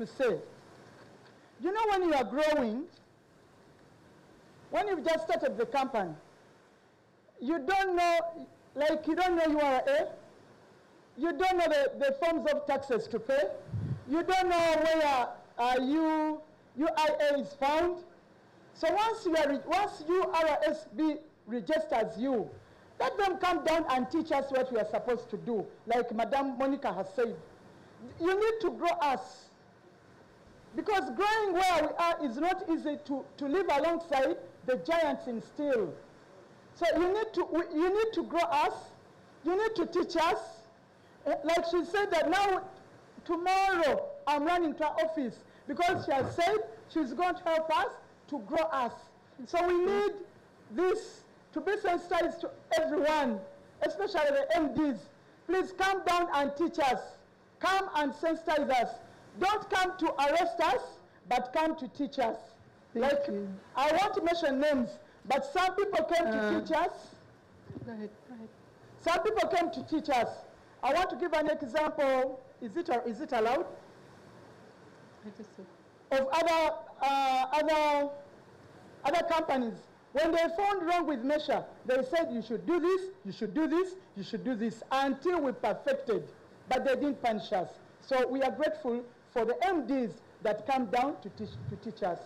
to say. You know, when you are growing, when you've just started the company, you don't know, like you don't know URA, you don't know the forms of taxes to pay, you don't know where UIA is found. So once URSB registers you, let them come down and teach us what we are supposed to do, like Madam Monica has said. You need to grow us. Because growing where we are is not easy to live alongside the giants in steel. So you need to grow us. You need to teach us. Like she said that now, tomorrow, I'm running to her office because she has said she's going to help us to grow us. So we need this to be sensitized to everyone, especially the MDs. Please come down and teach us. Come and sensitize us. Don't come to arrest us, but come to teach us. Thank you. I want to mention names, but some people came to teach us. Go ahead. Some people came to teach us. I want to give an example. Is it allowed? I just said. Of other companies. When they found wrong with measure, they said you should do this, you should do this, you should do this, until we perfected. But they didn't punish us. So we are grateful for the MDs that come down to teach us.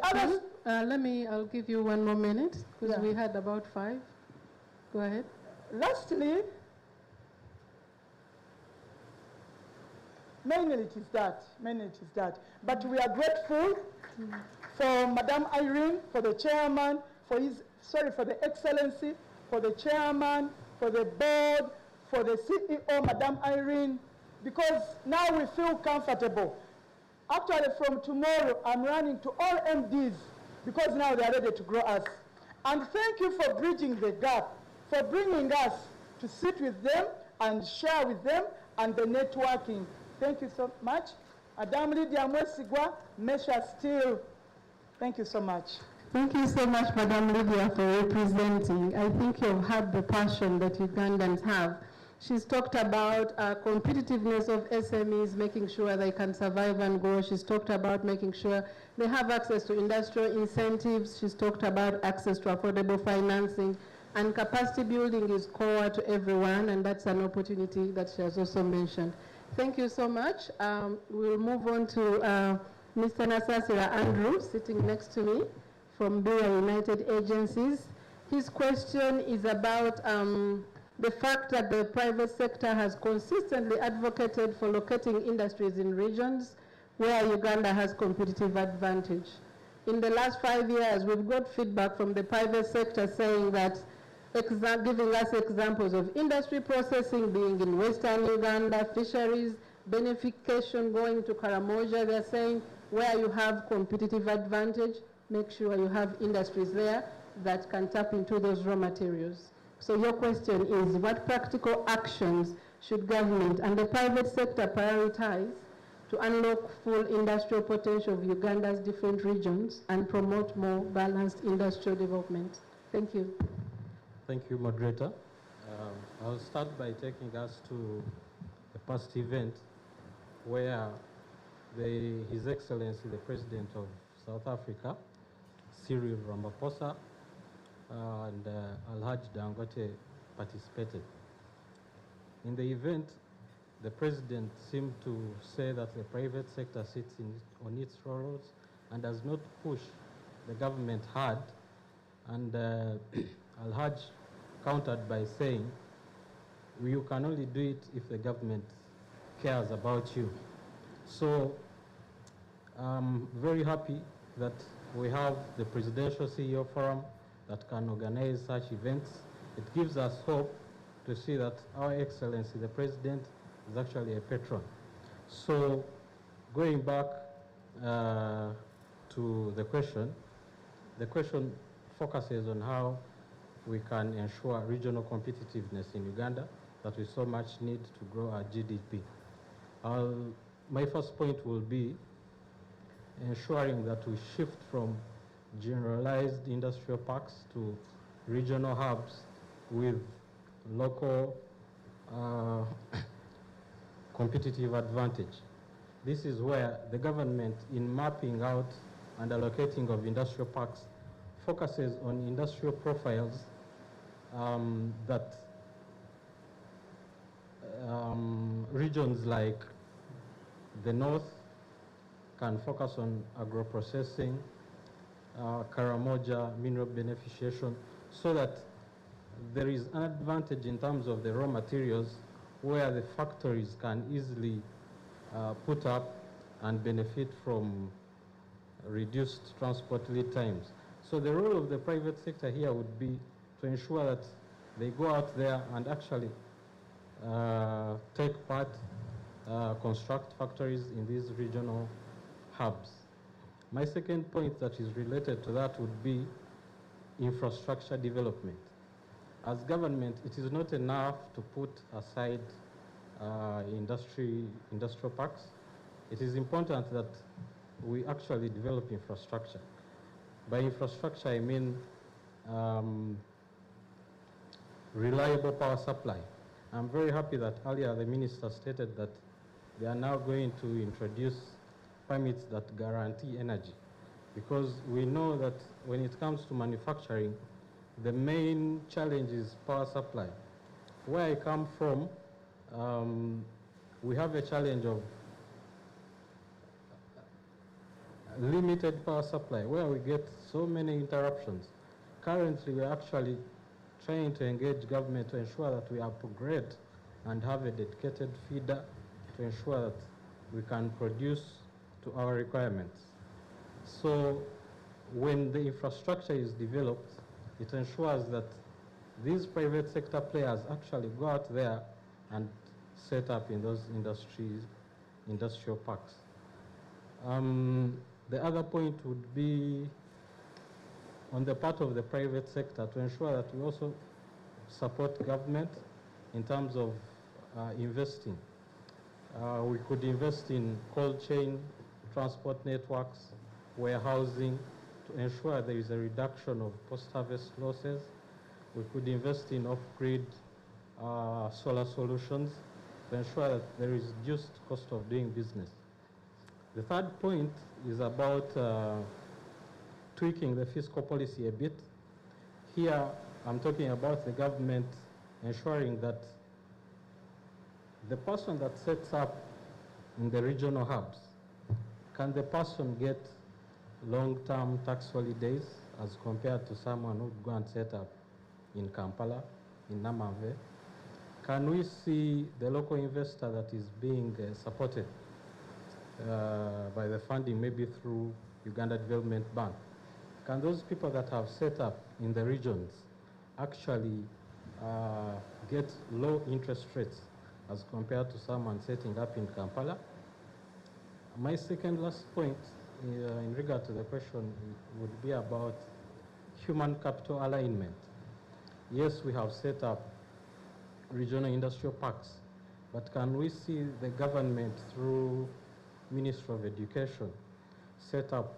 I'll give you 1 more minute, because we had about 5. Go ahead. Lastly, mainly it is that. But we are grateful for Madam Irene, for the chairman, for the excellency, for the chairman, for the board, for the CEO, Madam Irene, because now we feel comfortable. Actually, from tomorrow, I'm running to all MDs because now they are ready to grow us. And thank you for bridging the gap, for bringing us to sit with them and share with them and the networking. Thank you so much. Madam Lydia Mwesigwa, Measure Steel. Thank you so much. Thank you so much, Madam Lydia, for representing. I think you've had the passion that Ugandans have. She's talked about competitiveness of SMEs, making sure they can survive and grow. She's talked about making sure they have access to industrial incentives. She's talked about access to affordable financing. And capacity building is core to everyone, and that's an opportunity that she has also mentioned. Thank you so much. We'll move on to Mr. Nasasira Andrew, sitting next to me from Bureau United Agencies. His question is about the fact that the private sector has consistently advocated for locating industries in regions where Uganda has competitive advantage. In the last 5 years, we've got feedback from the private sector saying that, giving us examples of industry processing being in Western Uganda, fisheries, beneficiation going to Karamoja. They're saying where you have competitive advantage, make sure you have industries there that can tap into those raw materials. So your question is, what practical actions should government and the private sector prioritize to unlock full industrial potential of Uganda's different regions and promote more balanced industrial development? Thank you. Thank you, moderator. I'll start by taking us to a past event where His Excellency, the President of South Africa, Cyril Ramaphosa, and Alhaji Dangote participated. In the event, the President seemed to say that the private sector sits on its laurels and does not push the government hard. And Alhaji countered by saying, you can only do it if the government cares about you. So I'm very happy that we have the Presidential CEO Forum that can organize such events. It gives us hope to see that Our Excellency, the President, is actually a patron. So going back to the question focuses on how we can ensure regional competitiveness in Uganda that we so much need to grow our GDP. My first point will be ensuring that we shift from generalized industrial parks to regional hubs with local competitive advantage. this is where the government, in mapping out and allocating of industrial parks, focuses on industrial profiles that regions like the north can focus on agro-processing, Karamoja, mineral beneficiation, so that there is an advantage in terms of the raw materials where the factories can easily put up and benefit from reduced transport lead times. So the role of the private sector here would be to ensure that they go out there and actually take part, construct factories in these regional hubs. My second point that is related to that would be infrastructure development. As government, it is not enough to put aside industrial parks. It is important that we actually develop infrastructure. By infrastructure, I mean reliable power supply. I'm very happy that earlier the minister stated that they are now going to introduce permits that guarantee energy, because we know that when it comes to manufacturing, the main challenge is power supply. Where I come from, we have a challenge of limited power supply, where we get so many interruptions. Currently, we're actually trying to engage government to ensure that we upgrade and have a dedicated feeder to ensure that we can produce to our requirements. So when the infrastructure is developed, it ensures that these private sector players actually go out there and set up in those industrial parks. The other point would be on the part of the private sector to ensure that we also support government in terms of investing. We could invest in cold chain transport networks, warehousing, to ensure there is a reduction of post-harvest losses. We could invest in off-grid solar solutions to ensure that there is reduced cost of doing business. The third point is about tweaking the fiscal policy a bit. Here, I'm talking about the government ensuring that the person that sets up in the regional hubs, can the person get long-term tax holidays as compared to someone who would go and set up in Kampala, in Namave? Can we see the local investor that is being supported by the funding, maybe through Uganda Development Bank? Can those people that have set up in the regions actually get low interest rates as compared to someone setting up in Kampala? My second last point in regard to the question would be about human capital alignment. Yes, we have set up regional industrial parks, but can we see the government through Ministry of Education set up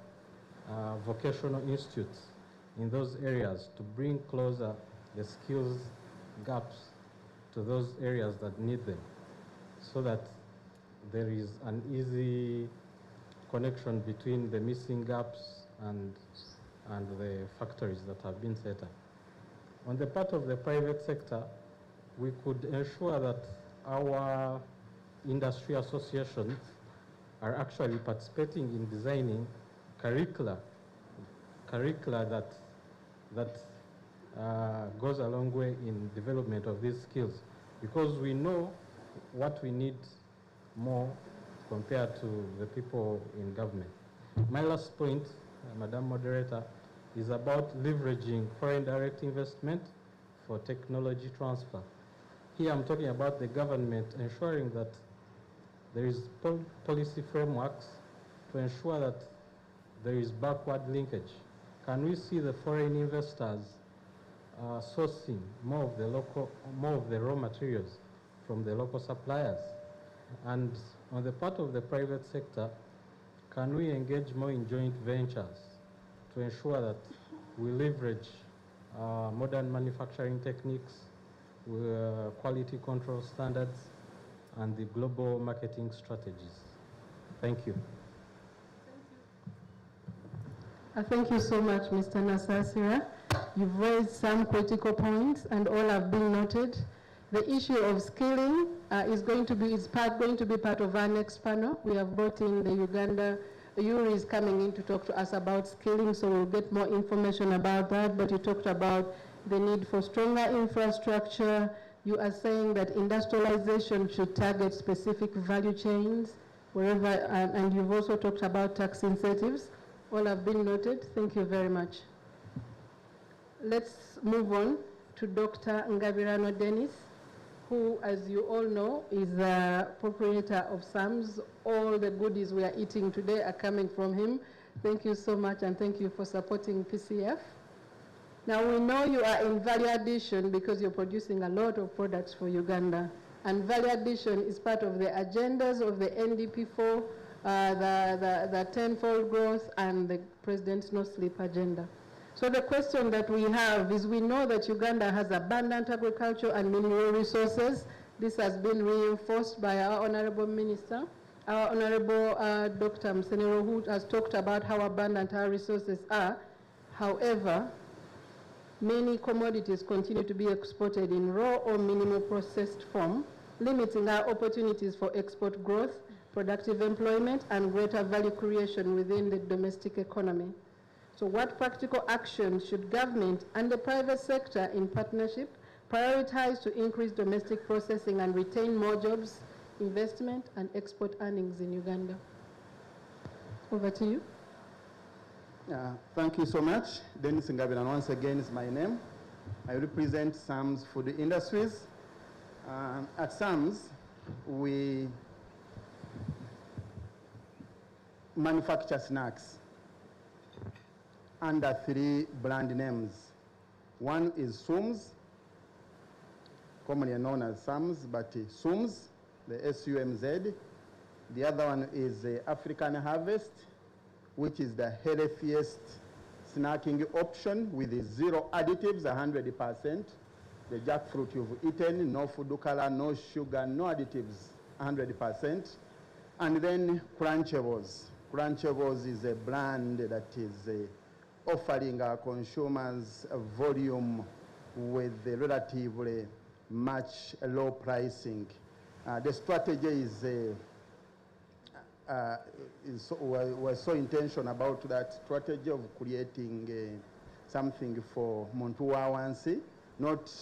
vocational institutes in those areas to bring closer the skills gaps to those areas that need them, so that there is an easy connection between the missing gaps and the factories that have been set up. On the part of the private sector, we could ensure that our industry associations are actually participating in designing curricula that goes a long way in development of these skills, because we know what we need more compared to the people in government. My last point, Madam Moderator, is about leveraging foreign direct investment for technology transfer. Here I'm talking about the government ensuring that there is policy frameworks to ensure that there is backward linkage. Can we see the foreign investors sourcing more of the raw materials from the local suppliers? And on the part of the private sector, can we engage more in joint ventures to ensure that we leverage modern manufacturing techniques, quality control standards, and the global marketing strategies? Thank you. Thank you so much, Mr. Nasasira. You've raised some critical points, and all have been noted. The issue of skilling is going to be part of our next panel. We have brought in the Uganda. Yuri is coming in to talk to us about skilling, so we'll get more information about that. But you talked about the need for stronger infrastructure. You are saying that industrialization should target specific value chains, wherever, and you've also talked about tax incentives. All have been noted. Thank you very much. Let's move on to Dr. Ngabirano Dennis, who, as you all know, is the proprietor of SAMS. All the goodies we are eating today are coming from him. Thank you so much, and thank you for supporting PCF. Now, we know you are in value addition because you're producing a lot of products for Uganda. And value addition is part of the agendas of the NDP4, the tenfold growth, and the President's no sleep agenda. So the question that we have is, we know that Uganda has abundant agricultural and mineral resources. This has been reinforced by our Honorable Minister, our Honorable Dr. Msenero, who has talked about how abundant our resources are. However, many commodities continue to be exported in raw or minimal processed form, limiting our opportunities for export growth, productive employment, and greater value creation within the domestic economy. So what practical actions should government and the private sector in partnership prioritize to increase domestic processing and retain more jobs, investment, and export earnings in Uganda? Over to you. Thank you so much. Dennis Ngabirano, once again, is my name. I represent SAMS Food Industries. At SAMS, we manufacture snacks under 3 brand names. One is SUMS, commonly known as SAMS, but SUMS, the S-U-M-Z. The other one is African Harvest, which is the healthiest snacking option with 0 additives, 100%. The jackfruit you've eaten, no food color, no sugar, no additives, 100%. And then Crunchables. Crunchables is a brand that is offering our consumers a volume with relatively much low pricing. The strategy we're so intentional about that strategy of creating something for Montuawansi, not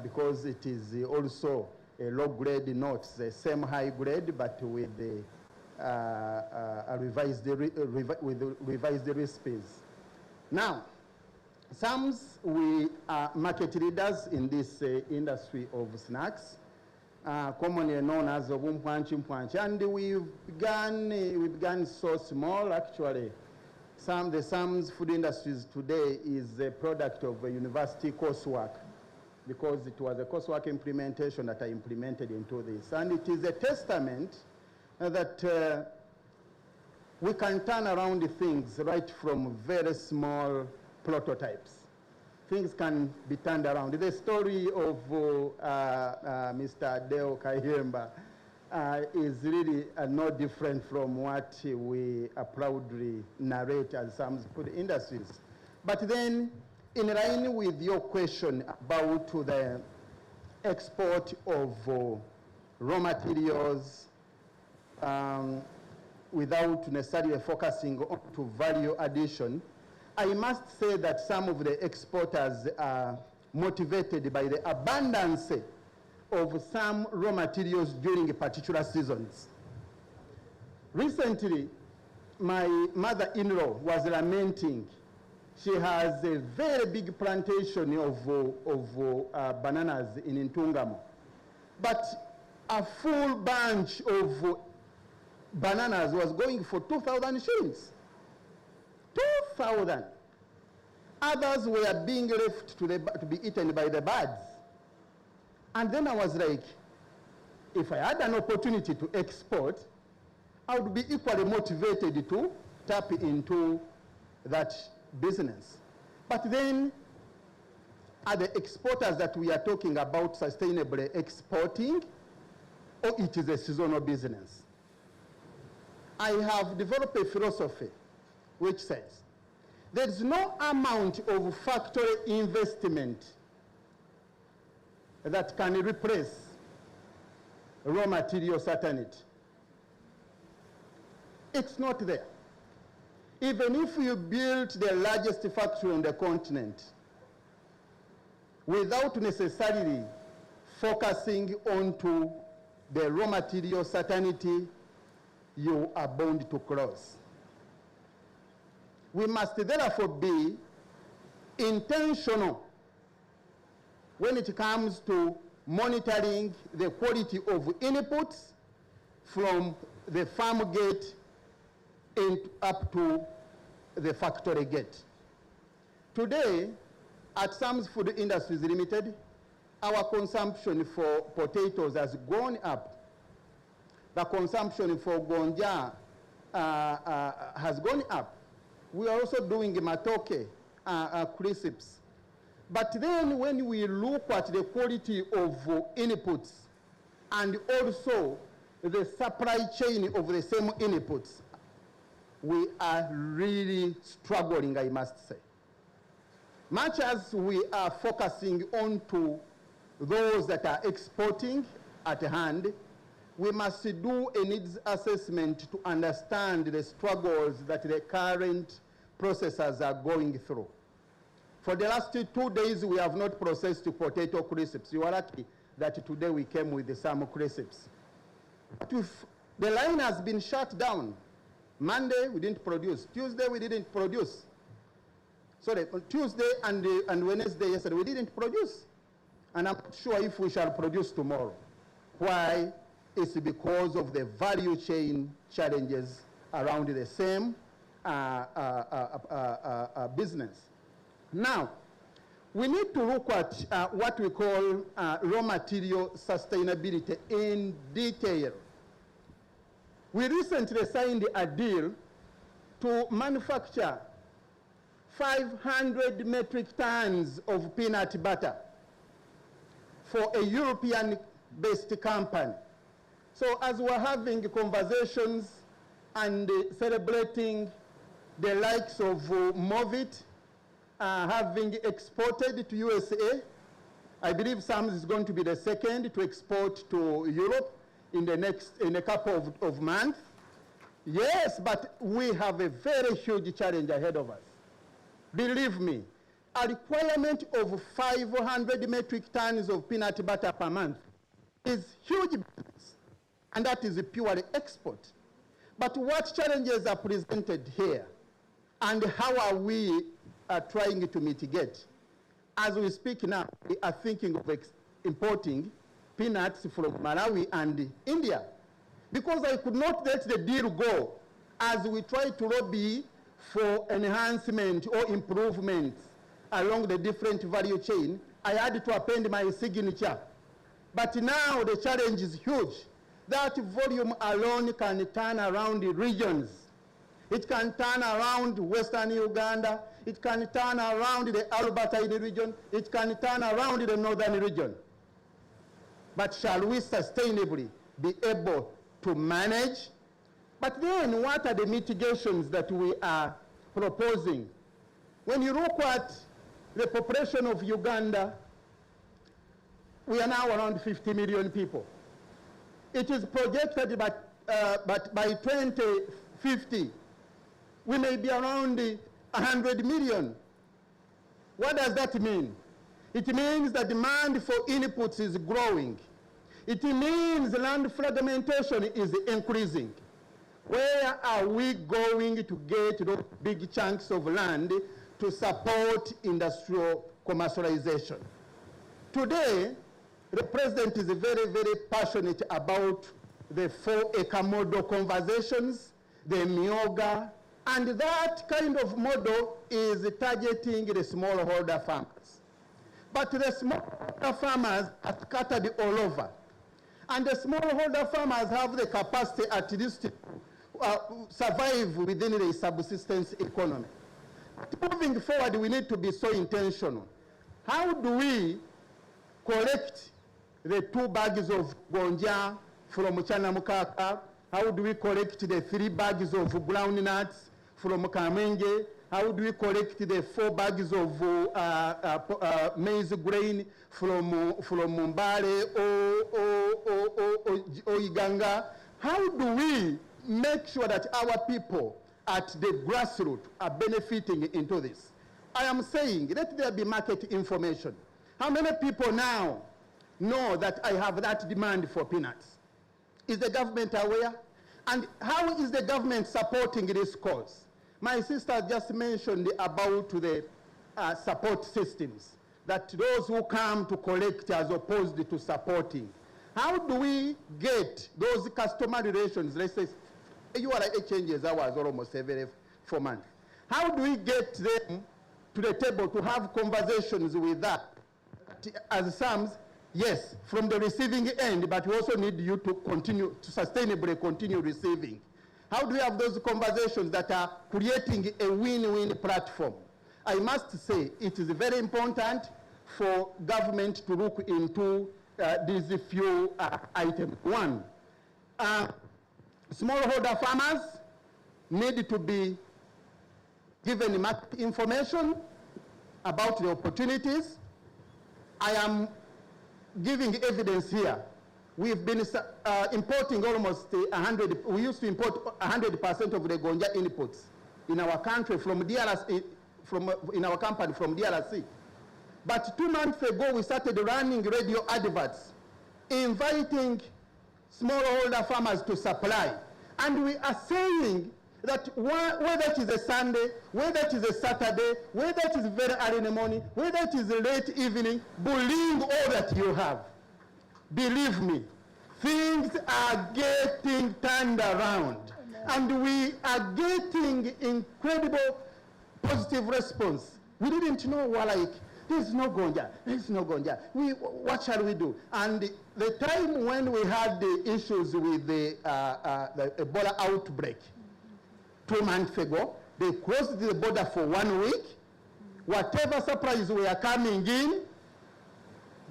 because it is also a low grade, not the same high grade, but with revised recipes. Now, SAMS, we are market leaders in this industry of snacks, commonly known as Mpwanchi, and we began so small. Actually, the SAMS Food Industries today is a product of a university coursework, because it was a coursework implementation that I implemented into this, and it is a testament that we can turn around things right from very small prototypes. Things can be turned around. The story of Mr. Deo Kayemba is really no different from what we proudly narrate as SAMS Food Industries. But then, in line with your question about the export of raw materials, without necessarily focusing on to value addition, I must say that some of the exporters are motivated by the abundance of some raw materials during particular seasons. Recently, my mother-in-law was lamenting. She has a very big plantation of bananas in Ntungamo, but a full bunch of bananas was going for 2,000 shillings. 2,000. Others were being left to be eaten by the birds. And then I was like, if I had an opportunity to export, I would be equally motivated to tap into that business. But then, are the exporters that we are talking about sustainably exporting, or it is a seasonal business? I have developed a philosophy which says there is no amount of factory investment that can replace raw material certainty. It's not there. Even if you build the largest factory on the continent, without necessarily focusing onto the raw material certainty, you are bound to close. We must therefore be intentional when it comes to monitoring the quality of inputs from the farm gate up to the factory gate. Today, at Sam's Food Industries Limited, our consumption for potatoes has gone up. The consumption for gonja has gone up. We are also doing matoke crisps. But then when we look at the quality of inputs and also the supply chain of the same inputs, we are really struggling, I must say. Much as we are focusing on to those that are exporting at hand, we must do a needs assessment to understand the struggles that the current processors are going through. For the last 2 days, we have not processed potato crisps. You are lucky that today we came with some crisps. But if the line has been shut down, Monday we didn't produce, Tuesday we didn't produce. Sorry, Tuesday and Wednesday yesterday we didn't produce. And I'm not sure if we shall produce tomorrow. Why? It's because of the value chain challenges around the same business. Now, we need to look at what we call raw material sustainability in detail. We recently signed a deal to manufacture 500 metric tons of peanut butter for a European-based company. So as we're having conversations and celebrating the likes of Movit having exported to USA, I believe Sam's is going to be the second to export to Europe in a couple of months. Yes, but we have a very huge challenge ahead of us. Believe me, a requirement of 500 metric tons of peanut butter per month is huge business, and that is purely export. But what challenges are presented here, and how are we trying to mitigate? As we speak now, we are thinking of importing peanuts from Malawi and India, because I could not let the deal go as we try to lobby for enhancement or improvements along the different value chain. I had to append my signature. But now the challenge is huge. That volume alone can turn around the regions. It can turn around Western Uganda. It can turn around the Albertine region. It can turn around the Northern region. But shall we sustainably be able to manage? But then what are the mitigations that we are proposing? When you look at the population of Uganda, we are now around 50 million people. It is projected but by 2050, we may be around 100 million. What does that mean? It means the demand for inputs is growing. It means land fragmentation is increasing. Where are we going to get those big chunks of land to support industrial commercialization? Today, the president is very, very passionate about the 4-acre model conversations, the Myoga, and that kind of model is targeting the smallholder farmers. But the smallholder farmers are scattered all over. And the smallholder farmers have the capacity at least to survive within the subsistence economy. But moving forward, we need to be so intentional. How do we collect the 2 bags of gonja from Chanamukaka? How do we collect the 3 bags of groundnuts from Kamenge? How do we collect the 4 bags of maize grain from Mbale or Uganda? How do we make sure that our people at the grassroots are benefiting into this? I am saying, let there be market information. How many people now know that I have that demand for peanuts? Is the government aware? And how is the government supporting this cause? My sister just mentioned about the support systems, that those who come to collect as opposed to supporting. How do we get those customer relations? Let's say URA changes hours almost every 4 months. How do we get them to the table to have conversations with that? As SAMs, yes, from the receiving end, but we also need you to continue to sustainably continue receiving. How do we have those conversations that are creating a win-win platform? I must say it is very important for government to look into these few items. One, smallholder farmers need to be given market information about the opportunities. I am giving evidence here. We've been importing almost 100, we used to import 100% of the Gonja inputs in our country from DRC, in our company from DRC. But 2 months ago, we started running radio adverts, inviting smallholder farmers to supply. And we are saying that whether it is a Sunday, whether it is a Saturday, whether it is very early in the morning, whether it is late evening, bring all that you have. Believe me, things are getting turned around. And we are getting incredible positive response. We didn't know, well, like, there's no Gonja, there's no Gonja. What shall we do? And the time when we had the issues with the Ebola outbreak, 2 months ago, they closed the border for 1 week. Whatever supplies were coming in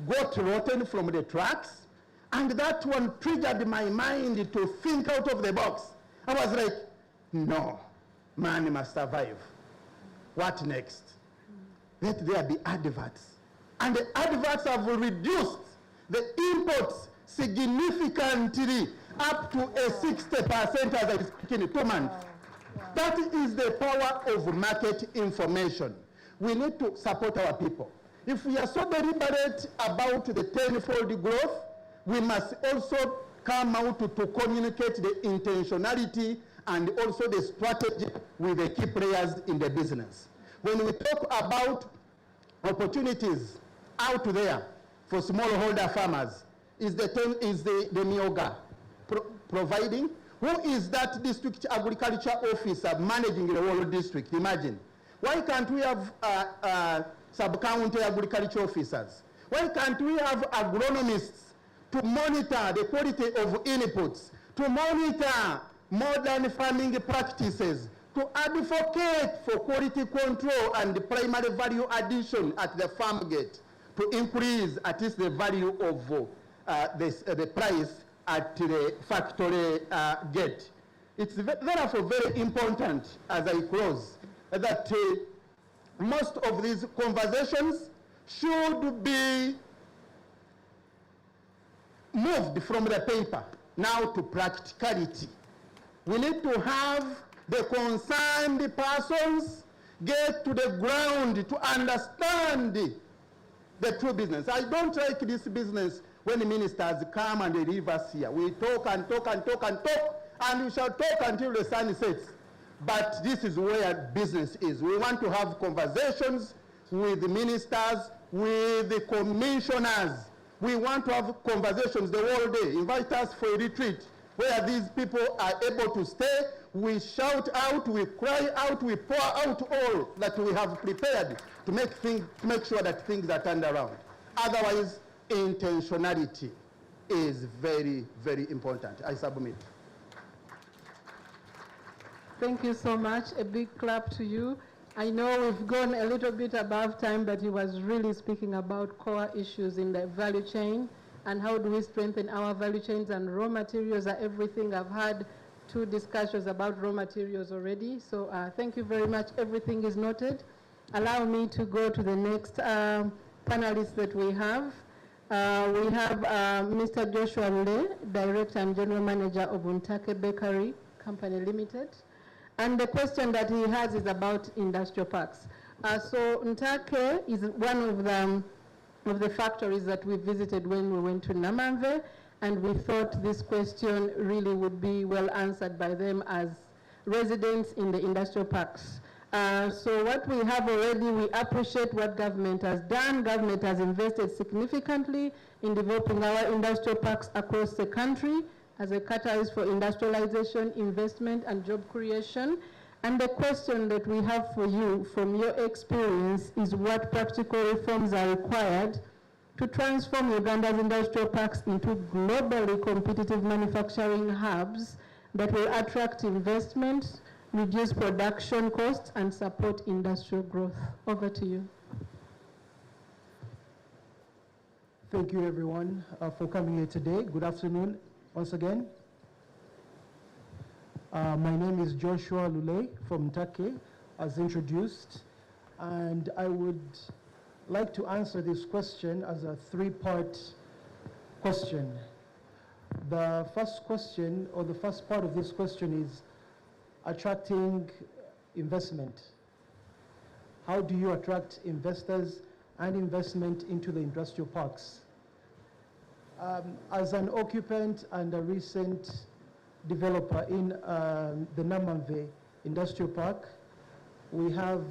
got rotten from the trucks. And that one triggered my mind to think out of the box. I was like, no, man must survive. What next? Let there be adverts. And the adverts have reduced the imports significantly up to a 60% as I speak in 2 months. That is the power of market information. We need to support our people. If we are so deliberate about the tenfold growth, we must also come out to communicate the intentionality and also the strategy with the key players in the business. When we talk about opportunities out there for smallholder farmers, is the Mioga providing? Who is that district agriculture officer managing the whole district? Imagine. Why can't we have sub-county agriculture officers? Why can't we have agronomists to monitor the quality of inputs, to monitor modern farming practices, to advocate for quality control and primary value addition at the farm gate, to increase at least the value of the price at the factory gate. It's therefore very important, as I close, that most of these conversations should be moved from the paper now to practicality. We need to have the concerned persons get to the ground to understand the true business. I don't like this business when the ministers come and they leave us here. We talk and talk and talk and talk, and we shall talk until the sun sets. But this is where business is. We want to have conversations with the ministers, with the commissioners. We want to have conversations the whole day. Invite us for a retreat where these people are able to stay. We shout out, we cry out, we pour out all that we have prepared to make sure that things are turned around. Otherwise, intentionality is very, very important. I submit. Thank you so much. A big clap to you. I know we've gone a little bit above time, but he was really speaking about core issues in the value chain and how do we strengthen our value chains, and raw materials are everything. I've had 2 discussions about raw materials already, so thank you very much. Everything is noted. Allow me to go to the next panelist that we have. We have Mr. Joshua Lule, Director and General Manager of Untake Bakery Company Limited. And the question that he has is about industrial parks. So Untake is one of the factories that we visited when we went to Namamve, and we thought this question really would be well answered by them as residents in the industrial parks. So what we have already, we appreciate what government has done. Government has invested significantly in developing our industrial parks across the country as a catalyst for industrialization, investment, and job creation. And the question that we have for you from your experience is what practical reforms are required to transform Uganda's industrial parks into globally competitive manufacturing hubs that will attract investment, reduce production costs, and support industrial growth. Over to you. Thank you, everyone, for coming here today. Good afternoon, once again. My name is Joshua Lule from Untake, as introduced, and I would like to answer this question as a 3-part question. The first question, or the first part of this question, is attracting investment. How do you attract investors and investment into the industrial parks? As an occupant and a recent developer in the Namamve Industrial Park, we have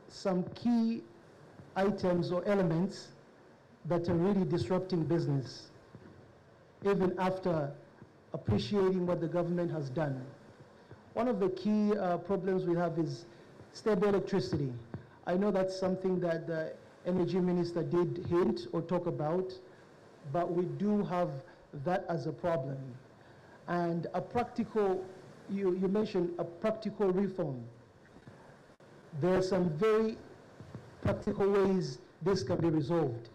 some key items or elements that are really disrupting business, even after appreciating what the government has done. One of the key problems we have is stable electricity. I know that's something that the Energy Minister did hint or talk about, but we do have that as a problem. And a practical, you mentioned a practical reform. There are some very practical ways this can be resolved.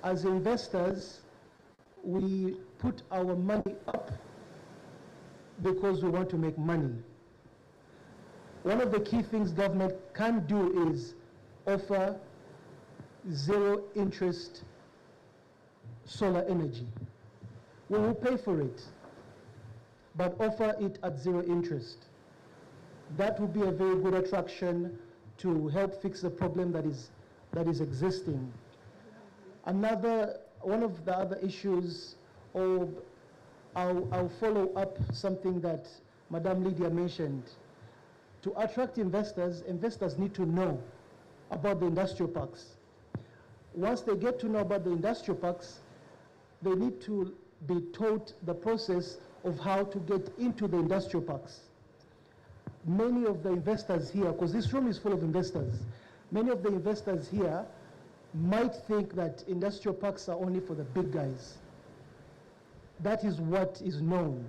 As investors, we put our money up because we want to make money. One of the key things government can do is offer zero interest solar energy. We will pay for it, but offer it at zero interest. That would be a very good attraction to help fix the problem that is existing. One of the other issues, I'll follow up something that Madame Lydia mentioned. To attract investors, investors need to know about the industrial parks. Once they get to know about the industrial parks, they need to be taught the process of how to get into the industrial parks. Many of the investors here, because this room is full of investors, many of the investors here might think that industrial parks are only for the big guys. That is what is known.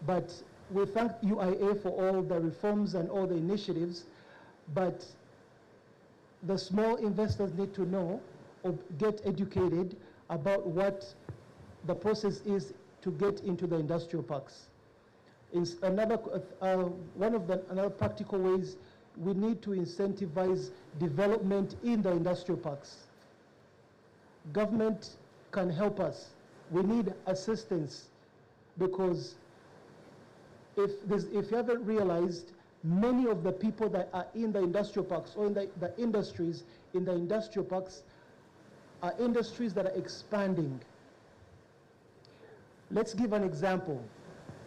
But we thank UIA for all the reforms and all the initiatives, but the small investors need to know or get educated about what the process is to get into the industrial parks. Another practical ways, we need to incentivize development in the industrial parks. Government can help us. We need assistance, because if you haven't realized, many of the people that are in the industrial parks or in the industries in the industrial parks are industries that are expanding. Let's give an example.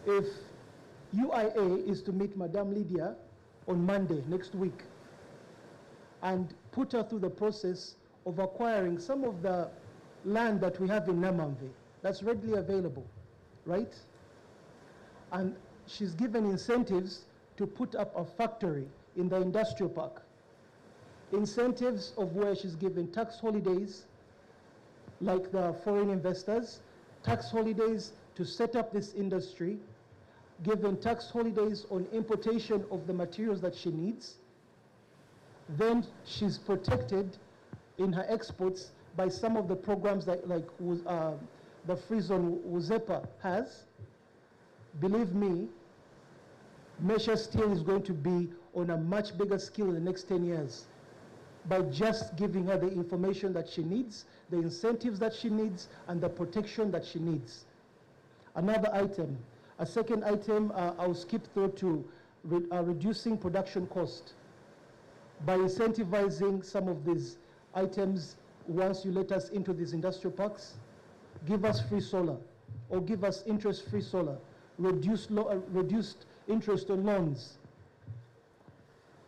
If UIA is to meet Madame Lydia on Monday next week and put her through the process of acquiring some of the land that we have in Namamve that's readily available, right? And she's given incentives to put up a factory in the industrial park. Incentives of where she's given tax holidays, like the foreign investors, tax holidays to set up this industry, given tax holidays on importation of the materials that she needs. Then she's protected in her exports by some of the programs that the Free Zone Uzepa has, believe me, Measure Steel is going to be on a much bigger scale in the next 10 years by just giving her the information that she needs, the incentives that she needs, and the protection that she needs. Another item, a second item, I'll skip through to reducing production cost by incentivizing some of these items. Once you let us into these industrial parks, give us free solar or give us interest-free solar, reduced interest on loans,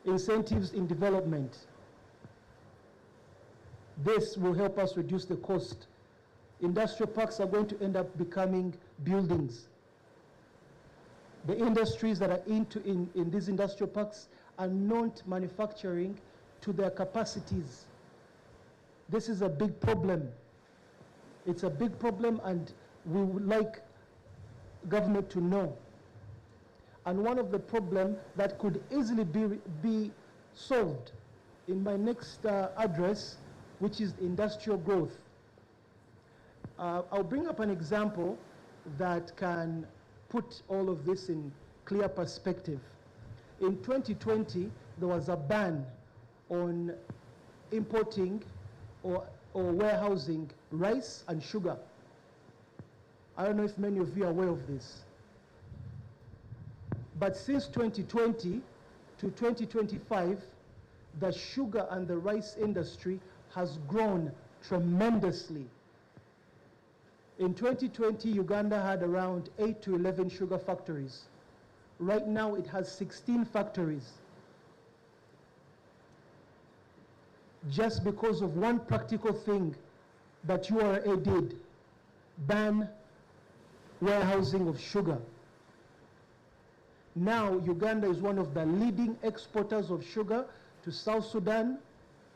incentives in development. This will help us reduce the cost. Industrial parks are going to end up becoming buildings. The industries that are in these industrial parks are not manufacturing to their capacities. This is a big problem. It's a big problem, and we would like government to know. And one of the problems that could easily be solved in my next address, which is industrial growth. I'll bring up an example that can put all of this in clear perspective. In 2020, there was a ban on importing or warehousing rice and sugar. I don't know if many of you are aware of this. But since 2020 to 2025, the sugar and the rice industry has grown tremendously. In 2020, Uganda had around 8 to 11 sugar factories. Right now, it has 16 factories. Just because of one practical thing that URA did, ban warehousing of sugar. Now, Uganda is one of the leading exporters of sugar to South Sudan,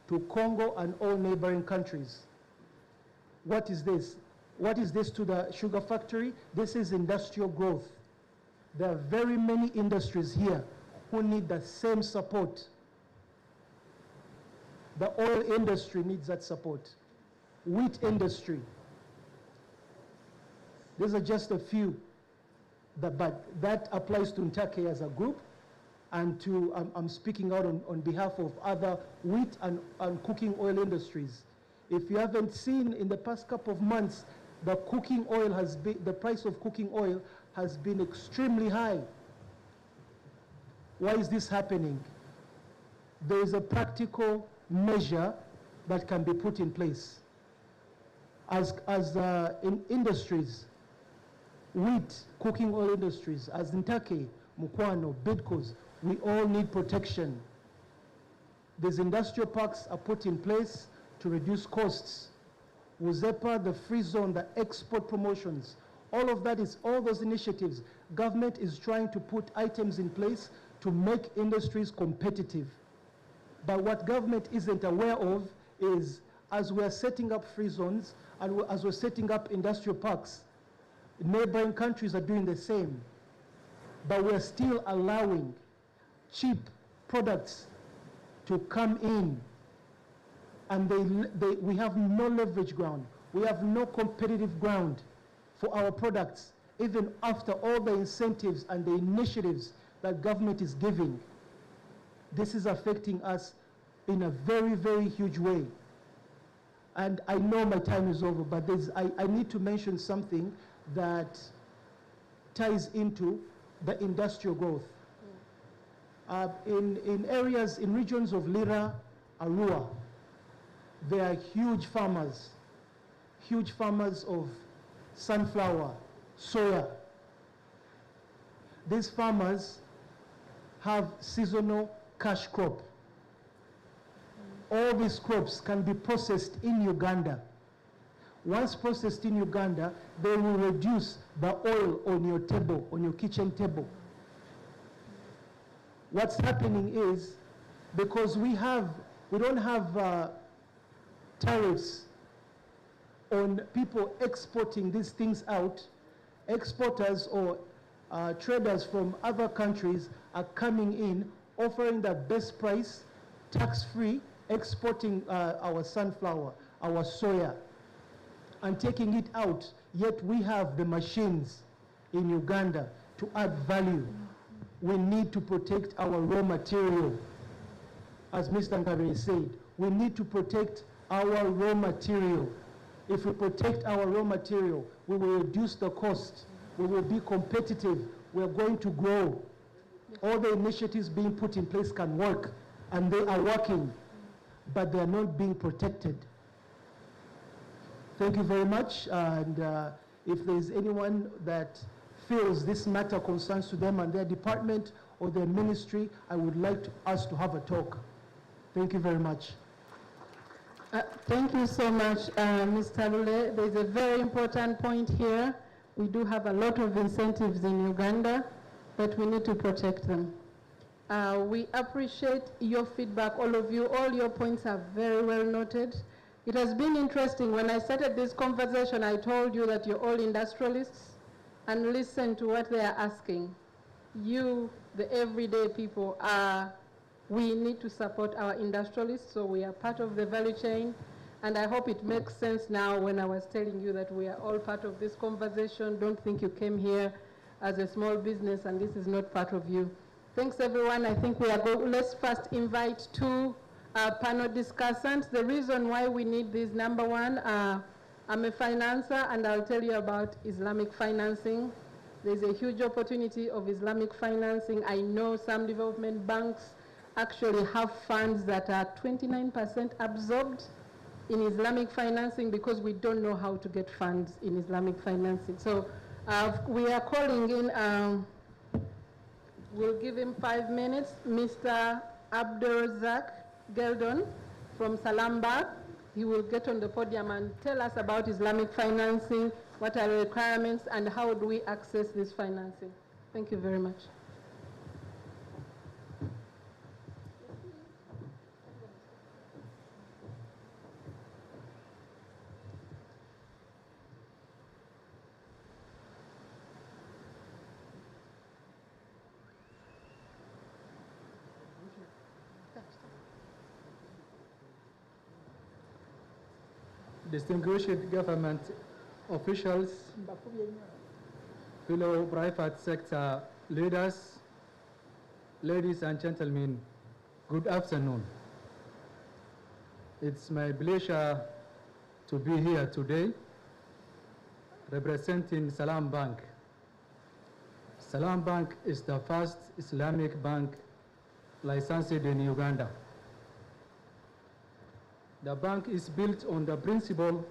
to Congo, and all neighboring countries. What is this? What is this to the sugar factory? This is industrial growth. There are very many industries here who need the same support. The oil industry needs that support. Wheat industry. These are just a few. But that applies to Ntake as a group, and to, I'm speaking out on behalf of other wheat and cooking oil industries. If you haven't seen, in the past couple of months, the price of cooking oil has been extremely high. Why is this happening? There is a practical measure that can be put in place. As in industries, wheat, cooking oil industries, as Ntake, Mukwano, Bidcos, we all need protection. These industrial parks are put in place to reduce costs. Uzepa, the free zone, the export promotions, all of that is, all those initiatives, government is trying to put items in place to make industries competitive. But what government isn't aware of is, as we're setting up free zones, and as we're setting up industrial parks, neighboring countries are doing the same. But we're still allowing cheap products to come in, and we have no leverage ground. We have no competitive ground for our products, even after all the incentives and the initiatives that government is giving. This is affecting us in a very, very huge way. And I know my time is over, but I need to mention something that ties into the industrial growth. In areas, in regions of Lira, Arua, there are huge farmers of sunflower, soya. These farmers have seasonal cash crop. All these crops can be processed in Uganda. Once processed in Uganda, they will reduce the oil on your table, on your kitchen table. What's happening is, because we don't have tariffs on people exporting these things out, exporters or traders from other countries are coming in, offering the best price, tax-free, exporting our sunflower, our soya and taking it out, yet we have the machines in Uganda to add value. We need to protect our raw material. As Mr. Nkabere said, we need to protect our raw material. If we protect our raw material, we will reduce the cost. We will be competitive. We are going to grow. All the initiatives being put in place can work, and they are working, but they are not being protected. Thank you very much. And if there is anyone that feels this matter concerns to them and their department or their ministry, I would like us to have a talk. Thank you very much. Thank you so much, Mr. Lule. There's a very important point here. We do have a lot of incentives in Uganda, but we need to protect them. We appreciate your feedback, all of you. All your points are very well noted. It has been interesting. When I started this conversation, I told you that you're all industrialists, and listen to what they are asking. You, the everyday people, we need to support our industrialists, so we are part of the value chain. And I hope it makes sense now when I was telling you that we are all part of this conversation. Don't think you came here as a small business and this is not part of you. Thanks, everyone. I think we are let's first invite two panel discussants. The reason why we need this, number one, I'm a financer, and I'll tell you about Islamic financing. There's a huge opportunity of Islamic financing. I know some development banks actually have funds that are 29% absorbed in Islamic financing because we don't know how to get funds in Islamic financing. So we are calling in, we'll give him 5 minutes, Mr. Abdulrazak Geldon from Salamba. He will get on the podium and tell us about Islamic financing, what are the requirements, and how do we access this financing. Thank you very much. Distinguished government officials, fellow private sector leaders, ladies and gentlemen, good afternoon. It's my pleasure to be here today representing Salam Bank. Salam Bank is the first Islamic bank licensed in Uganda. The bank is built on the principle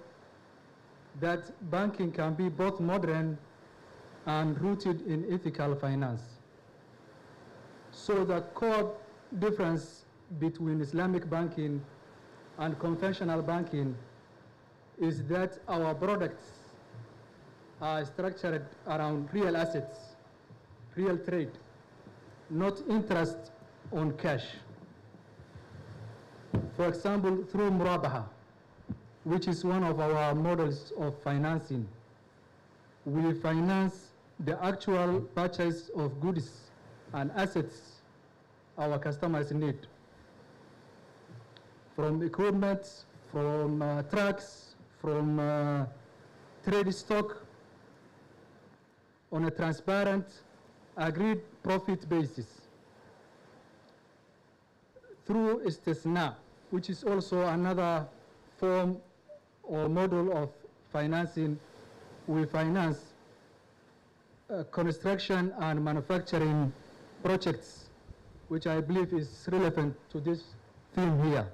that banking can be both modern and rooted in ethical finance. So the core difference between Islamic banking and conventional banking is that our products are structured around real assets, real trade, not interest on cash. For example, through Murabaha, which is one of our models of financing, we finance the actual purchase of goods and assets our customers need, from equipment, from trucks, from trade stock, on a transparent, agreed profit basis. Through istisna, which is also another form or model of financing, we finance construction and manufacturing projects, which I believe is relevant to this theme here.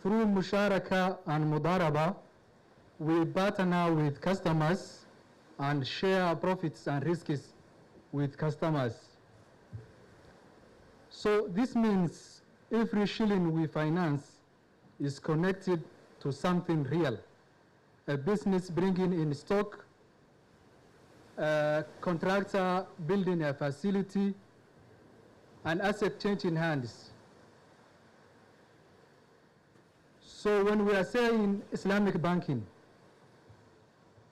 Through Musharaka and Mudaraba, we partner with customers and share profits and risks with customers. So this means every shilling we finance is connected to something real. A business bringing in stock, a contractor building a facility, an asset changing hands. So when we are saying Islamic banking,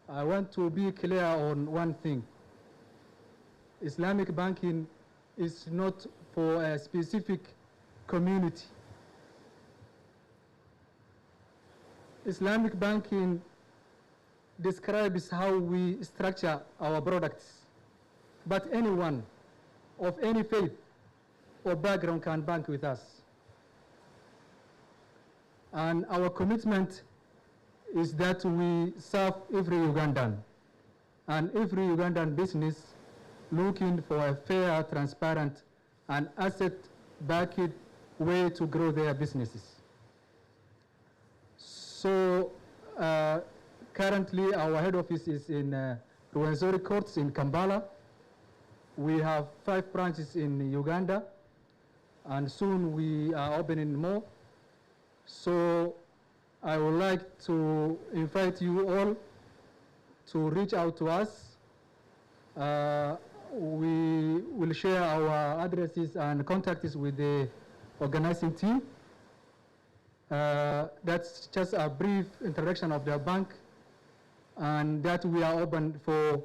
I want to be clear on one thing. Islamic banking is not for a specific community. Islamic banking describes how we structure our products, but anyone of any faith or background can bank with us. And our commitment is that we serve every Ugandan and every Ugandan business looking for a fair, transparent, and asset-backed way to grow their businesses. So currently our head office is in Rwenzori Courts in Kampala. We have 5 branches in Uganda, and soon we are opening more. So I would like to invite you all to reach out to us. We will share our addresses and contacts with the organizing team. That's just a brief introduction of the bank, and that we are open for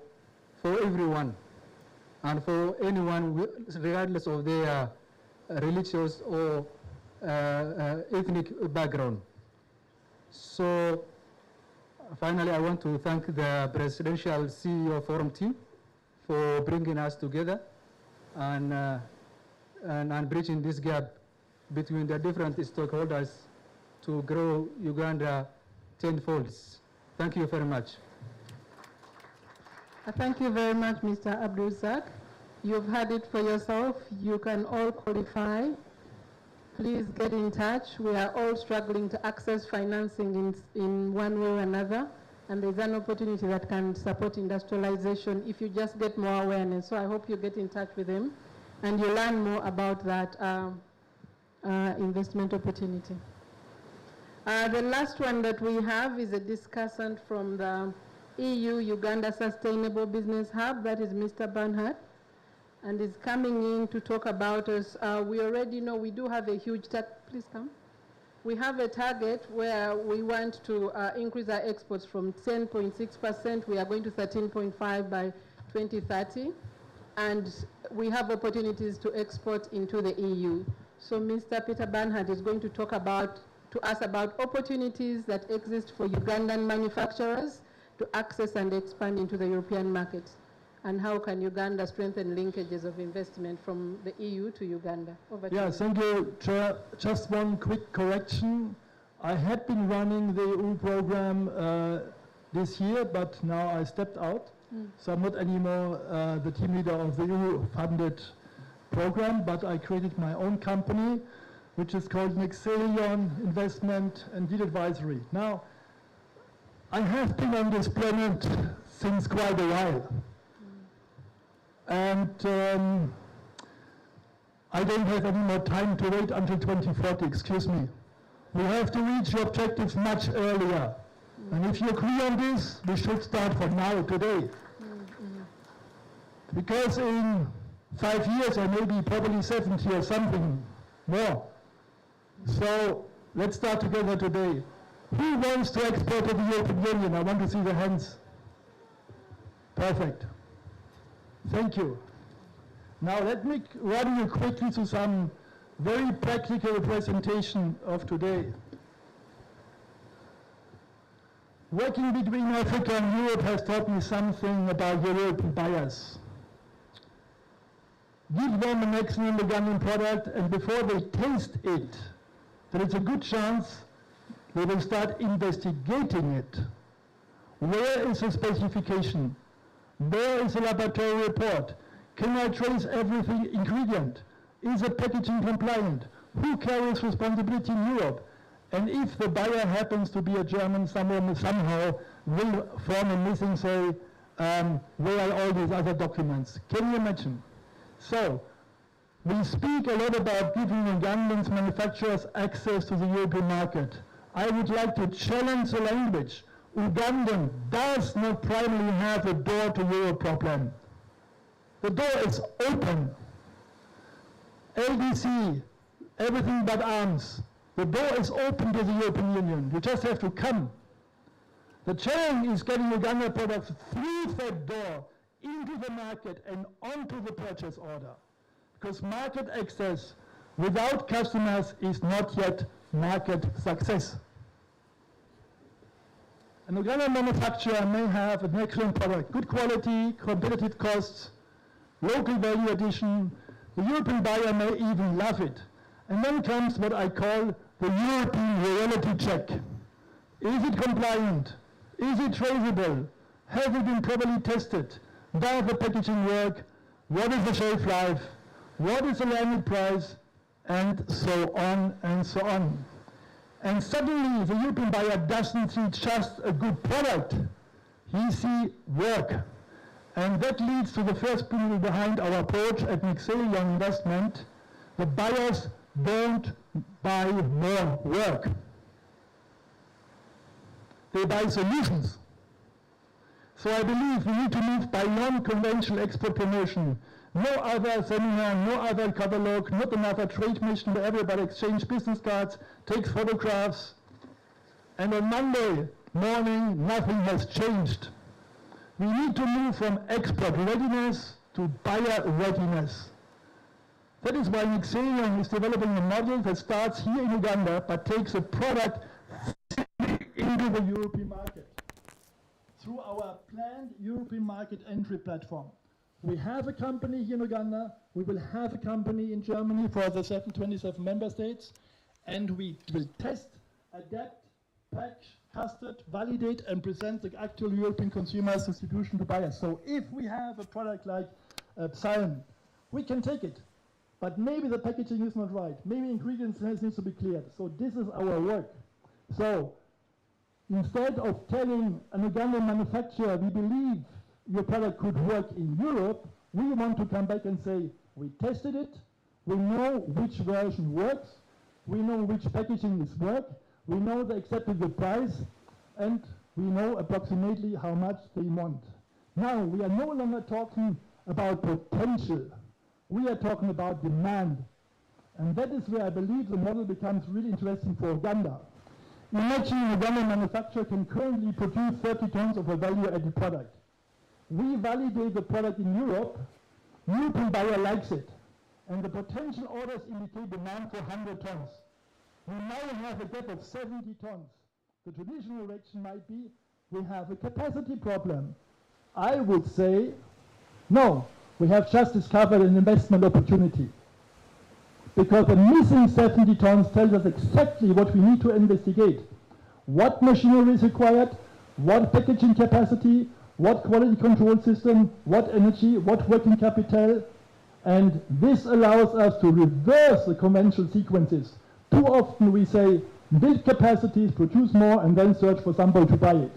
everyone and for anyone regardless of their religious or ethnic background. So finally, I want to thank the Presidential CEO Forum team for bringing us together and bridging this gap between the different stakeholders to grow Uganda tenfold. Thank you very much. Thank you very much, Mr. Abdulrazak. You've had it for yourself. You can all qualify. Please get in touch. We are all struggling to access financing in one way or another, and there's an opportunity that can support industrialization if you just get more awareness. So I hope you get in touch with him and you learn more about that investment opportunity. The last one that we have is a discussant from the EU-Uganda Sustainable Business Hub. That is Mr. Bernhard, and is coming in to talk about us. We already know we do have a huge please come. We have a target where we want to increase our exports from 10.6%. We are going to 13.5 by 2030. And we have opportunities to export into the EU. So Mr. Peter Bernhard is going to talk to us about opportunities that exist for Ugandan manufacturers to access and expand into the European market. And how can Uganda strengthen linkages of investment from the EU to Uganda? Over to you. Thank you, Chair. Just one quick correction. I had been running the EU program this year, but now I stepped out. So I'm not anymore the team leader of the EU-funded program, but I created my own company, which is called Nexelion Investment and Deal Advisory. Now, I have been on this planet since quite a while. And I don't have any more time to wait until 2040, excuse me. We have to reach the objectives much earlier. And if you agree on this, we should start from now, today. Because in 5 years, or maybe probably 70 or something more. So let's start together today. Who wants to export to the European Union? I want to see the hands. Perfect. Thank you. Now let me run you quickly through some very practical presentation of today. Working between Africa and Europe has taught me something about European buyers. Give them an excellent Ugandan product, and before they taste it, there is a good chance they will start investigating it. Where is the specification? Where is the laboratory report? Can I trace every ingredient? Is the packaging compliant? Who carries responsibility in Europe? And if the buyer happens to be a German, somehow will form a missing, say, where are all these other documents? Can you imagine? So, we speak a lot about giving Ugandan manufacturers access to the European market. I would like to challenge the language. Ugandan does not primarily have a door to Europe problem. The door is open. LDC, everything but arms. The door is open to the European Union. You just have to come. The challenge is getting Ugandan products through that door into the market and onto the purchase order. Because market access without customers is not yet market success. An Ugandan manufacturer may have an excellent product, good quality, competitive costs, local value addition. The European buyer may even love it. And then comes what I call the European reality check. Is it compliant? Is it traceable? Has it been properly tested? Does the packaging work? What is the shelf life? What is the landed price? And so on and so on. And suddenly the European buyer doesn't see just a good product. He sees work. And that leads to the first principle behind our approach at Nixelion Investment. The buyers don't buy more work. They buy solutions. So I believe we need to move beyond conventional export promotion. No other seminar, no other catalog, not another trade mission where everybody exchanges business cards, takes photographs, and on Monday morning nothing has changed. We need to move from export readiness to buyer readiness. That is why Nixelion is developing a model that starts here in Uganda but takes a product into the European market through our planned European market entry platform. We have a company here in Uganda, we will have a company in Germany for the 27 member states, and we will test, adapt, pack, custard, validate, and present the actual European consumers distribution to buyers. So if we have a product like Psalm, we can take it. But maybe the packaging is not right. Maybe ingredients needs to be cleared. So this is our work. So instead of telling an Ugandan manufacturer, we believe your product could work in Europe, we want to come back and say, we tested it, we know which version works, we know which packaging is work, we know the acceptable price, and we know approximately how much they want. Now, we are no longer talking about potential, we are talking about demand. And that is where I believe the model becomes really interesting for Uganda. Imagine an Ugandan manufacturer can currently produce 30 tons of a value-added product. We validate the product in Europe, European buyer likes it, and the potential orders indicate demand for 100 tons. We now have a gap of 70 tons. The traditional reaction might be, we have a capacity problem. I would say, no, we have just discovered an investment opportunity. Because the missing 70 tons tells us exactly what we need to investigate. What machinery is required, what packaging capacity, what quality control system, what energy, what working capital, and this allows us to reverse the conventional sequences. Too often we say, build capacities, produce more, and then search for somebody to buy it.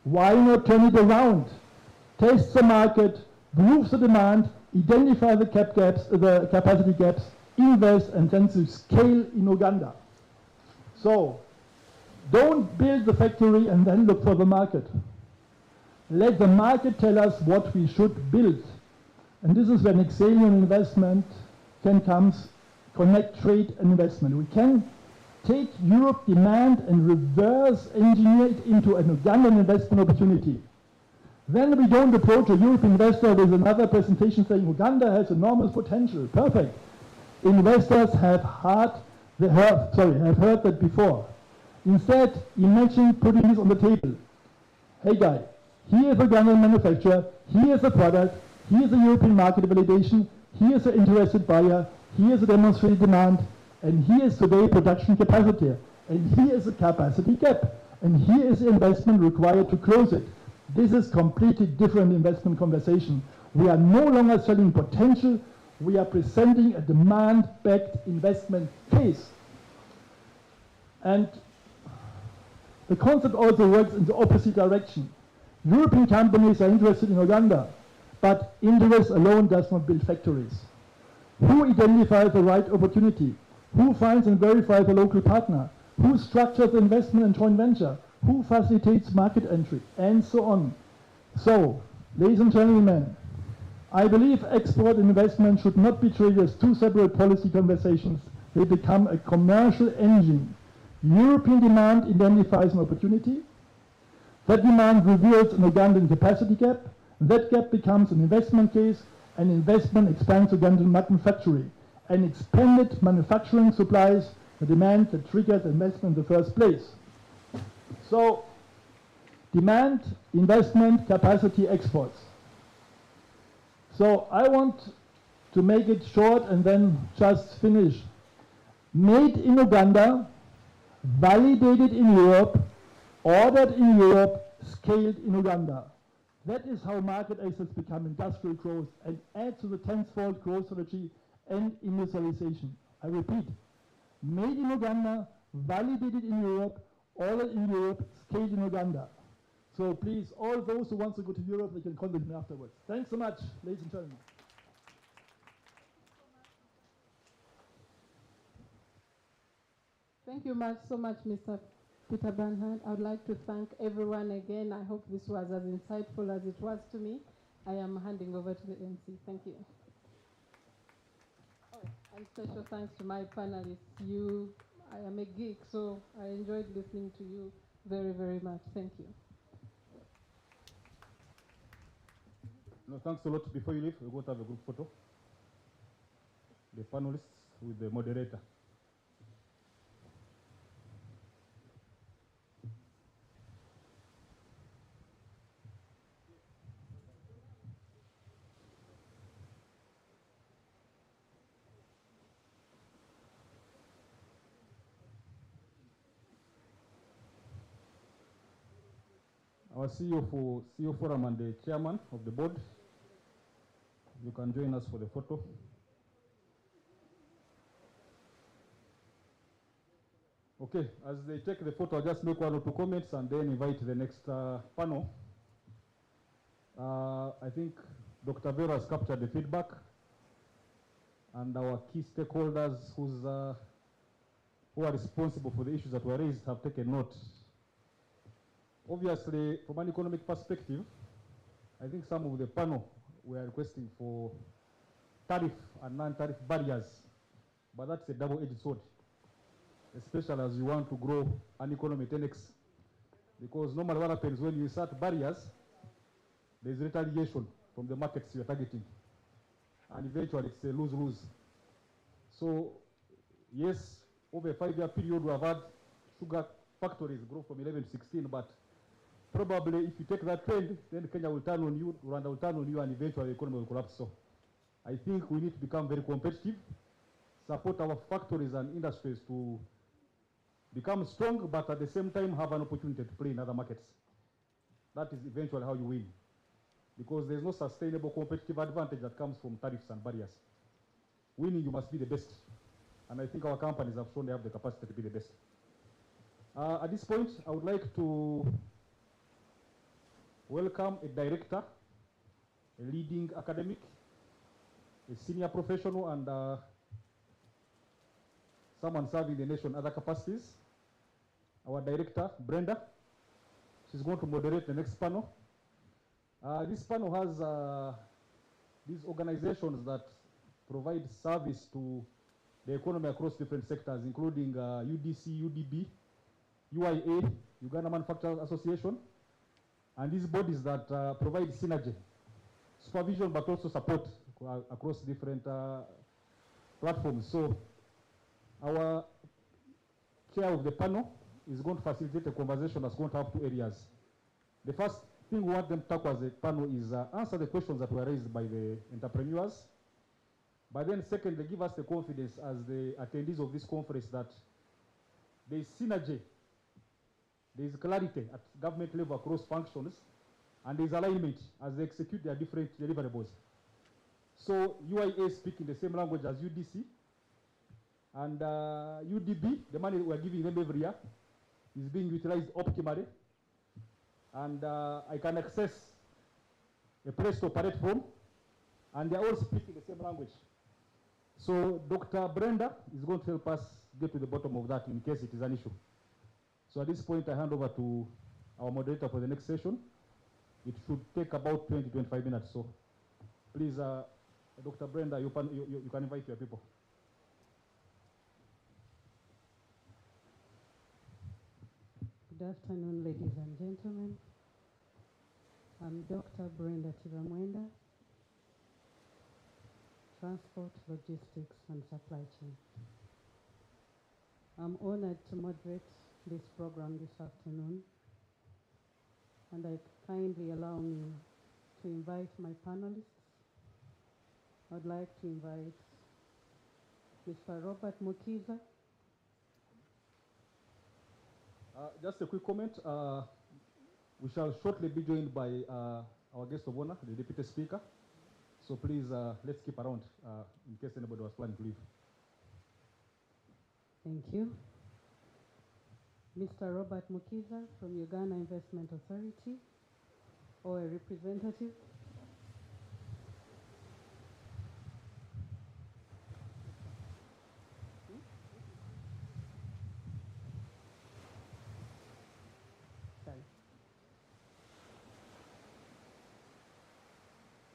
Why not turn it around? Test the market, prove the demand, identify the capacity gaps, invest, and then to scale in Uganda. So, don't build the factory and then look for the market. Let the market tell us what we should build. And this is where Nixelion investment can come, connect trade and investment. We can take Europe demand and reverse engineer it into an Ugandan investment opportunity. Then we don't approach a European investor with another presentation saying Uganda has enormous potential. Perfect. Investors have heard that before. Instead, imagine putting this on the table. Hey guy, here is a Ugandan manufacturer, here is a product, here is a European market validation, here is an interested buyer, here is a demonstrated demand, and here is today production capacity, and here is a capacity gap, and here is the investment required to close it. This is completely different investment conversation. We are no longer selling potential, we are presenting a demand-backed investment case. And the concept also works in the opposite direction. European companies are interested in Uganda, but interest alone does not build factories. Who identifies the right opportunity? Who finds and verifies the local partner? Who structures investment and joint venture? Who facilitates market entry? And so on. So, ladies and gentlemen, I believe export and investment should not be treated as two separate policy conversations. They become a commercial engine. European demand identifies an opportunity. That demand reveals an Ugandan capacity gap. That gap becomes an investment case, and investment expands Ugandan manufacturing. And expanded manufacturing supplies the demand that triggers investment in the first place. So, demand, investment, capacity, exports. So I want to make it short and then just finish. Made in Uganda, validated in Europe, ordered in Europe, scaled in Uganda. That is how market access become industrial growth and add to the tenfold growth strategy and industrialization. I repeat, made in Uganda, validated in Europe, ordered in Europe, scaled in Uganda. So please, all those who want to go to Europe, they can contact me afterwards. Thanks so much, ladies and gentlemen. Thank you so much, Mr. Peter Bernhard. I would like to thank everyone again. I hope this was as insightful as it was to me. I am handing over to the MC. Thank you. Oh, and special thanks to my panelists. I am a geek, so I enjoyed listening to you very, very much. Thank you. No, thanks a lot. Before you leave, we're going to have a group photo. The panelists with the moderator. Our CEO Forum and the chairman of the board. You can join us for the photo. Okay, as they take the photo, I'll just make one or two comments and then invite the next panel. I think Dr. Vero has captured the feedback, and our key stakeholders who are responsible for the issues that were raised have taken note. Obviously, from an economic perspective, I think some of the panel were requesting for tariff and non-tariff barriers, but that's a double-edged sword, especially as you want to grow an economy 10x. Because normally what happens when you set barriers, there's retaliation from the markets you're targeting. And eventually it's a lose-lose. So, yes, over a 5-year period, we have had sugar factories grow from 11 to 16, but probably if you take that trend, then Kenya will turn on you, Rwanda will turn on you, and eventually the economy will collapse. So I think we need to become very competitive, support our factories and industries to become strong, but at the same time have an opportunity to play in other markets. That is eventually how you win. Because there's no sustainable competitive advantage that comes from tariffs and barriers. Winning, you must be the best. And I think our companies have shown they have the capacity to be the best. At this point, I would like to welcome a director, a leading academic, a senior professional, and someone serving the nation in other capacities. Our director, Brenda. She's going to moderate the next panel. This panel has these organizations that provide service to the economy across different sectors, including UDC, UDB, UIA, Uganda Manufacturers Association, and these bodies that provide synergy, supervision, but also support across different platforms. So our chair of the panel is going to facilitate a conversation that's going to have two areas. The first thing we want them to tackle as a panel is answer the questions that were raised by the entrepreneurs. But then secondly, give us the confidence as the attendees of this conference that there is synergy, there is clarity at government level across functions, and there is alignment as they execute their different deliverables. So UIA speaking the same language as UDC, and UDB, the money we're giving them every year, is being utilized optimally. And I can access a place to operate from, and they're all speaking the same language. So Dr. Brenda is going to help us get to the bottom of that in case it is an issue. So at this point, I hand over to our moderator for the next session. It should take about 20-25 minutes. So please, Dr. Brenda, you can invite your people. Good afternoon, ladies and gentlemen. I'm Dr. Brenda Chibamwenda, Transport, Logistics, and Supply Chain. I'm honored to moderate this program this afternoon. and I kindly allow me to invite my panelists. I'd like to invite Mr. Robert Mukiza. Just a quick comment. We shall shortly be joined by our guest of honor, the Deputy Speaker. So please, let's keep around in case anybody was planning to leave. Thank you. Mr. Robert Mukiza from Uganda Investment Authority, or a representative. Sorry.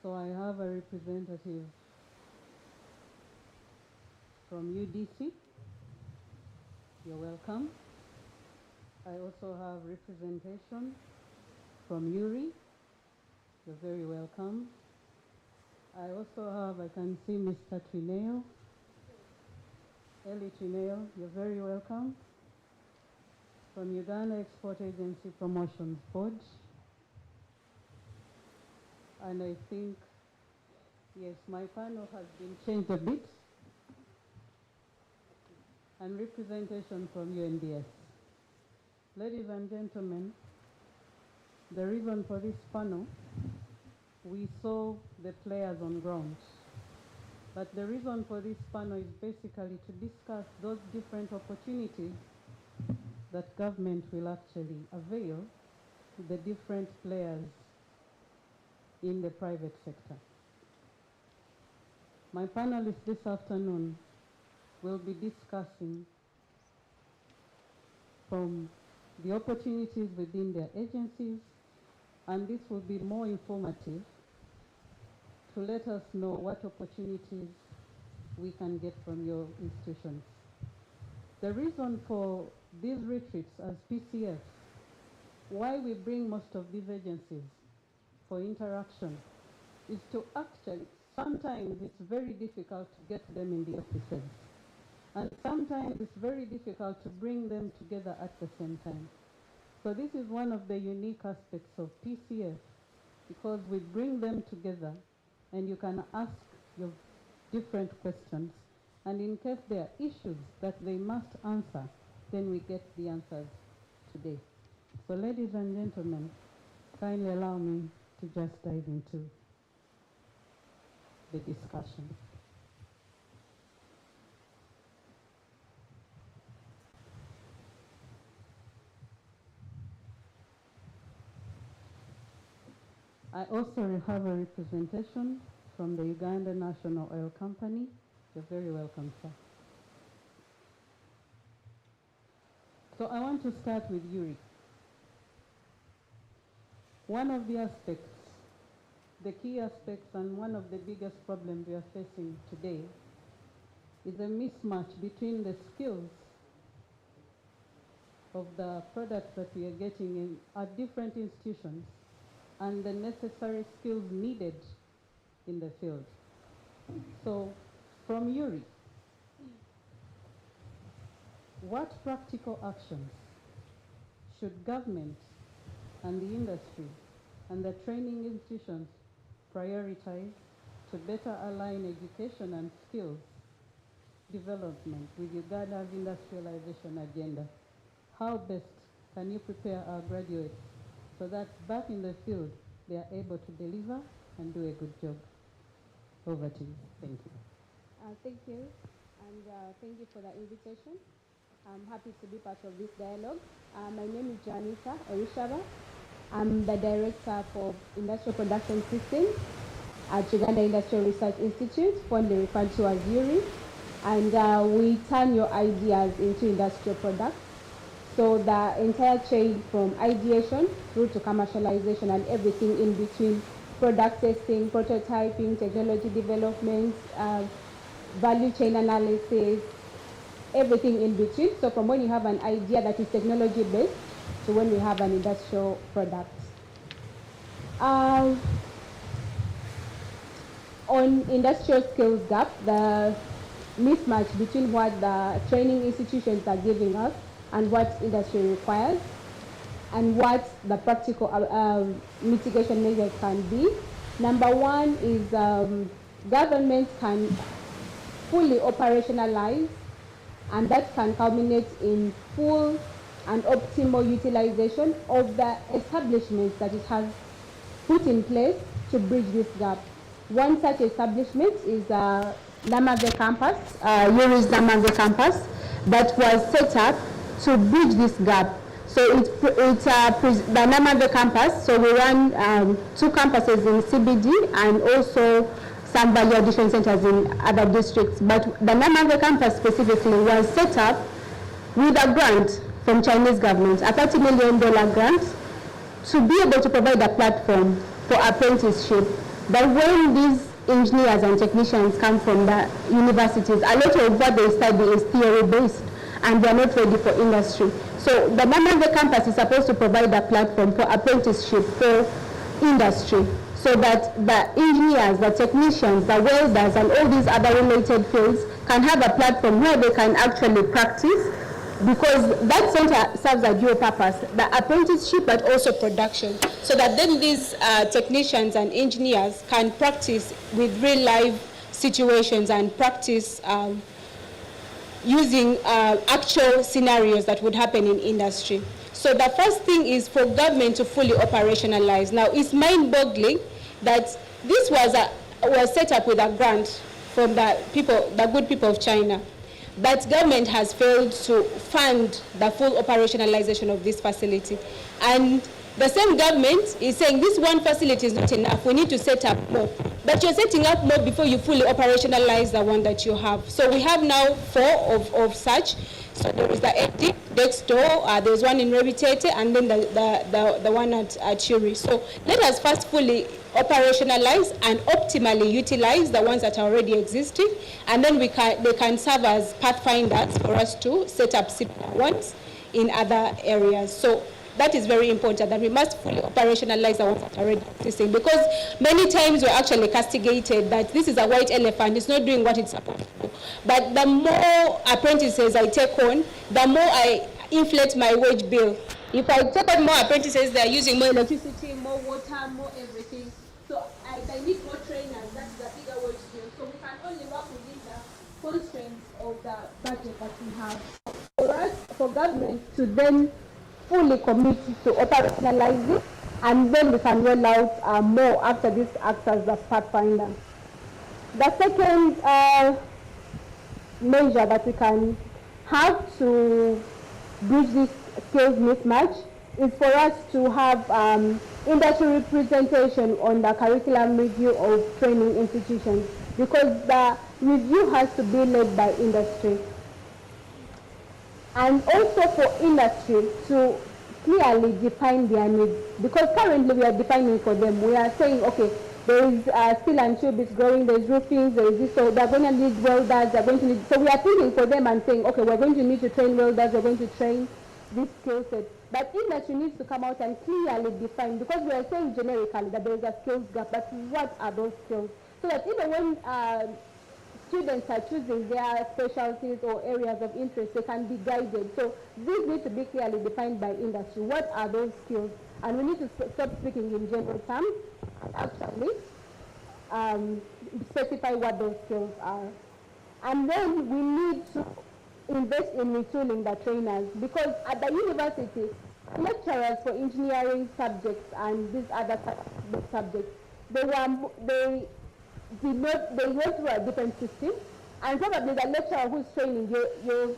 So I have a representative from UDC. You're welcome. I also have representation from URI. You're very welcome. I also have, I can see Mr. Trineo. Eli Trineo, you're very welcome. From Uganda Export Agency Promotions Board. And I think, yes, my panel has been changed a bit. And representation from UNDS. Ladies and gentlemen, the reason for this panel, we saw the players on ground. But the reason for this panel is basically to discuss those different opportunities that government will actually avail to the different players in the private sector. My panelists this afternoon will be discussing from the opportunities within their agencies, and this will be more informative to let us know what opportunities we can get from your institutions. The reason for these retreats as PCF, why we bring most of these agencies for interaction, is to actually, sometimes it's very difficult to get them in the offices. And sometimes it's very difficult to bring them together at the same time. So this is one of the unique aspects of PCF, because we bring them together and you can ask your different questions. And in case there are issues that they must answer, then we get the answers today. So ladies and gentlemen, kindly allow me to just dive into the discussion. I also have a representation from the Uganda National Oil Company. You're very welcome, sir. So I want to start with URI. One of the aspects, the key aspects, and one of the biggest problems we are facing today is a mismatch between the skills of the products that we are getting in at different institutions and the necessary skills needed in the field. So from URI, what practical actions should government and the industry and the training institutions prioritize to better align education and skills development with Uganda's industrialization agenda? How best can you prepare our graduates so that back in the field they are able to deliver and do a good job? Over to you. Thank you. Thank you, and thank you for the invitation. I'm happy to be part of this dialogue. My name is Janita Orishaba. I'm the Director for Industrial Production Systems at Uganda Industrial Research Institute, fondly referred to as URI. And we turn your ideas into industrial products. So the entire chain from ideation through to commercialization and everything in between, product testing, prototyping, technology development, value chain analysis, everything in between. So from when you have an idea that is technology based to when we have an industrial product. On industrial skills gap, the mismatch between what the training institutions are giving us and what industry requires. and what the practical mitigation measures can be. Number one is government can fully operationalize, and that can culminate in full and optimal utilization of the establishments that it has put in place to bridge this gap. One such establishment is Namave campus, Yuri's Namave campus, that was set up to bridge this gap. So the Namave campus, so we run 2 campuses in CBD and also some value addition centers in other districts. But the Namave campus specifically was set up with a grant from Chinese government, a $30 million grant, to be able to provide a platform for apprenticeship. But when these engineers and technicians come from the universities, a lot of what they study is theory-based, and they are not ready for industry. So the Namave campus is supposed to provide a platform for apprenticeship for industry, so that the engineers, the technicians, the welders, and all these other related fields can have a platform where they can actually practice, because that center serves a dual purpose, the apprenticeship but also production, so that then these technicians and engineers can practice with real life situations and practice using actual scenarios that would happen in industry. So the first thing is for government to fully operationalize. Now, it's mind-boggling that this was set up with a grant from the good people of China. But government has failed to fund the full operationalization of this facility. And the same government is saying this one facility is not enough, we need to set up more. But you're setting up more before you fully operationalize the one that you have. So we have now 4 of such. So there is the ED next door, there's one in Revitete, and then the one at Churi. So let us first fully operationalize and optimally utilize the ones that are already existing, and then they can serve as pathfinders for us to set up similar ones in other areas. So that is very important, that we must fully operationalize the ones that are already existing, because many times we're actually castigated that this is a white elephant, it's not doing what it's supposed to do. But the more apprentices I take on, the more I inflate my wage bill. If I take on more apprentices, they're using more electricity, more water, more everything. So I need more trainers, that's the bigger wage bill. So we can only work within the constraints of the budget that we have. For us, for government to then fully commit to operationalize it, and then we can roll out more after this acts as the pathfinder. The second measure that we can have to bridge this skills mismatch is for us to have industry representation on the curriculum review of training institutions, because the review has to be led by industry. And also for industry to clearly define their needs, because currently we are defining for them. We are saying, okay, there is steel and tube is growing, there is roofing, there is this, so they're going to need welders, they're going to need, so we are thinking for them and saying, okay, we're going to need to train welders, we're going to train this skill set. But industry needs to come out and clearly define, because we are saying generically that there is a skills gap, but what are those skills? So that even when students are choosing their specialties or areas of interest, they can be guided. So these need to be clearly defined by industry. What are those skills? And we need to stop speaking in general terms, actually specify what those skills are. And then we need to invest in retooling the trainers, because at the university, lecturers for engineering subjects and these other subjects, they went through a different system, and probably the lecturer who's training your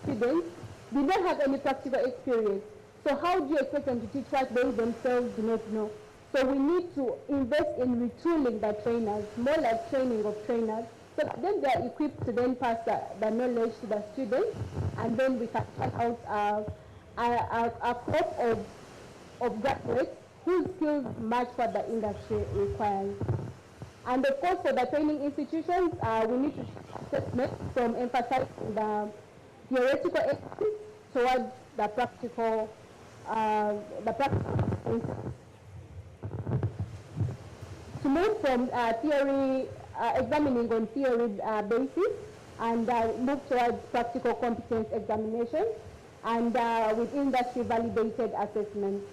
students did not have any practical experience. So how do you expect them to teach what they themselves do not know? So we need to invest in retooling the trainers, more like training of trainers, so then they are equipped to then pass the knowledge to the students, and then we can check out a crop of graduates whose skills match what the industry requires. And of course, for the training institutions, we need to assessment from emphasizing the theoretical excellence towards the practical to move from theory, examining on theory basis, and move towards practical competence examination. and with industry-validated assessments.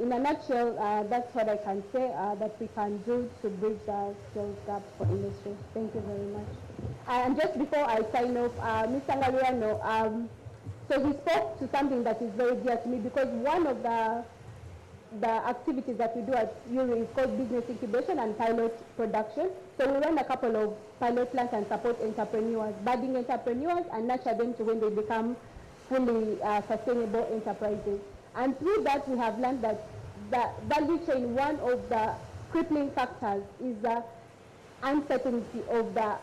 In a nutshell, that's what I can say that we can do to bridge the skills gap for industry. Thank you very much. And just before I sign off, Mr. Ngariano, so he spoke to something that is very dear to me, because one of the activities that we do at URI is called business incubation and pilot production. So we run a couple of pilot plants and support entrepreneurs, budding entrepreneurs, and nurture them to when they become fully sustainable enterprises. And through that, we have learned that the value chain, one of the crippling factors is the uncertainty of the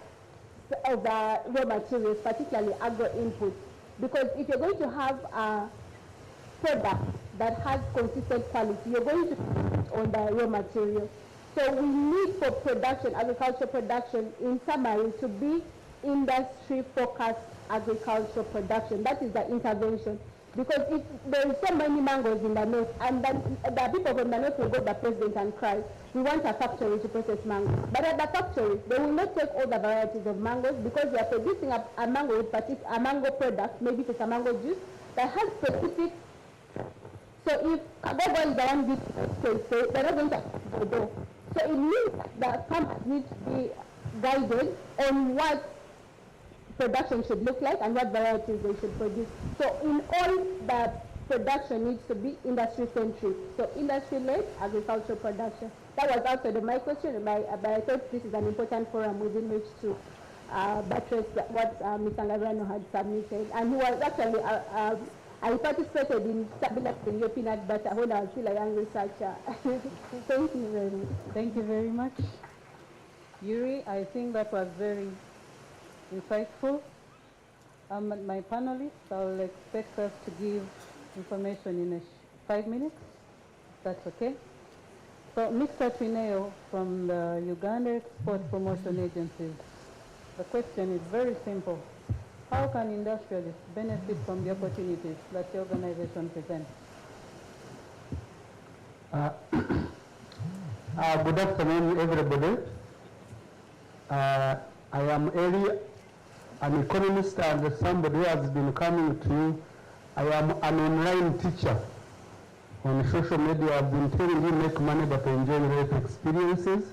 raw materials, particularly agro inputs. Because if you're going to have a product that has consistent quality, you're going to depend on the raw material. So we need for production, agricultural production, in summary, to be industry-focused agricultural production. That is the intervention. Because if there is so many mangoes in the north, and then the people from the north will go to the president and cry, we want a factory to process mangoes. But at the factory, they will not take all the varieties of mangoes, because they are producing a mango with a mango product, maybe it's a mango juice, that has specific. So if Kagogo is the one big so they're not going to go. So it means that farmers need to be guided on what production should look like and what varieties they should produce. So in all, the production needs to be industry-centric. So industry-led agricultural production. That was outside of my question, but I thought this is an important forum within which to buttress what Mr. Ngariano had submitted. And he was actually, I participated in stabilizing your peanut butter when I was still a young researcher. Thank you very much. Thank you very much. Yuri, I think that was very insightful. My panelists, I will expect us to give information in 5 minutes. That's okay. So, Mr. Twineo from the Uganda Export Promotion Agency, the question is very simple. How can industrialists benefit from the opportunities that the organization presents? Good afternoon, everybody. I am Eli, an economist and somebody who has been coming to you. I am an online teacher on social media. I've been telling you make money but enjoy life experiences.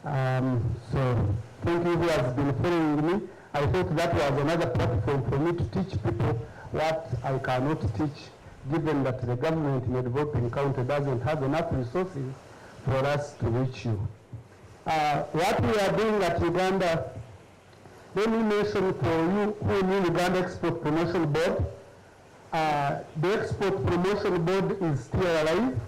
So thank you who has been following me. I thought that was another platform for me to teach people what I cannot teach, given that the government in a developing country doesn't have enough resources for us to reach you. What we are doing at Uganda, let me mention for you who knew Uganda Export Promotion Board. The Export Promotion Board is still alive.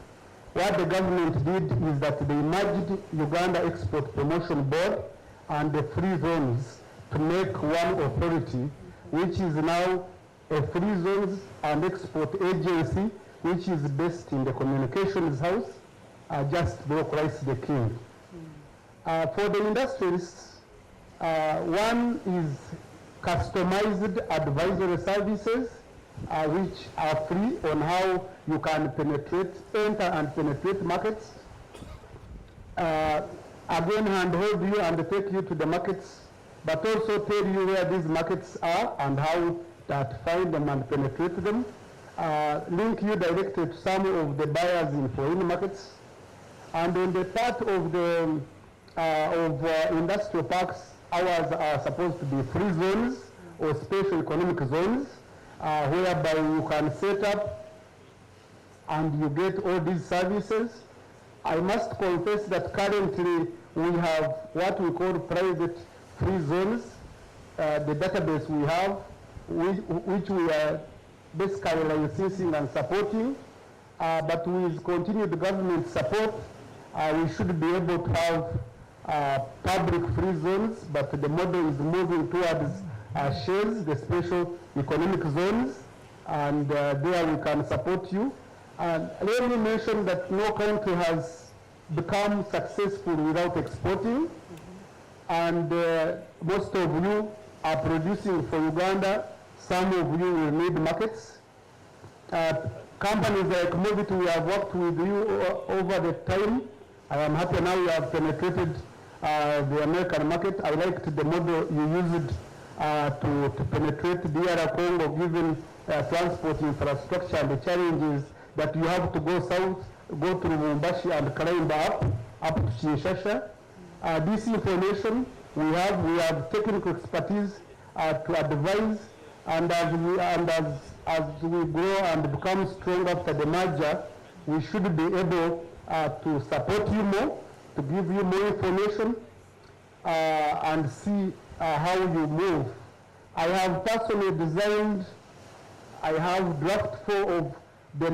What the government did is that they merged Uganda Export Promotion Board and the free zones to make one authority, which is now a free zones and export agency, which is based in the communications house, just below Christ the King. For the industrialists, one is customized advisory services, which are free on how you can enter and penetrate markets. Again, handhold you and take you to the markets, but also tell you where these markets are and how to find them and penetrate them. Link you directly to some of the buyers in foreign markets. And on the part of the industrial parks, ours are supposed to be free zones or special economic zones, whereby you can set up and you get all these services. I must confess that currently we have what we call private free zones, the database we have, which we are basically licensing and supporting, but with continued government support, we should be able to have public free zones, but the model is moving towards shares, the special economic zones, and there we can support you. And let me mention that no country has become successful without exporting, and most of you are producing for Uganda. Some of you will need markets. Companies like Movit, we have worked with you over the time. I am happy now you have penetrated the American market. I liked the model you used to penetrate DR Congo, given transport infrastructure and the challenges that you have to go south, go through Mumbashi and climb up to Kinshasa. This information we have technical expertise to advise, and as we grow and become strong after the merger, we should be able to support you more, to give you more information, and see how you move. I have personally designed, I have draft 4 of the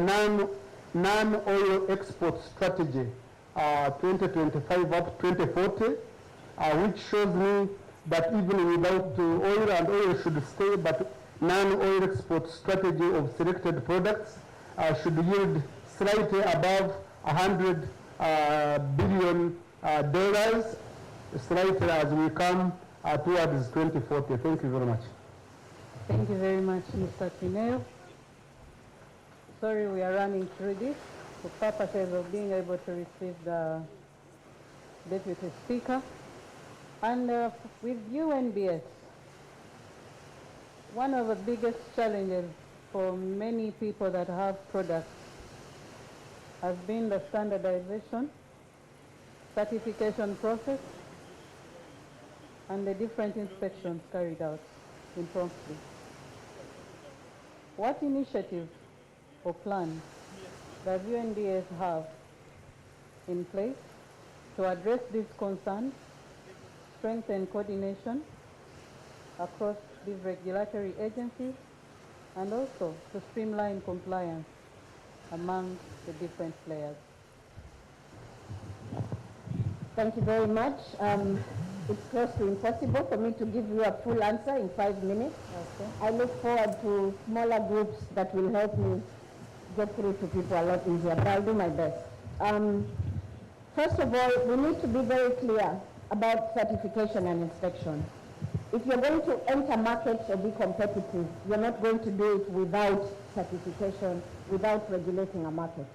non-oil export strategy 2025 up to 2040, which shows me that even without oil, and oil should stay, but non-oil export strategy of selected products should yield slightly above $100 billion, slightly as we come towards 2040. Thank you very much. Thank you very much, Mr. Tineo. Sorry, we are running through this for purposes of being able to receive the Deputy Speaker. And with UNBS, one of the biggest challenges for many people that have products has been the standardization, certification process, and the different inspections carried out impromptu. What initiatives or plans does UNBS have in place to address these concerns, strengthen coordination across these regulatory agencies, and also to streamline compliance among the different players? Thank you very much. It's close to impossible for me to give you a full answer in 5 minutes. Okay. I look forward to smaller groups that will help me get through to people a lot easier, but I'll do my best. First of all, we need to be very clear about certification and inspection. If you're going to enter markets or be competitive, you're not going to do it without certification, without regulating a market.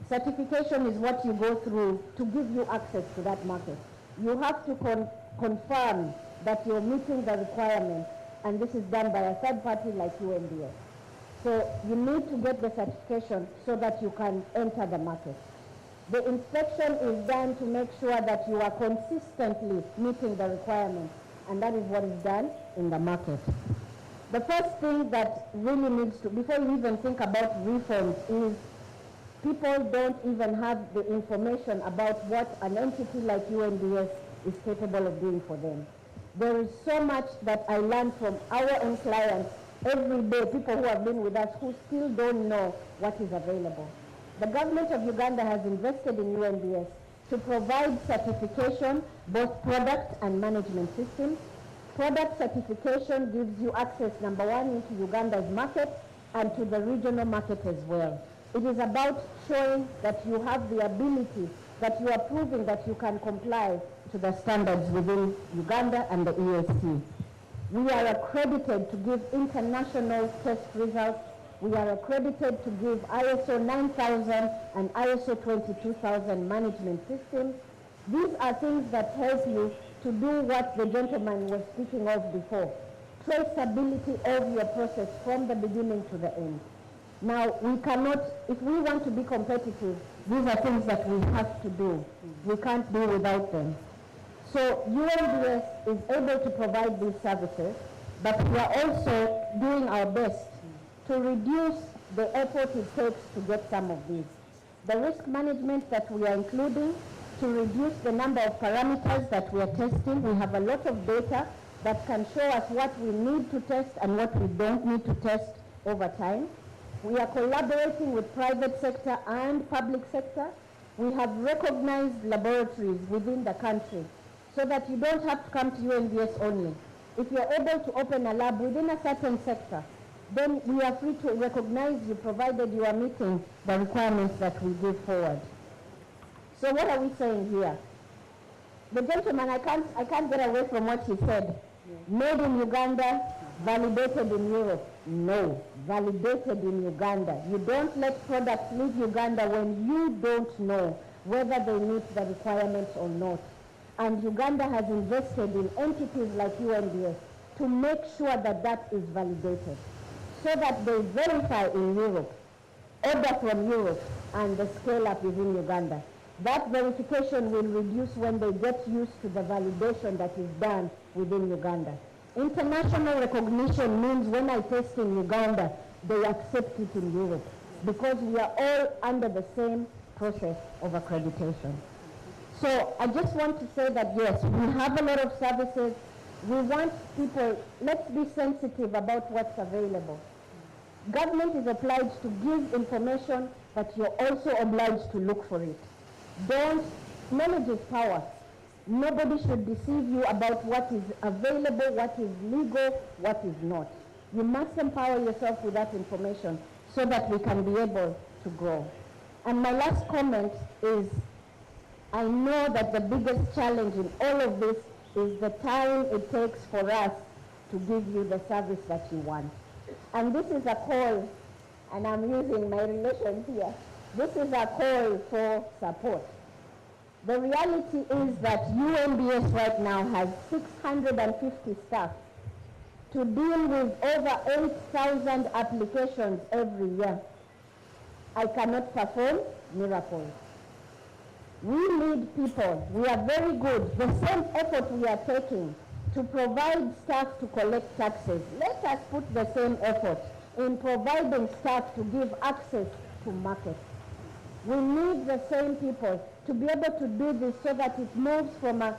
Certification is what you go through to give you access to that market. You have to confirm that you're meeting the requirements, and this is done by a third party like UNBS. So you need to get the certification so that you can enter the market. The inspection is done to make sure that you are consistently meeting the requirements, and that is what is done in the market. The first thing that really needs to, before you even think about reforms, is people don't even have the information about what an entity like UNBS is capable of doing for them. There is so much that I learn from our own clients every day, people who have been with us who still don't know what is available. The government of Uganda has invested in UNBS to provide certification, both product and management systems. Product certification gives you access, number one, into Uganda's market and to the regional market as well. It is about showing that you have the ability, that you are proving that you can comply to the standards within Uganda and the ESC. We are accredited to give international test results. We are accredited to give ISO 9000 and ISO 22000 management systems. These are things that help you to do what the gentleman was speaking of before, traceability of your process from the beginning to the end. Now, we cannot, if we want to be competitive, these are things that we have to do. We can't do without them. So UNBS is able to provide these services, but we are also doing our best to reduce the effort it takes to get some of these. The risk management that we are including, to reduce the number of parameters that we are testing. We have a lot of data that can show us what we need to test and what we don't need to test over time. We are collaborating with private sector and public sector. We have recognized laboratories within the country so that you don't have to come to UNBS only. If you're able to open a lab within a certain sector, then we are free to recognize you provided you are meeting the requirements that we give forward. So what are we saying here? The gentleman, I can't get away from what he said. Made in Uganda, validated in Europe. No, validated in Uganda. You don't let products leave Uganda when you don't know whether they meet the requirements or not. And Uganda has invested in entities like UNBS to make sure that that is validated. so that they verify in Europe, order from Europe, and the scale up within Uganda. That verification will reduce when they get used to the validation that is done within Uganda. International recognition means when I test in Uganda, they accept it in Europe, because we are all under the same process of accreditation. So I just want to say that yes, we have a lot of services. We want people, let's be sensitive about what's available. Government is obliged to give information, but you're also obliged to look for it. Knowledge is power. Nobody should deceive you about what is available, what is legal, what is not. You must empower yourself with that information so that we can be able to grow. And my last comment is, I know that the biggest challenge in all of this is the time it takes for us to give you the service that you want. And this is a call, and I'm using my relations here, this is a call for support. The reality is that UNBS right now has 650 staff to deal with over 8,000 applications every year. I cannot perform miracles. We need people. We are very good. The same effort we are taking to provide staff to collect taxes, let us put the same effort in providing staff to give access to markets. We need the same people to be able to do this so that it moves from a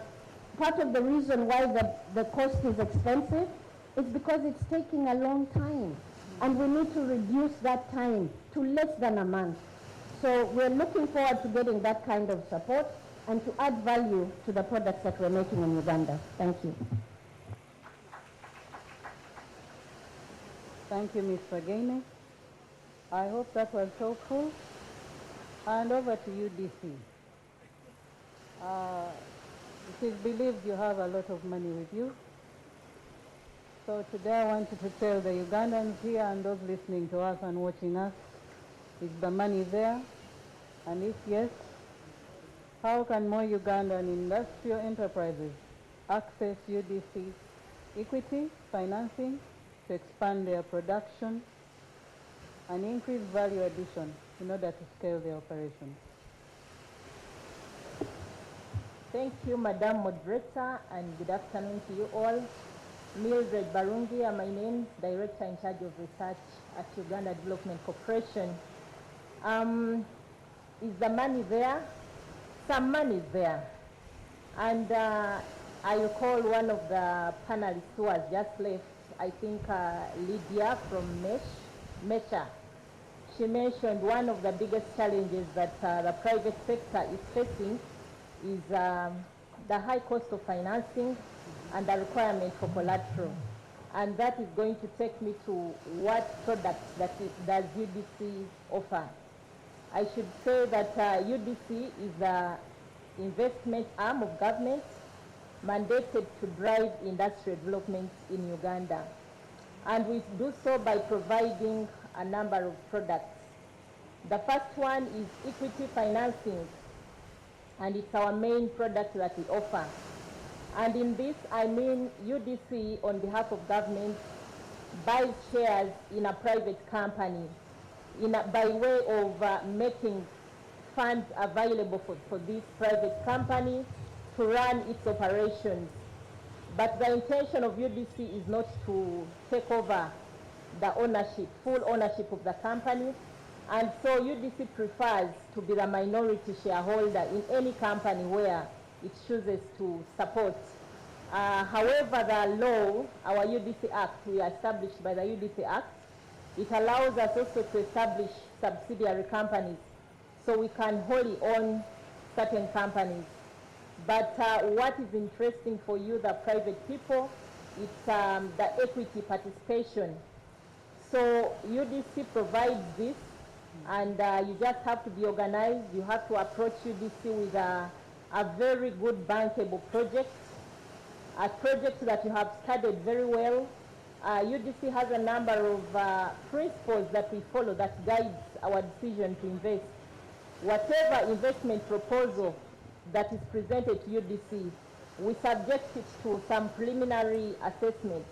part of the reason why the cost is expensive is because it's taking a long time. And we need to reduce that time to less than a month. So we're looking forward to getting that kind of support and to add value to the products that we're making in Uganda. Thank you. Thank you, Ms. Wagene. I hope that was helpful. And over to you, DC. It is believed you have a lot of money with you. So today I wanted to tell the Ugandans here and those listening to us and watching us, is the money there? And if yes, how can more Ugandan industrial enterprises access UDC equity financing to expand their production and increase value addition in order to scale their operations? Thank you, Madam Moderator, and good afternoon to you all. Mildred Barungi, my name, Director in charge of research at Uganda Development Corporation. Is the money there? Some money is there. And I recall one of the panelists who has just left, I think Lydia from MESHA. She mentioned one of the biggest challenges that the private sector is facing is the high cost of financing and the requirement for collateral. And that is going to take me to what products does UDC offer. I should say that UDC is the investment arm of government mandated to drive industrial development in Uganda. And we do so by providing a number of products. The first one is equity financing, and it's our main product that we offer. And in this, I mean UDC, on behalf of government, buys shares in a private company by way of making funds available for this private company to run its operations. But the intention of UDC is not to take over the ownership, full ownership of the company. And so UDC prefers to be the minority shareholder in any company where it chooses to support. However, the law, our UDC Act, we are established by the UDC Act, it allows us also to establish subsidiary companies so we can wholly own certain companies. But what is interesting for you, the private people, it's the equity participation. So UDC provides this, and you just have to be organized. You have to approach UDC with a very good bankable project, a project that you have studied very well. UDC has a number of principles that we follow that guides our decision to invest. Whatever investment proposal that is presented to UDC, we subject it to some preliminary assessment.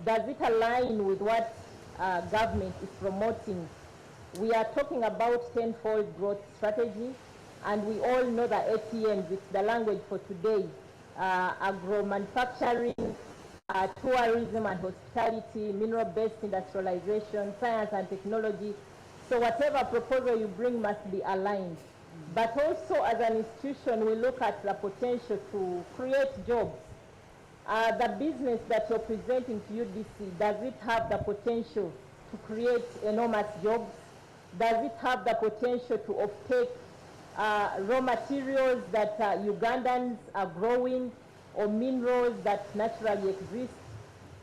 Does it align with what government is promoting. We are talking about tenfold growth strategy, and we all know that ATMs, it's the language for today, agro-manufacturing, tourism and hospitality, mineral-based industrialization, science and technology. So whatever proposal you bring must be aligned. But also as an institution, we look at the potential to create jobs. The business that you're presenting to UDC, does it have the potential to create enormous jobs? Does it have the potential to offtake raw materials that Ugandans are growing, or minerals that naturally exist?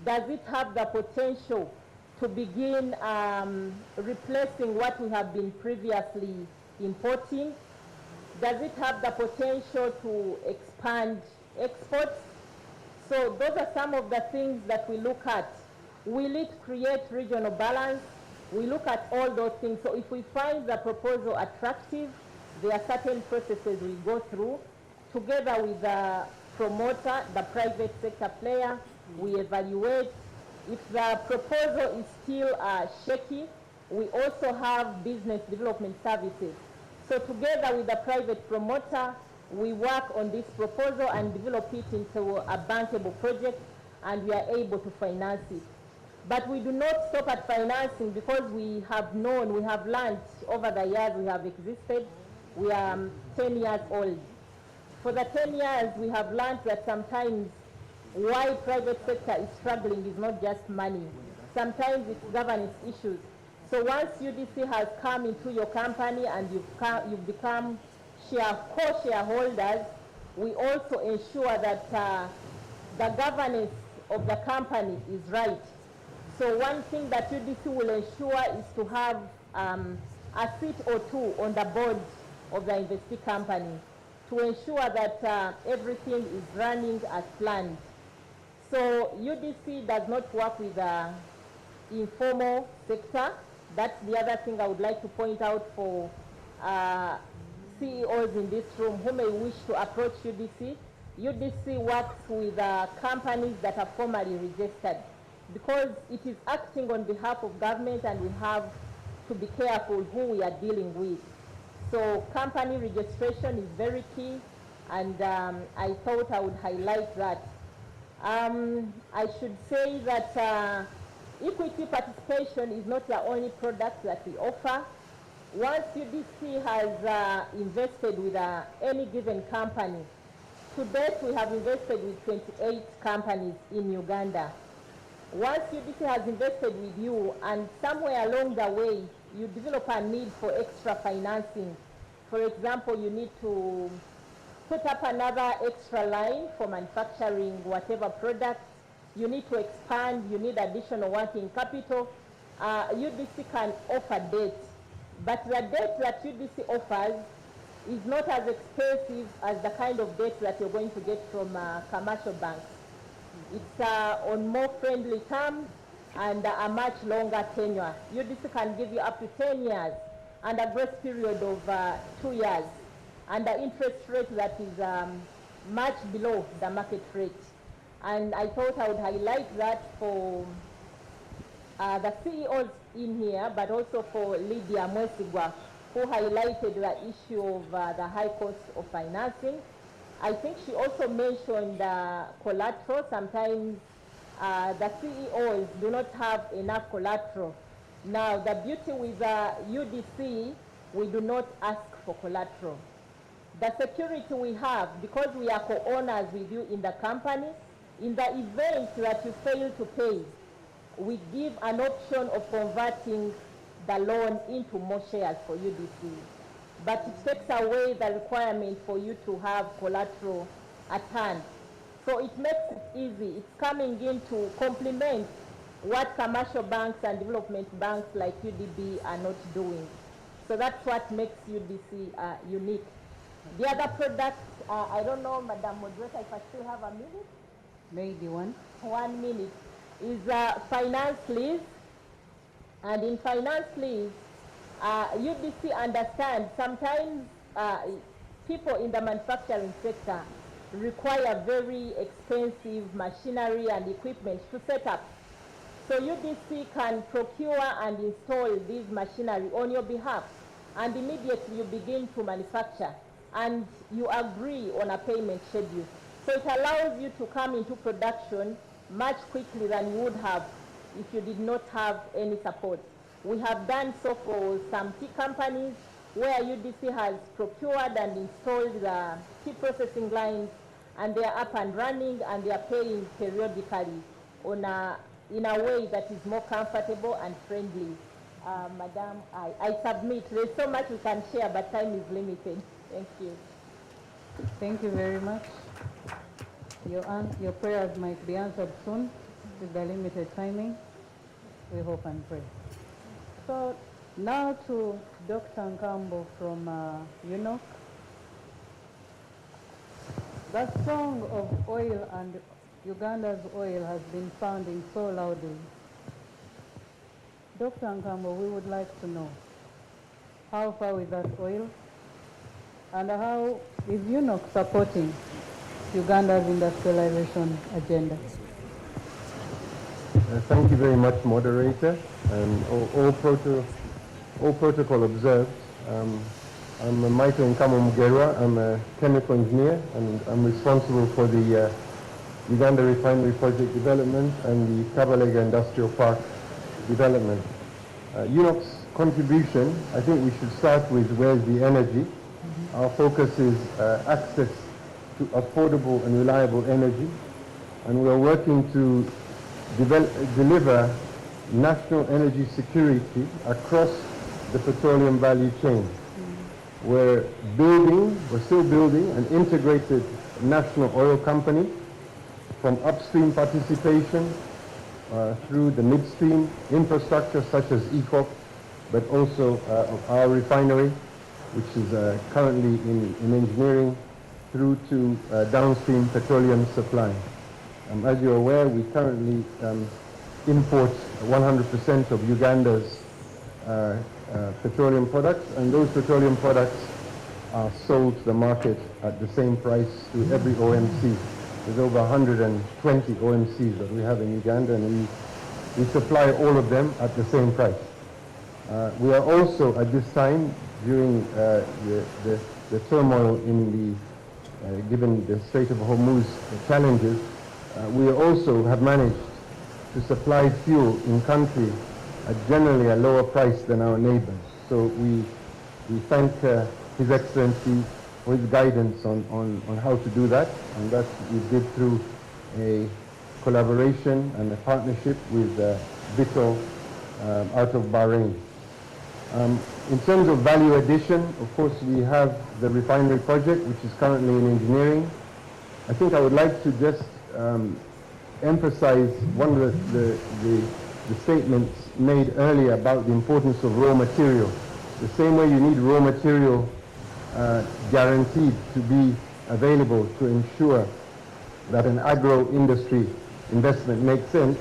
Does it have the potential to begin replacing what we have been previously importing? Does it have the potential to expand exports? So those are some of the things that we look at. Will it create regional balance? We look at all those things. So if we find the proposal attractive, there are certain processes we go through. Together with the promoter, the private sector player, we evaluate. If the proposal is still shaky, we also have business development services. So together with the private promoter, we work on this proposal and develop it into a bankable project, and we are able to finance it. But we do not stop at financing, because we have known, we have learned over the years we have existed. We are 10 years old. For the 10 years, we have learned that sometimes why private sector is struggling is not just money. Sometimes it's governance issues. So once UDC has come into your company and you've become co-shareholders, we also ensure that the governance of the company is right. So one thing that UDC will ensure is to have a seat or two on the board of the investee company to ensure that everything is running as planned. So UDC does not work with the informal sector. That's the other thing I would like to point out for CEOs in this room who may wish to approach UDC. UDC works with companies that are formally registered, because it is acting on behalf of government, and we have to be careful who we are dealing with. So company registration is very key, and I thought I would highlight that. I should say that equity participation is not the only product that we offer. Once UDC has invested with any given company, to date we have invested with 28 companies in Uganda. Once UDC has invested with you, and somewhere along the way you develop a need for extra financing, for example, you need to put up another extra line for manufacturing whatever product, you need to expand, you need additional working capital, UDC can offer debt. But the debt that UDC offers is not as expensive as the kind of debt that you're going to get from commercial banks. It's on more friendly terms and a much longer tenure. UDC can give you up to 10 years and a grace period of 2 years, and the interest rate that is much below the market rate. And I thought I would highlight that for the CEOs in here, but also for Lydia Mwesigwa, who highlighted the issue of the high cost of financing. I think she also mentioned collateral. Sometimes the CEOs do not have enough collateral. Now, the beauty with UDC, we do not ask for collateral. The security we have, because we are co-owners with you in the company, in the event that you fail to pay, we give an option of converting the loan into more shares for UDC. But it takes away the requirement for you to have collateral at hand. So it makes it easy. It's coming in to complement what commercial banks and development banks like UDB are not doing. So that's what makes UDC unique. The other products, I don't know, Madam Moderator, if I still have a minute? Maybe one. 1 minute. Is finance lease. And in finance lease, UDC understands sometimes people in the manufacturing sector require very expensive machinery and equipment to set up. So UDC can procure and install this machinery on your behalf, and immediately you begin to manufacture, and you agree on a payment schedule. So it allows you to come into production much quickly than you would have if you did not have any support. We have done so for some tea companies where UDC has procured and installed the tea processing lines, and they are up and running, and they are paying periodically in a way that is more comfortable and friendly. Madam, I submit. There's so much we can share, but time is limited. Thank you. Thank you very much. Your prayers might be answered soon with the limited timing. We hope and pray. So now to Dr. Nkambo from UNOC. The song of oil and Uganda's oil has been sounding so loudly. Dr. Nkambo, we would like to know how far with that oil, and how is UNOC supporting Uganda's industrialization agenda? Thank you very much, moderator, and all protocol observed. I'm Michael Nkamo Mugerwa. I'm a chemical engineer, and I'm responsible for the Uganda refinery project development and the Kabalega Industrial Park development. UNOC's contribution, I think we should start with where's the energy. Our focus is access to affordable and reliable energy, and we're working to deliver national energy security across the petroleum value chain. We're still building an integrated national oil company, from upstream participation through the midstream infrastructure such as ECOP, but also our refinery, which is currently in engineering, through to downstream petroleum supply. As you're aware, we currently import 100% of Uganda's petroleum products, and those petroleum products are sold to the market at the same price to every OMC. There's over 120 OMCs that we have in Uganda, and we supply all of them at the same price. We are also, at this time, during the turmoil in given the Strait of Hormuz challenges, we also have managed to supply fuel in country at generally a lower price than our neighbors. So we thank His Excellency for his guidance on how to do that, and that we did through a collaboration and a partnership with Vitol out of Bahrain. In terms of value addition, of course, we have the refinery project, which is currently in engineering. I think I would like to just emphasize one of the statements made earlier about the importance of raw material. The same way you need raw material guaranteed to be available to ensure that an agro-industry investment makes sense,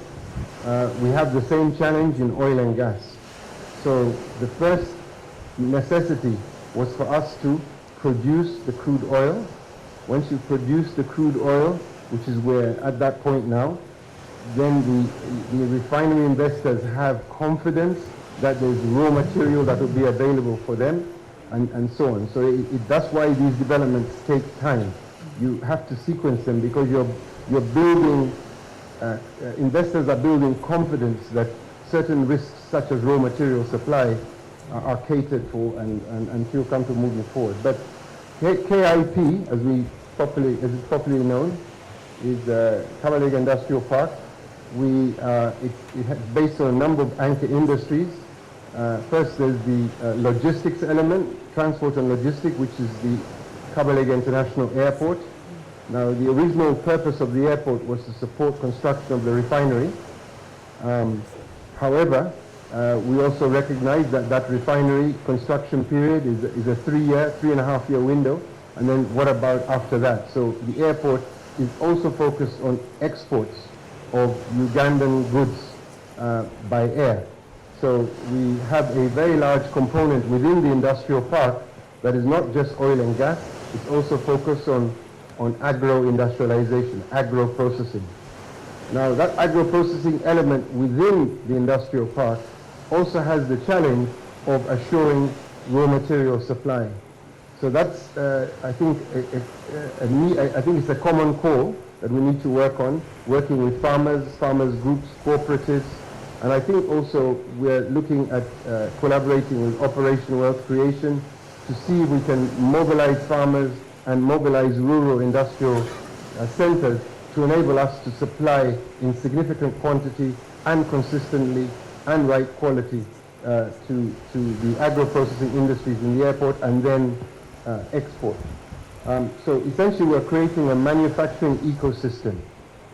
we have the same challenge in oil and gas. So the first necessity was for us to produce the crude oil. Once you produce the crude oil, which is where at that point now, then the refinery investors have confidence that there's raw material that will be available for them, and so on. So that's why these developments take time. You have to sequence them because you're building, investors are building confidence that certain risks such as raw material supply are catered for and feel comfortable moving forward. But KIP, as it's popularly known, is Kabalega Industrial Park. It's based on a number of anchor industries. First, there's the logistics element, transport and logistics, which is the Kabalega International Airport. Now, the original purpose of the airport was to support construction of the refinery. However, we also recognize that that refinery construction period is a 3.5 year window, and then what about after that? So the airport is also focused on exports of Ugandan goods by air. So we have a very large component within the industrial park that is not just oil and gas, it's also focused on agro-industrialization, agro-processing. Now, that agro-processing element within the industrial park also has the challenge of assuring raw material supply. So that's, I think, I think it's a common call that we need to work on, working with farmers, farmers groups, cooperatives, and I think also we're looking at collaborating with Operation Wealth Creation to see if we can mobilize farmers and mobilize rural industrial centers to enable us to supply in significant quantity and consistently and right quality to the agro-processing industries in the airport and then export. So essentially we're creating a manufacturing ecosystem.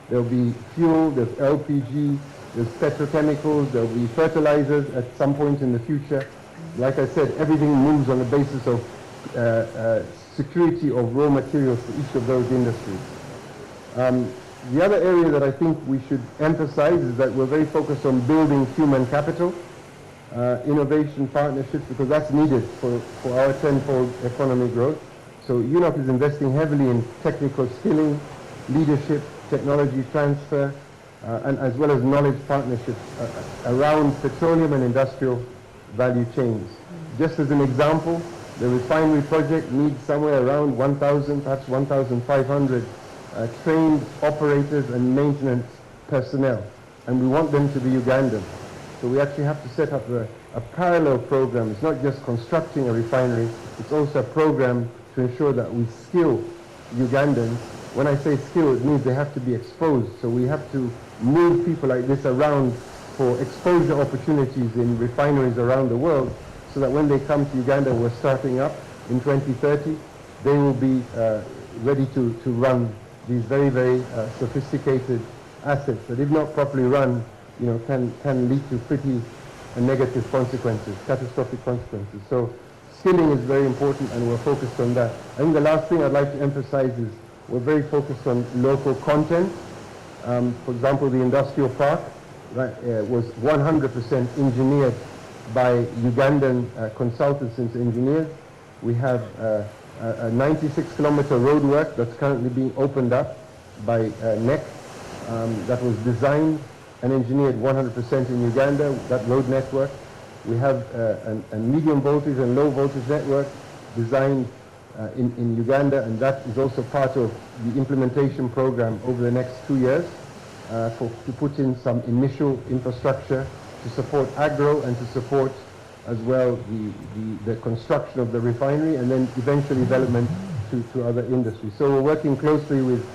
There'll be fuel, there's LPG, there's petrochemicals, there'll be fertilizers at some point in the future. Like I said, everything moves on the basis of security of raw materials for each of those industries. The other area that I think we should emphasize is that we're very focused on building human capital, innovation partnerships, because that's needed for our tenfold economy growth. So UNOP is investing heavily in technical skilling, leadership, technology transfer, and as well as knowledge partnerships around petroleum and industrial value chains. Just as an example, the refinery project needs somewhere around 1,000, perhaps 1,500 trained operators and maintenance personnel, and we want them to be Ugandan. So we actually have to set up a parallel program. It's not just constructing a refinery, it's also a program to ensure that we skill Ugandans. When I say skill, it means they have to be exposed. So we have to move people like this around for exposure opportunities in refineries around the world, so that when they come to Uganda, we're starting up in 2030, they will be ready to run these very, very sophisticated assets that, if not properly run, can lead to pretty negative consequences, catastrophic consequences. So skilling is very important, and we're focused on that. I think the last thing I'd like to emphasize is we're very focused on local content. For example, the industrial park was 100% engineered by Ugandan consultants and engineers. We have a 96-kilometer roadwork that's currently being opened up by NEC that was designed and engineered 100% in Uganda, that road network. We have a medium voltage and low voltage network designed in Uganda, and that is also part of the implementation program over the next 2 years to put in some initial infrastructure to support agro and to support as well the construction of the refinery and then eventual development to other industries. So we're working closely with,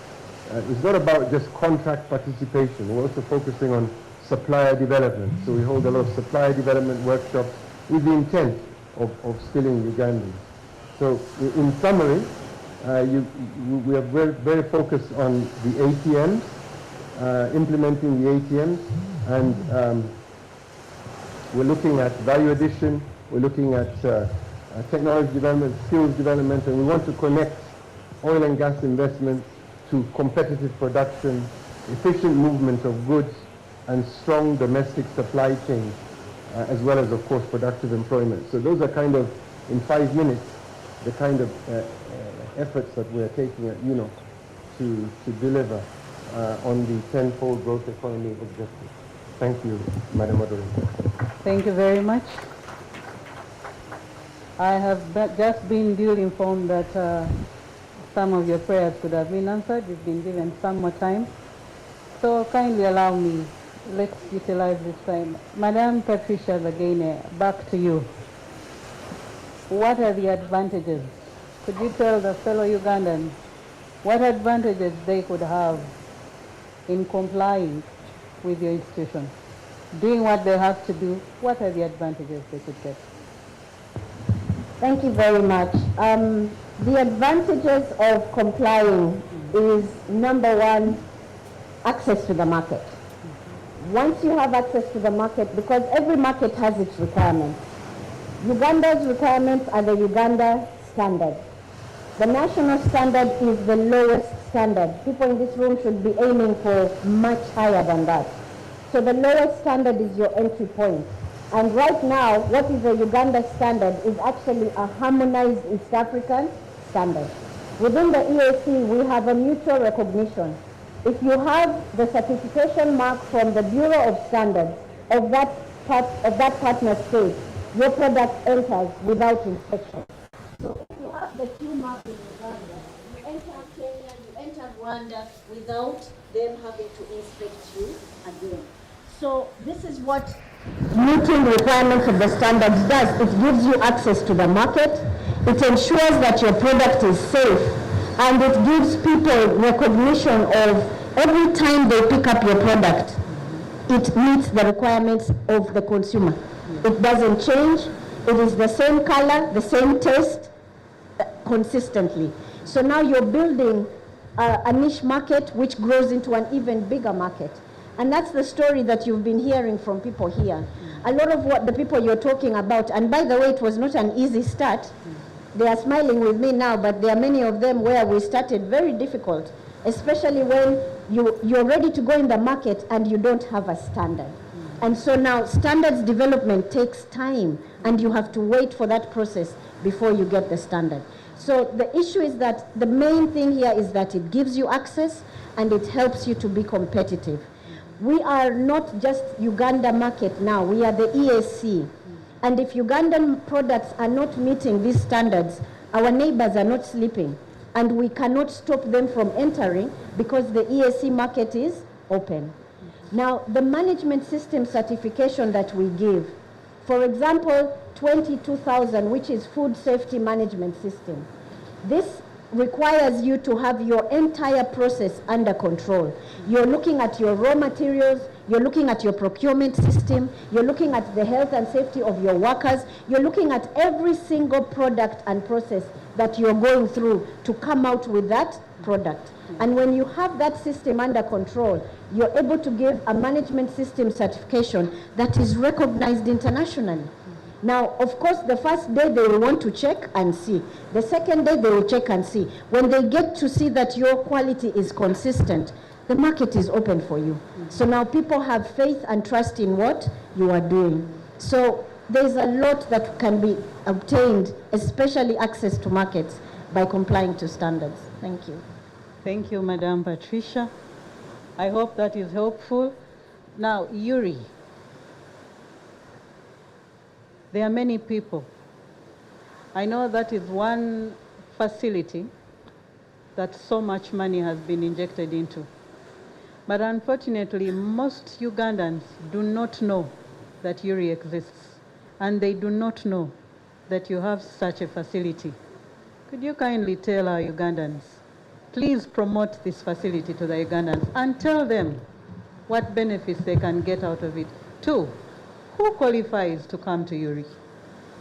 it's not about just contract participation, we're also focusing on supplier development. So we hold a lot of supplier development workshops with the intent of skilling Ugandans. So in summary, we are very, very focused on the ATMs, implementing the ATMs, and we're looking at value addition, we're looking at technology development, skills development, and we want to connect oil and gas investments to competitive production, efficient movement of goods, and strong domestic supply chains, as well as, of course, productive employment. So those are kind of, in 5 minutes, the kind of efforts that we're taking at UNOP to deliver on the tenfold growth economy objective. Thank you, Madam Moderator. Thank you very much. I have just been duly informed that some of your prayers could have been answered. You've been given some more time. So kindly allow me, let's utilize this time. Madam Patricia Zagaine, back to you. What are the advantages? Could you tell the fellow Ugandans what advantages they could have in complying with your institution? Doing what they have to do, what are the advantages they could get? Thank you very much. The advantages of complying is, number one, access to the market. Once you have access to the market, because every market has its requirements. Uganda's requirements are the Uganda standard. The national standard is the lowest standard. People in this room should be aiming for much higher than that. So the lowest standard is your entry point. And right now, what is a Uganda standard is actually a harmonized East African standard. Within the EAC, we have a mutual recognition if you have the certification mark from the Bureau of Standards of that partner state, your product enters without inspection. So if you have the Q mark in Uganda, you enter Kenya, you enter Rwanda without them having to inspect you again. So this is what meeting requirements of the standards does. It gives you access to the market, it ensures that your product is safe, and it gives people recognition of every time they pick up your product, it meets the requirements of the consumer. It doesn't change, it is the same color, the same taste, consistently. So now you're building a niche market which grows into an even bigger market. And that's the story that you've been hearing from people here. A lot of what the people you're talking about, and by the way, it was not an easy start. They are smiling with me now, but there are many of them where we started very difficult, especially when you're ready to go in the market and you don't have a standard. And so now standards development takes time, and you have to wait for that process before you get the standard. So the issue is that the main thing here is that it gives you access and it helps you to be competitive. We are not just Uganda market now, we are the EAC. And if Ugandan products are not meeting these standards, our neighbors are not sleeping. And we cannot stop them from entering because the EAC market is open. Now, the management system certification that we give, for example, 22,000, which is food safety management system. This requires you to have your entire process under control. You're looking at your raw materials, you're looking at your procurement system, you're looking at the health and safety of your workers, you're looking at every single product and process that you're going through to come out with that product. And when you have that system under control, you're able to give a management system certification that is recognized internationally. Now, of course, the first day they will want to check and see. The second day they will check and see. When they get to see that your quality is consistent, the market is open for you. So now people have faith and trust in what you are doing. So there's a lot that can be obtained, especially access to markets, by complying to standards. Thank you. Thank you, Madam Patricia. I hope that is helpful. Now, Yuri. There are many people. I know that is one facility that so much money has been injected into. But unfortunately, most Ugandans do not know that Yuri exists, and they do not know that you have such a facility. Could you kindly tell our Ugandans, please promote this facility to the Ugandans and tell them what benefits they can get out of it. Two, who qualifies to come to Yuri?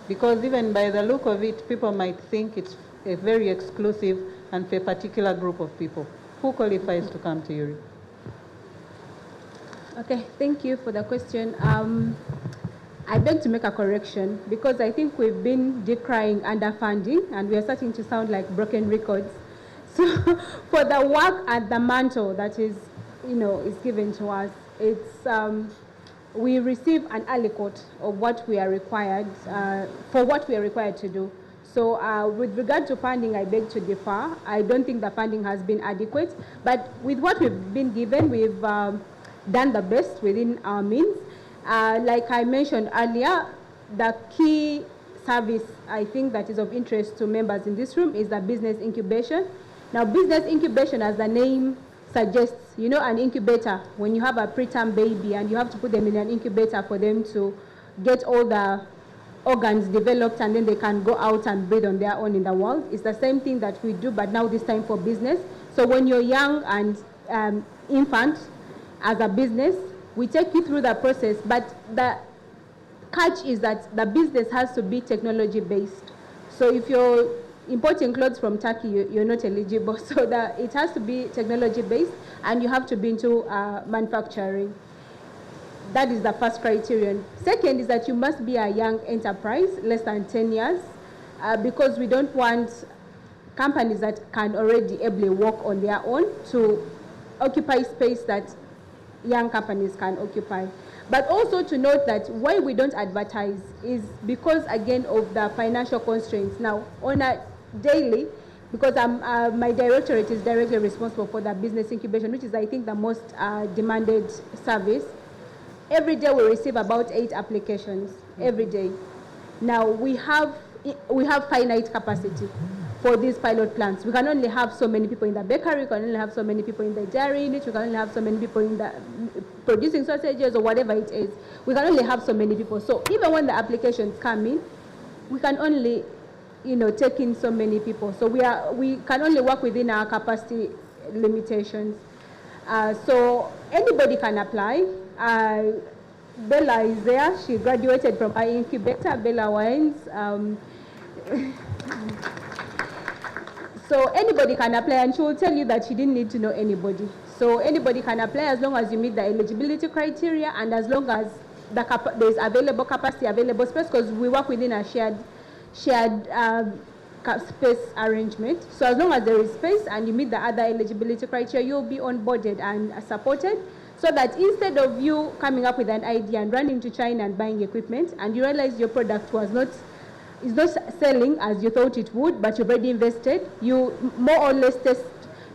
Because even by the look of it, people might think it's a very exclusive and for a particular group of people. Who qualifies to come to Yuri? Okay, thank you for the question. I beg to make a correction because I think we've been decrying underfunding and we are starting to sound like broken records. So for the work at the mantle that is, is given to us, it's we receive an aliquot of what we are required for what we are required to do. So with regard to funding, I beg to differ. I don't think the funding has been adequate, but with what we've been given, we've done the best within our means. Like I mentioned earlier, the key service I think that is of interest to members in this room is the business incubation. Now, business incubation, as the name suggests, an incubator, when you have a preterm baby and you have to put them in an incubator for them to get all the organs developed and then they can go out and breathe on their own in the world. It's the same thing that we do, but now this time for business. So when you're young and infant, as a business, we take you through the process, but the catch is that the business has to be technology-based. So if you're importing clothes from Turkey, you're not eligible. So it has to be technology-based, and you have to be into manufacturing. That is the first criterion. Second is that you must be a young enterprise, less than 10 years, because we don't want companies that can already ably walk on their own to occupy space that young companies can occupy. But also to note that why we don't advertise is because, again, of the financial constraints. Now, on a daily, because my directorate is directly responsible for the business incubation, which is, I think, the most demanded service. Every day we receive about 8 applications, every day. Now, we have finite capacity for these pilot plants. We can only have so many people in the bakery, we can only have so many people in the dairy unit, we can only have so many people in the producing sausages or whatever it is. We can only have so many people. So even when the applications come in, we can only, take in so many people. So we can only work within our capacity limitations. So anybody can apply. Bella is there. She graduated from our incubator, Bella Wines. So anybody can apply, and she will tell you that she didn't need to know anybody. So anybody can apply as long as you meet the eligibility criteria and as long as there's available capacity, available space, because we work within a shared space arrangement. So as long as there is space and you meet the other eligibility criteria, you'll be onboarded and supported, so that instead of you coming up with an idea and running to China and buying equipment and you realize your product is not selling as you thought it would, but you've already invested, you more or less test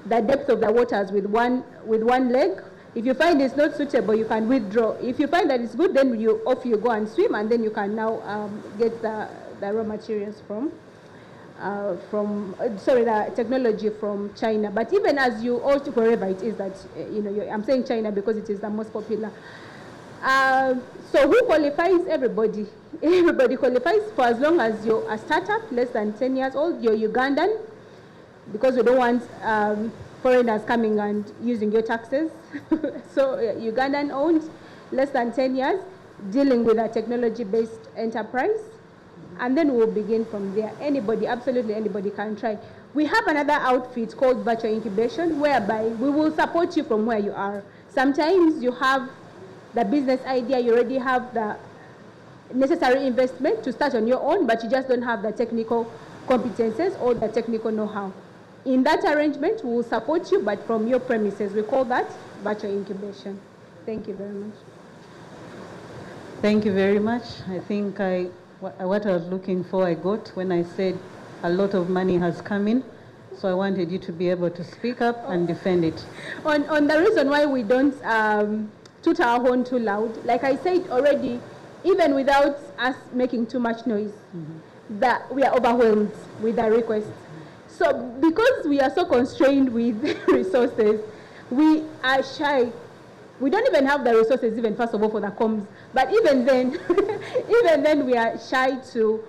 the depth of the waters with one leg. If you find it's not suitable, you can withdraw. If you find that it's good, then off you go and swim, and then you can now get the raw materials the technology from China. But even as you, or wherever it is that, I'm saying China because it is the most popular. So who qualifies? Everybody. Everybody qualifies for as long as you're a startup, less than 10 years old, you're Ugandan, because we don't want foreigners coming and using your taxes. So Ugandan owned, less than 10 years, dealing with a technology-based enterprise. And then we'll begin from there. Anybody, absolutely anybody can try. We have another outfit called Virtual Incubation, whereby we will support you from where you are. Sometimes you have the business idea, you already have the necessary investment to start on your own, but you just don't have the technical competences or the technical know-how. In that arrangement, we will support you, but from your premises. We call that virtual incubation. Thank you very much. Thank you very much. I think what I was looking for, I got when I said a lot of money has come in. So I wanted you to be able to speak up and defend it. On the reason why we don't toot our horn too loud, like I said already, even without us making too much noise, that we are overwhelmed with the requests. So because we are so constrained with resources, we are shy. We don't even have the resources, even first of all, for the comms. But even then, even then we are shy to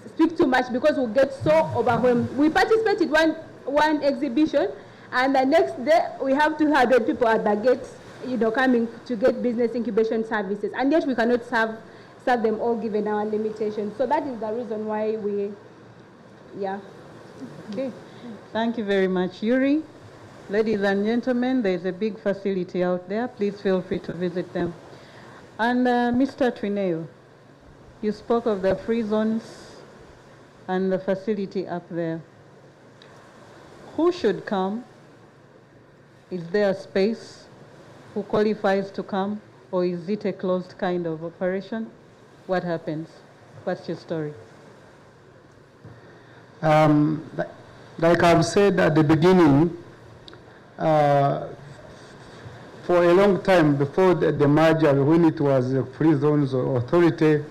speak too much because we'll get so overwhelmed. We participated one exhibition, and the next day we have 200 people at the gates, coming to get business incubation services, and yet we cannot serve them all given our limitations. So that is the reason why Okay. Thank you very much, Yuri. Ladies and gentlemen, there's a big facility out there. Please feel free to visit them. And Mr. Twineo, you spoke of the free zones and the facility up there. Who should come? Is there a space? Who qualifies to come? Or is it a closed kind of operation? What happens? What's your story? Like I've said at the beginning, for a long time before the merger, when it was a free zones authority,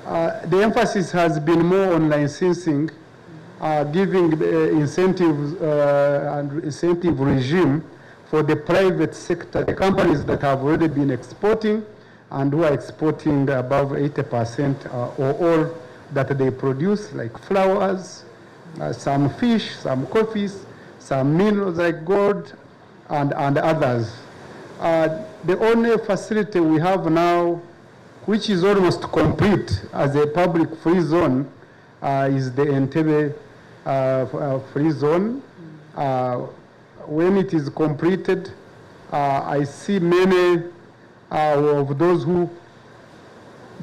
the emphasis has been more on licensing, giving incentives and incentive regime for the private sector, the companies that have already been exporting and who are exporting above 80% or all that they produce, like flowers, some fish, some coffees, some minerals like gold, and others. The only facility we have now, which is almost complete as a public free zone, is the Entebbe free zone. When it is completed, I see many of those who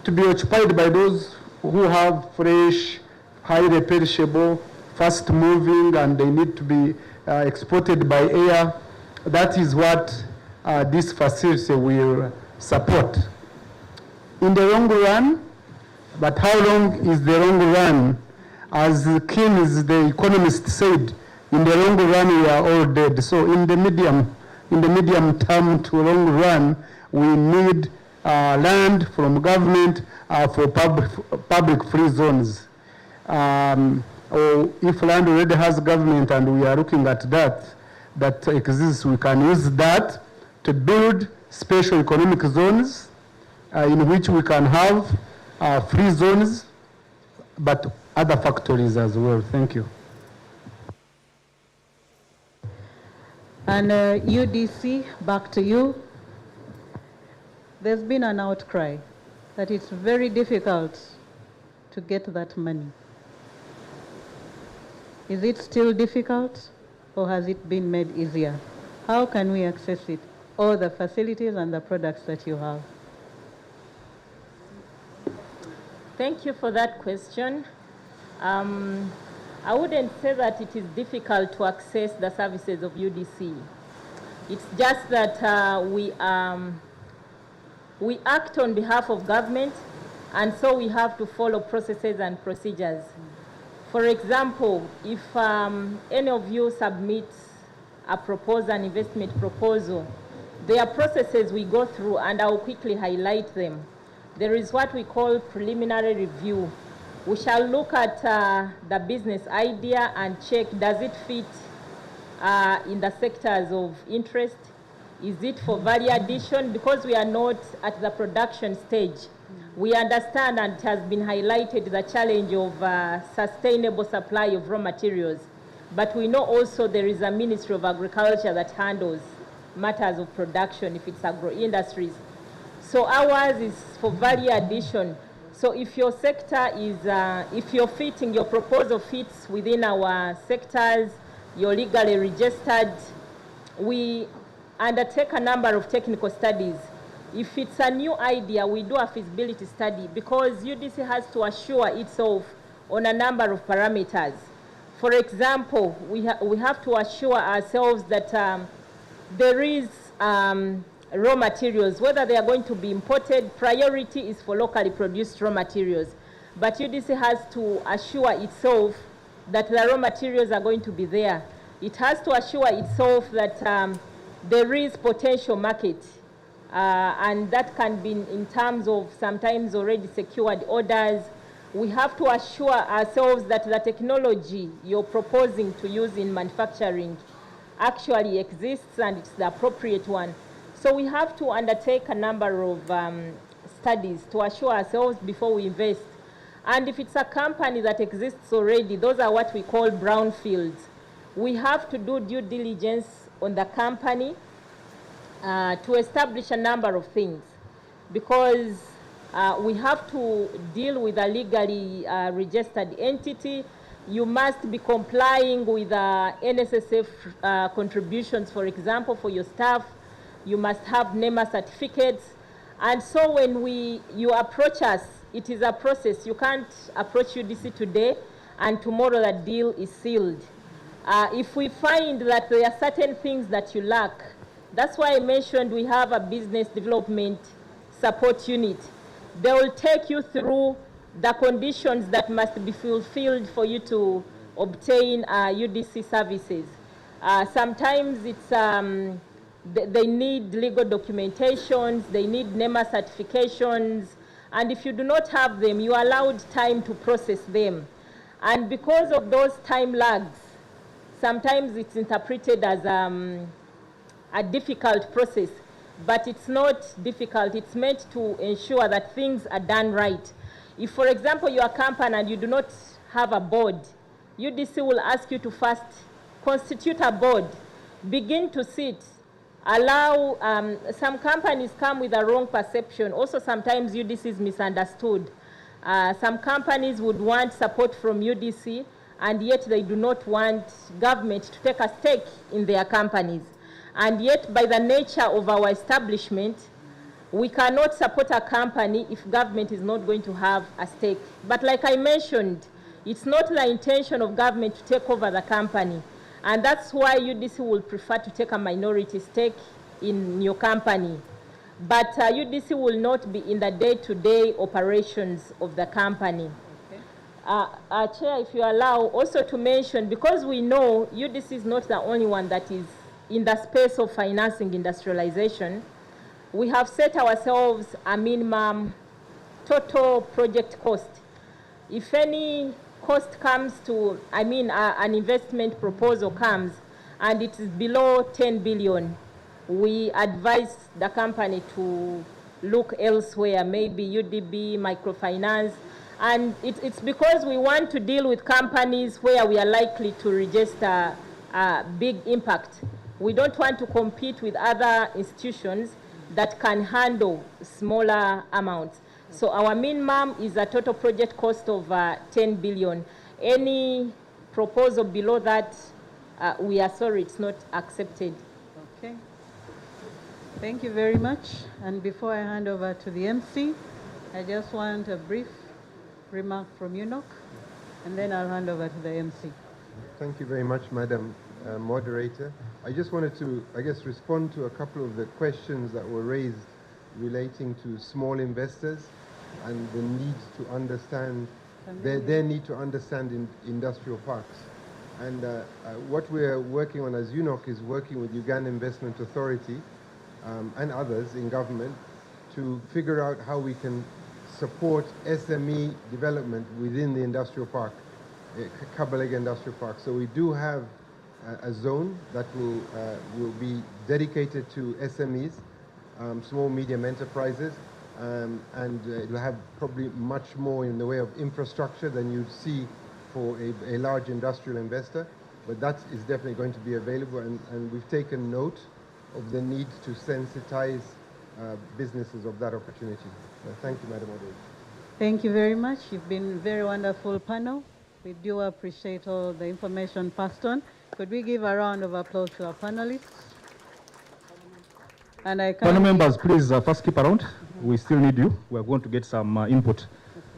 to be occupied by those who have fresh, highly perishable, fast-moving, and they need to be exported by air. That is what this facility will support. In the long run, but how long is the long run? As Keynes, the economist, said, in the long run we are all dead. So in the medium term to long run, we need land from government for public free zones. Or if land already has government and we are looking at that exists, we can use that to build special economic zones in which we can have free zones, but other factories as well. Thank you. And UDC, back to you. There's been an outcry that it's very difficult to get that money. Is it still difficult, or has it been made easier? How can we access it, all the facilities and the products that you have? Thank you for that question. I wouldn't say that it is difficult to access the services of UDC. It's just that we act on behalf of government, and so we have to follow processes and procedures. For example, if any of you submit a proposal, an investment proposal, there are processes we go through, and I'll quickly highlight them. There is what we call preliminary review. We shall look at the business idea and check, does it fit in the sectors of interest? Is it for value addition? Because we are not at the production stage. We understand, and it has been highlighted, the challenge of sustainable supply of raw materials. But we know also there is a Ministry of Agriculture that handles matters of production if it's agro-industries. So ours is for value addition. So if your sector is, if you're fitting, your proposal fits within our sectors, you're legally registered, we undertake a number of technical studies. If it's a new idea, we do a feasibility study, because UDC has to assure itself on a number of parameters. For example, we have to assure ourselves that there is raw materials, whether they are going to be imported. Priority is for locally produced raw materials. But UDC has to assure itself that the raw materials are going to be there. It has to assure itself that there is potential market. And that can be in terms of sometimes already secured orders. We have to assure ourselves that the technology you're proposing to use in manufacturing actually exists and it's the appropriate one. So we have to undertake a number of studies to assure ourselves before we invest. And if it's a company that exists already, those are what we call brownfields. We have to do due diligence on the company to establish a number of things, because we have to deal with a legally registered entity. You must be complying with NSSF contributions, for example, for your staff. You must have NEMA certificates. And so when you approach us, it is a process. You can't approach UDC today and tomorrow the deal is sealed. If we find that there are certain things that you lack, that's why I mentioned we have a business development support unit. They will take you through the conditions that must be fulfilled for you to obtain UDC services. Sometimes it's they need legal documentations, they need NEMA certifications, and if you do not have them, you are allowed time to process them. And because of those time lags, sometimes it's interpreted as a difficult process, but it's not difficult. It's meant to ensure that things are done right. If, for example, you are a company and you do not have a board, UDC will ask you to first constitute a board, begin to sit, allow, some companies come with a wrong perception. Also, sometimes UDC is misunderstood. Some companies would want support from UDC, and yet they do not want government to take a stake in their companies. And yet, by the nature of our establishment, we cannot support a company if government is not going to have a stake. But like I mentioned, it's not the intention of government to take over the company. And that's why UDC will prefer to take a minority stake in your company. But UDC will not be in the day-to-day operations of the company. Chair, if you allow, also to mention, because we know UDC is not the only one that is in the space of financing industrialization, we have set ourselves a minimum total project cost. If any cost comes to, an investment proposal comes and it is below 10 billion, we advise the company to look elsewhere, maybe UDB, microfinance. And it's because we want to deal with companies where we are likely to register a big impact. We don't want to compete with other institutions that can handle smaller amounts. So our minimum is a total project cost of 10 billion. Any proposal below that, we are sorry, it's not accepted. Okay. Thank you very much. And before I hand over to the MC, I just want a brief remark from Enoch, and then I'll hand over to the MC. Thank you very much, Madam Moderator. I just wanted to, respond to a couple of the questions that were raised relating to small investors and the need to understand, their need to understand industrial parks. And what we're working on as UNOC is working with Uganda Investment Authority and others in government to figure out how we can support SME development within the industrial park, Kabalega Industrial Park. So we do have a zone that will be dedicated to SMEs, small medium enterprises, and it will have probably much more in the way of infrastructure than you'd see for a large industrial investor. But that is definitely going to be available, and we've taken note of the need to sensitize businesses of that opportunity. Thank you, Madam Moderator. Thank you very much. You've been a very wonderful panel. We do appreciate all the information passed on. Could we give a round of applause to our panelists? And I panel members, please first keep around. We still need you. We are going to get some input.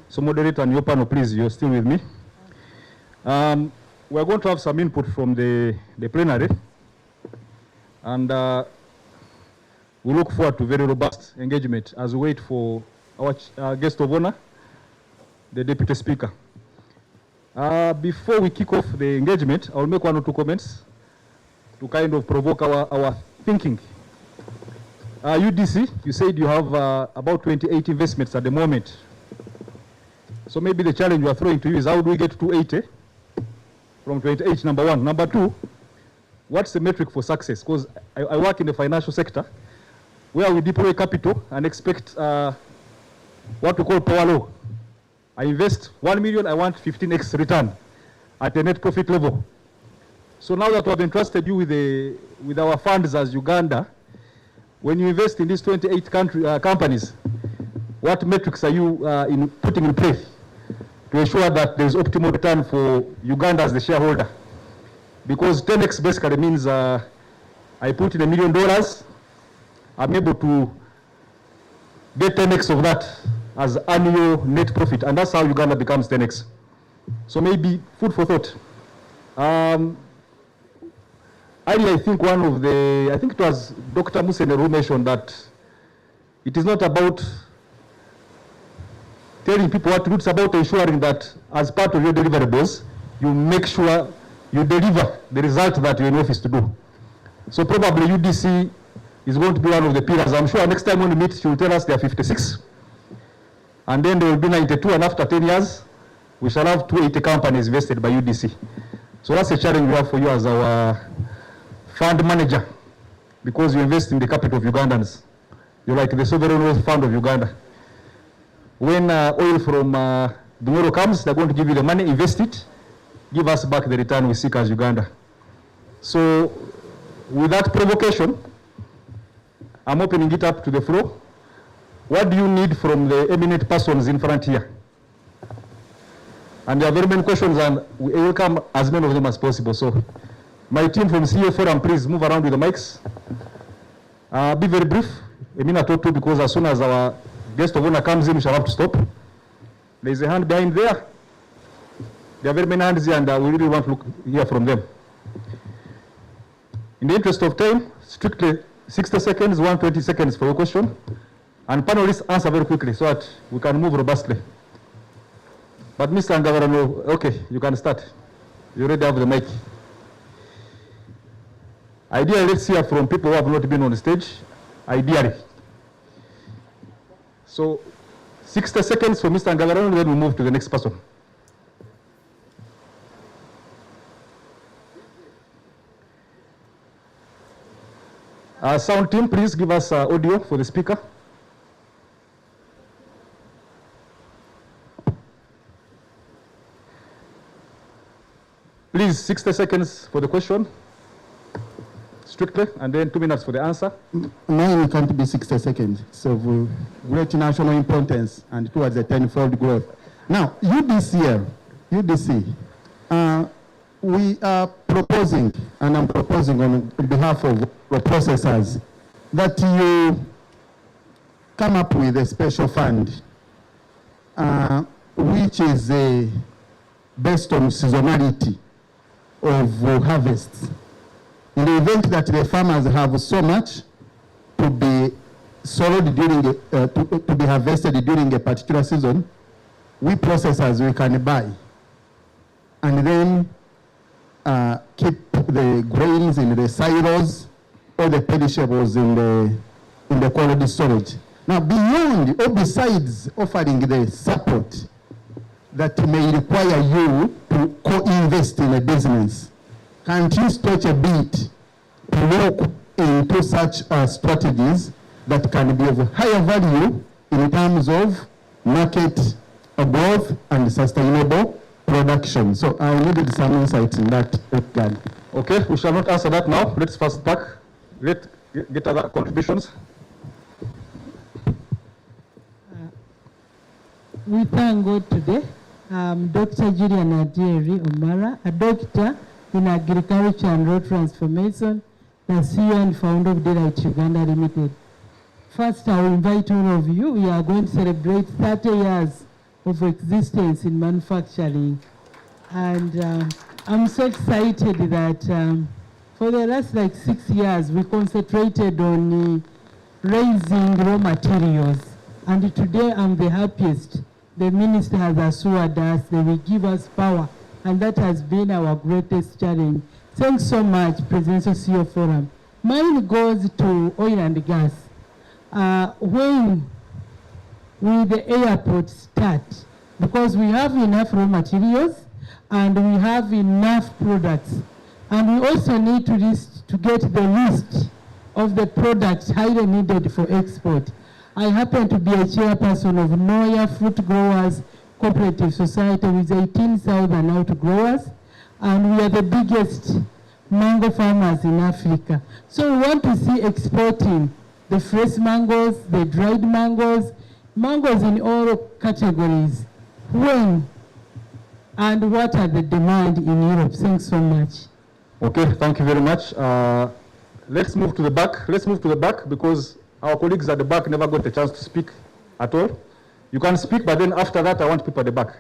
So moderator and your panel, please, you're still with me. We are going to have some input from the plenary. And we look forward to very robust engagement as we wait for our guest of honor, the Deputy Speaker. Before we kick off the engagement, I will make one or two comments to kind of provoke our thinking. UDC, you said you have about 28 investments at the moment. So maybe the challenge we are throwing to you is how do we get to 280 from 28, number one. Number two, what's the metric for success? Because I work in the financial sector where we deploy capital and expect what we call power law. I invest 1 million, I want 15x return at a net profit level. So now that we have entrusted you with our funds as Uganda, when you invest in these 28 companies, what metrics are you putting in place to ensure that there is optimal return for Uganda as the shareholder? Because 10x basically means I put in $1 million, I'm able to get 10x of that as annual net profit, and that's how Uganda becomes 10x. So maybe food for thought. Earlier, I think it was Dr. Musene who mentioned that it is not about telling people what to do, it's about ensuring that as part of your deliverables, you make sure you deliver the result that you're in office to do. So probably UDC is going to be one of the pillars. I'm sure next time when we meet, she will tell us there are 56. And then there will be 92, and after 10 years, we shall have 280 companies invested by UDC. So that's a challenge we have for you as our fund manager, because you invest in the capital of Ugandans. You're like the sovereign wealth fund of Uganda. When oil from Dumoro comes, they're going to give you the money, invest it, give us back the return we seek as Uganda. So with that provocation, I'm opening it up to the floor. What do you need from the eminent persons in front here? And there are very many questions, and we welcome as many of them as possible. So my team from CEO Forum, please move around with the mics. Be very brief, a minute or two, because as soon as our guest of honor comes in, we shall have to stop. There's a hand behind there. There are very many hands here, and we really want to hear from them. In the interest of time, strictly 60 seconds, 120 seconds for your question. And panelists answer very quickly so that we can move robustly. But Mr. Ngavarano, okay, you can start. You already have the mic. Ideally, let's hear from people who have not been on the stage. Ideally. So, 60 seconds for Mr. Ngavarano, then we move to the next person. Sound team, please give us audio for the speaker. Please, 60 seconds for the question, strictly, and then 2 minutes for the answer. Mine can't be 60 seconds. It's of great national importance and towards the tenfold growth. Now, UDC, we are proposing, and I'm proposing on behalf of the processors, that you come up with a special fund which is based on seasonality of harvests. In the event that the farmers have so much to be sold during to be harvested during a particular season, we processors, we can buy and then keep the grains in the silos or the perishables in the cold storage. Now, beyond or besides offering the support that may require you to co-invest in a business, can't you stretch a bit to look into such strategies that can be of higher value in terms of market growth and sustainable production? So I needed some insights in that regard. Okay, we shall not answer that now. Let's first back. Let's get other contributions. We thank God today. Dr. Julian Adieri Omara, a doctor in agriculture and road transformation, the CEO and founder of Delight Uganda Limited. First, I will invite all of you. We are going to celebrate 30 years of existence in manufacturing. And I'm so excited that for the last 6 years, we concentrated on raising raw materials. And today, I'm the happiest. The minister has assured us they will give us power, and that has been our greatest challenge. Thanks so much, Presidential CEO Forum. Mine goes to oil and gas. When will the airport start? Because we have enough raw materials and we have enough products. And we also need to get the list of the products highly needed for export. I happen to be a chairperson of Noya Fruit Growers Cooperative Society with 18,000 outgrowers, and we are the biggest mango farmers in Africa. So we want to see exporting the fresh mangoes, the dried mangoes, mangoes in all categories. When and what are the demand in Europe? Thanks so much. Okay, thank you very much. Let's move to the back. Let's move to the back because our colleagues at the back never got a chance to speak at all. You can speak, but then after that, I want people at the back.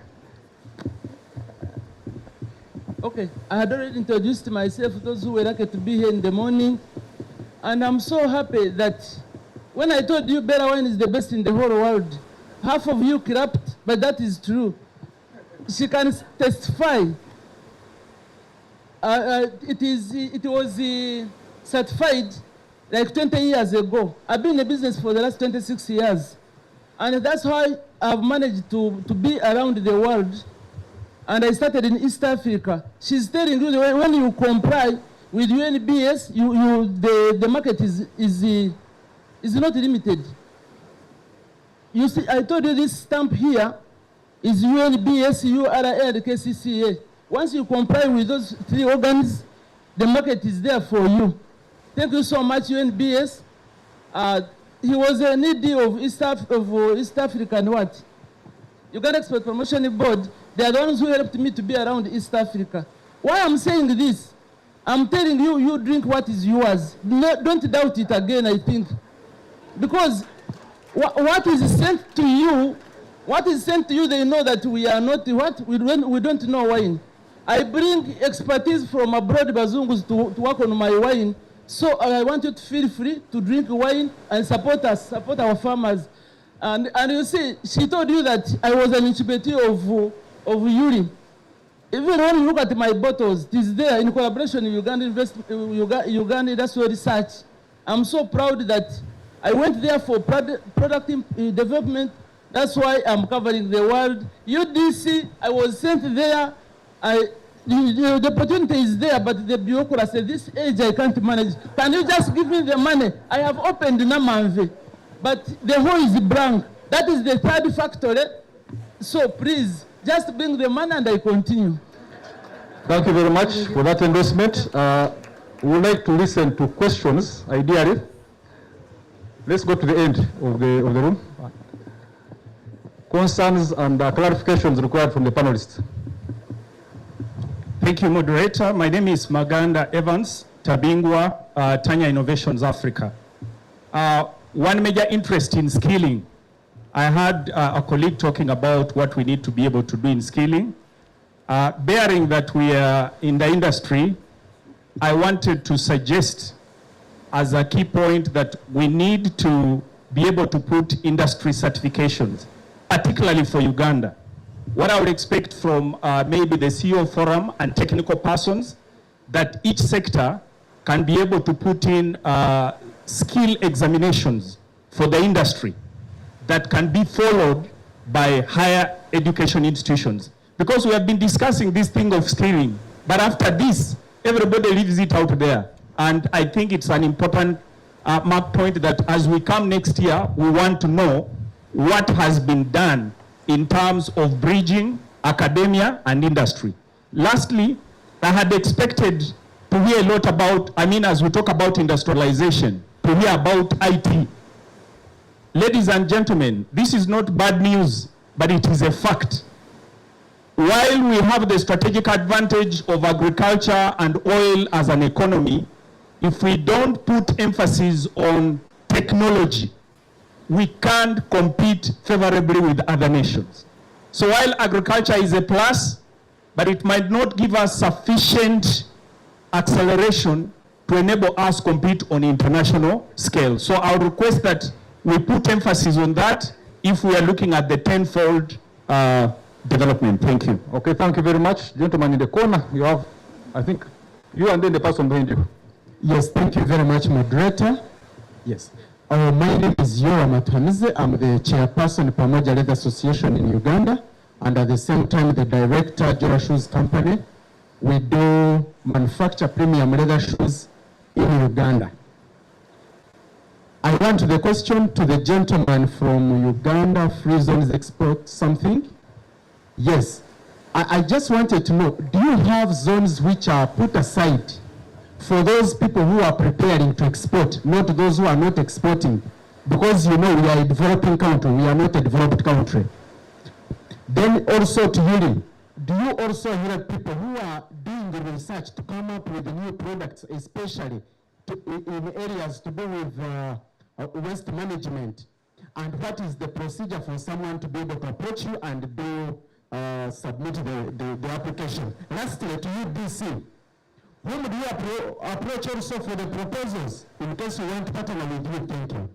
Okay, I had already introduced myself, those who were lucky to be here in the morning. And I'm so happy that when I told you Bella wine is the best in the whole world, half of you clapped, but that is true. She can testify. It was certified like 20 years ago. I've been in the business for the last 26 years. And that's how I've managed to be around the world. And I started in East Africa. She's telling you that when you comply with UNBS, the market is not limited. You see, I told you this stamp here is UNBS, URA, and KCCA. Once you comply with those 3 organs, the market is there for you. Thank you so much, UNBS. He was a needy of East Africa and what? Uganda Export Promotion Board. They are the ones who helped me to be around East Africa. Why I'm saying this? I'm telling you, you drink what is yours. No, don't doubt it again, I think. Because what is sent to you, they know that we are not what? We don't know wine. I bring expertise from abroad, Bazungus, to work on my wine. So I want you to feel free to drink wine and support us, support our farmers. And you see, she told you that I was an incubator of of Yuri. Even when you look at my bottles, it is there in collaboration with Uganda Industrial Research. I'm so proud that I went there for product development. That's why I'm covering the world. UDC, I was sent there. The opportunity is there, but the bureaucracy, at this age, I can't manage. Can you just give me the money? I have opened Namanvi, but the hole is blank. That is the third factory. So please, just bring the money and I continue. Thank you very much for that endorsement. We would like to listen to questions, ideally. Let's go to the end of the room. Concerns and clarifications required from the panelists. Thank you, moderator. My name is Maganda Evans, Tabingwa, Tanya Innovations Africa. One major interest in skilling. I had a colleague talking about what we need to be able to do in skilling. Bearing that we are in the industry, I wanted to suggest as a key point that we need to be able to put industry certifications, particularly for Uganda. What I would expect from maybe the CEO forum and technical persons, that each sector can be able to put in skill examinations for the industry that can be followed by higher education institutions. Because we have been discussing this thing of skilling, but after this, everybody leaves it out there. And I think it's an important mark point that as we come next year, we want to know what has been done in terms of bridging academia and industry. Lastly, I had expected to hear a lot about, as we talk about industrialization, to hear about IT. Ladies and gentlemen, this is not bad news, but it is a fact. While we have the strategic advantage of agriculture and oil as an economy, if we don't put emphasis on technology, we can't compete favorably with other nations. So while agriculture is a plus, but it might not give us sufficient acceleration to enable us to compete on international scale. So I would request that we put emphasis on that if we are looking at the tenfold development. Thank you. Okay, thank you very much. Gentleman in the corner, you have, I think, you and then the person behind you. Yes, thank you very much, moderator. Yes. My name is Yora Matamize. I'm the chairperson of Pamoja Leather Association in Uganda, and at the same time, the director of Jora Shoes Company. We do manufacture premium leather shoes in Uganda. I want the question to the gentleman from Uganda Free Zones Export something. Yes, I just wanted to know, do you have zones which are put aside for those people who are preparing to export, not those who are not exporting? Because you know we are a developing country, we are not a developed country. Then also to Yuri, do you also help people who are doing the research to come up with new products, especially in areas to do with waste management? And what is the procedure for someone to be able to approach you and do submit the application? Lastly, to you, DC, whom do you approach also for the proposals in case you want to partner with you? Thank you.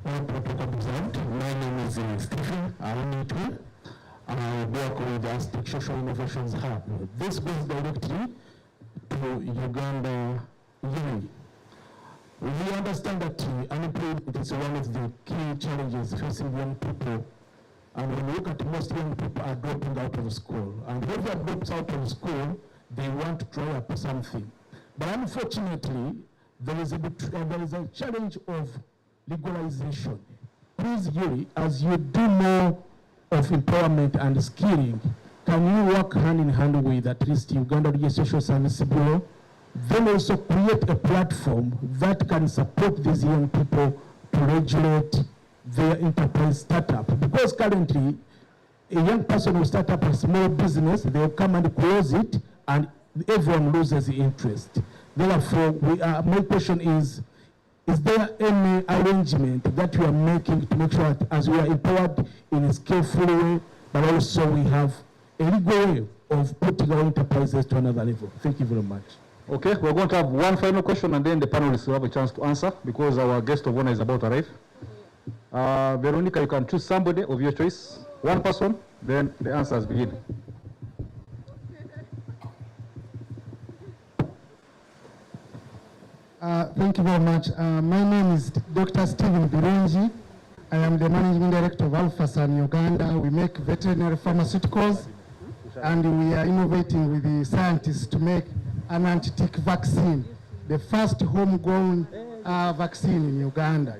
All protocol observed. My name is Stephen Aonitu. I work with the Aztec Social Innovations Hub. This goes directly to Uganda Yuri. We understand that unemployment is one of the key challenges facing young people. And when we look at most young people are dropping out of school. And whoever drops out of school, they want to try up something. But unfortunately, there is a challenge of legalization. Please, Yuri, as you do more of empowerment and skilling, can you work hand in hand with at least Uganda Social Service Bureau? Then also create a platform that can support these young people to regulate their enterprise startup. Because currently, a young person will start up a small business, they'll come and close it, and everyone loses the interest. Therefore, my question is there any arrangement that we are making to make sure that as we are empowered in a skillful way, but also we have a legal way of putting our enterprises to another level? Thank you very much. Okay, we're going to have one final question and then the panelists will have a chance to answer because our guest of honor is about to arrive. Veronica, you can choose somebody of your choice. One person, then the answers begin. Thank you very much. My name is Dr. Stephen Birungi. I am the Managing Director of Alphasan Uganda. We make veterinary pharmaceuticals, and we are innovating with the scientists to make an anti-tick vaccine, the first homegrown vaccine in Uganda.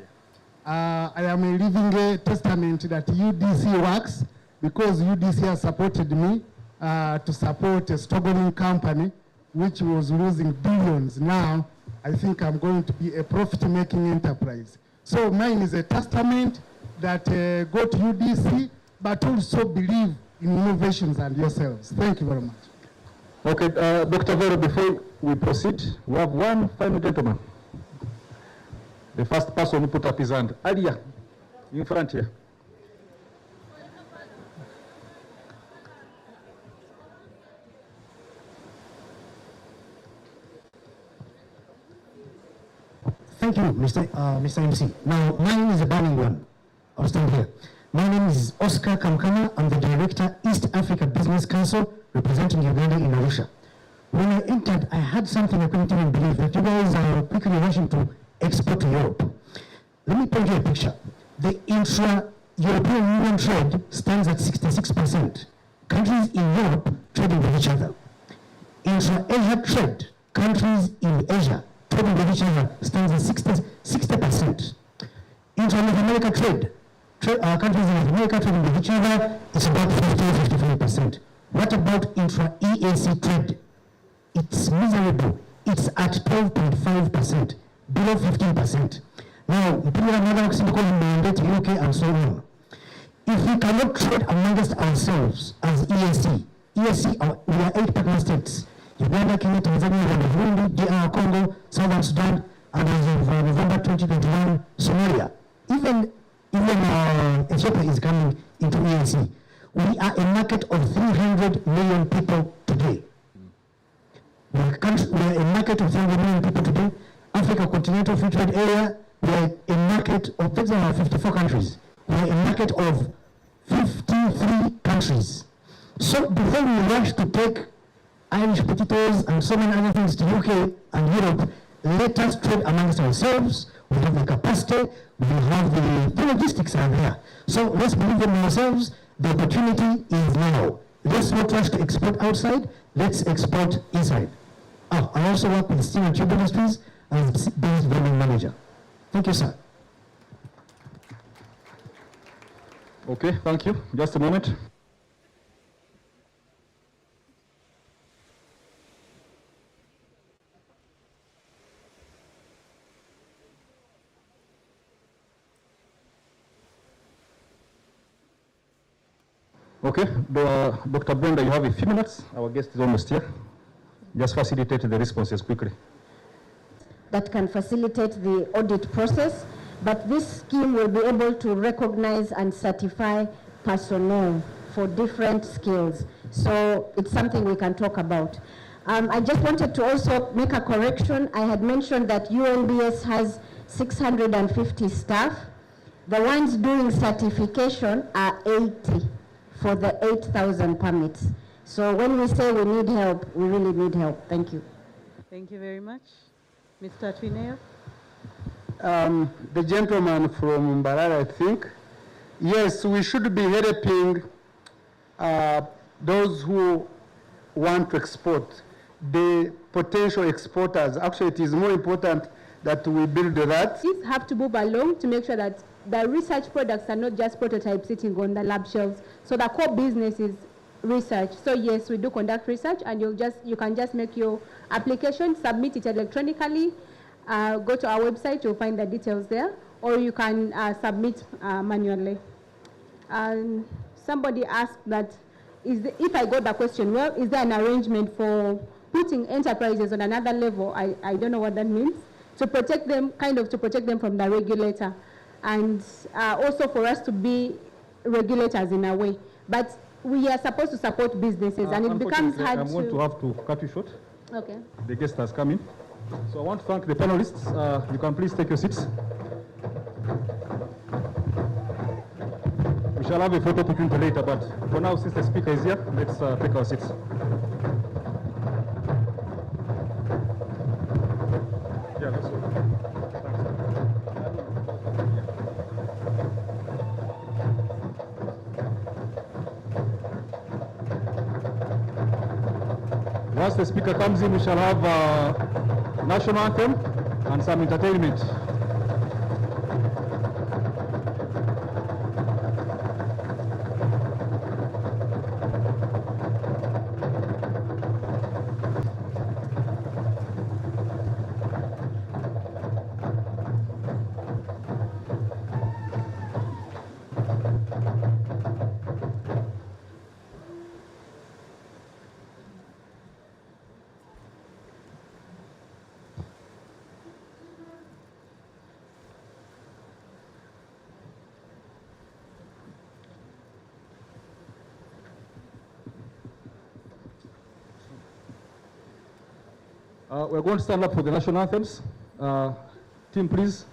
I am a living testament that UDC works, because UDC has supported me to support a struggling company which was losing billions. Now I think I'm going to be a profit-making enterprise. So mine is a testament that go to UDC, but also believe in innovations and yourselves. Thank you very much. Okay, Dr. Vero, before we proceed, we have one final gentleman. The first person who put up his hand. Alia, in front here. Thank you, Mr. MC. Now, mine is a burning one. I'll stand here. My name is Oscar Kamkana. I'm the Director, East Africa Business Council, representing Uganda in Arusha. When I entered, I had something I couldn't even believe, that you guys are quickly rushing to export to Europe. Let me paint you a picture. The intra-European Union trade stands at 66%. Countries in Europe trading with each other. Intra-Asia trade, countries in Asia trading with each other stands at 60%. Intra-North America trade, countries in North America trading with each other, it's about 50-55%. What about intra-EAC trade? It's miserable. It's at 12.5%, below 15%. Now, we have another Oxycodone mandate in UK and so on. If we cannot trade amongst ourselves as EAC, we are 8 partner states: Uganda, Kenya, Tanzania, Rwanda, Burundi, DR Congo, Southern Sudan, and as of November 2021, Somalia. Even Ethiopia is coming into EAC. We are a market of 300 million people today. We are a market of 300 million people today. Africa Continental Free Trade Area, we are a market of 54 countries. We are a market of 53 countries. So before we rush to take Irish potatoes and so many other things to UK and Europe, let us trade amongst ourselves. We have the capacity, we have the logistics are there. So let's believe in ourselves. The opportunity is now. Let's not rush to export outside, let's export inside. I also work with steel and tube industries as business development manager. Thank you, sir. Okay, thank you. Just a moment. Okay, Dr. Brenda, you have a few minutes. Our guest is almost here. Just facilitate the responses quickly. That can facilitate the audit process, but this scheme will be able to recognize and certify personnel for different skills. So it's something we can talk about. I just wanted to also make a correction. I had mentioned that UNBS has 650 staff. The ones doing certification are 80 for the 8,000 permits. So when we say we need help, we really need help. Thank you. Thank you very much. Mr. Twineo? The gentleman from Mbarara, I think. Yes, we should be helping those who want to export, the potential exporters. Actually, it is more important that we build that. These have to move along to make sure that the research products are not just prototypes sitting on the lab shelves. So the core business is research. So yes, we do conduct research, and you can just make your application, submit it electronically, go to our website, you'll find the details there, or you can submit manually. Somebody asked that, if I got the question, well, is there an arrangement for putting enterprises on another level? I don't know what that means. To protect them, to protect them from the regulator, and also for us to be regulators in a way. But we are supposed to support businesses, and it becomes hard to... I'm going to have to cut you short. Okay. The guest has come in. So I want to thank the panelists. You can please take your seats. shall have a photo opportunity later, but for now, since the speaker is here, let's take our seats. Yeah, that's all. Once the speaker comes in, we shall have national anthem and some entertainment. We're going to stand up for the national anthems. Team, please.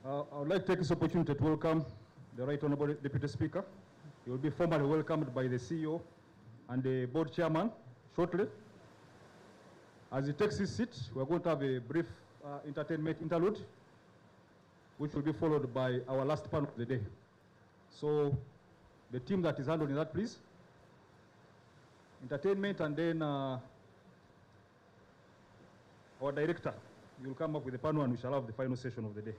I would like to take this opportunity to welcome the Right Honorable Deputy Speaker. He will be formally welcomed by the CEO and the board chairman shortly. As he takes his seat, we are going to have a brief entertainment interlude, which will be followed by our last panel of the day. So the team that is handling that, please. Entertainment, and then our director, you will come up with the panel and we shall have the final session of the day.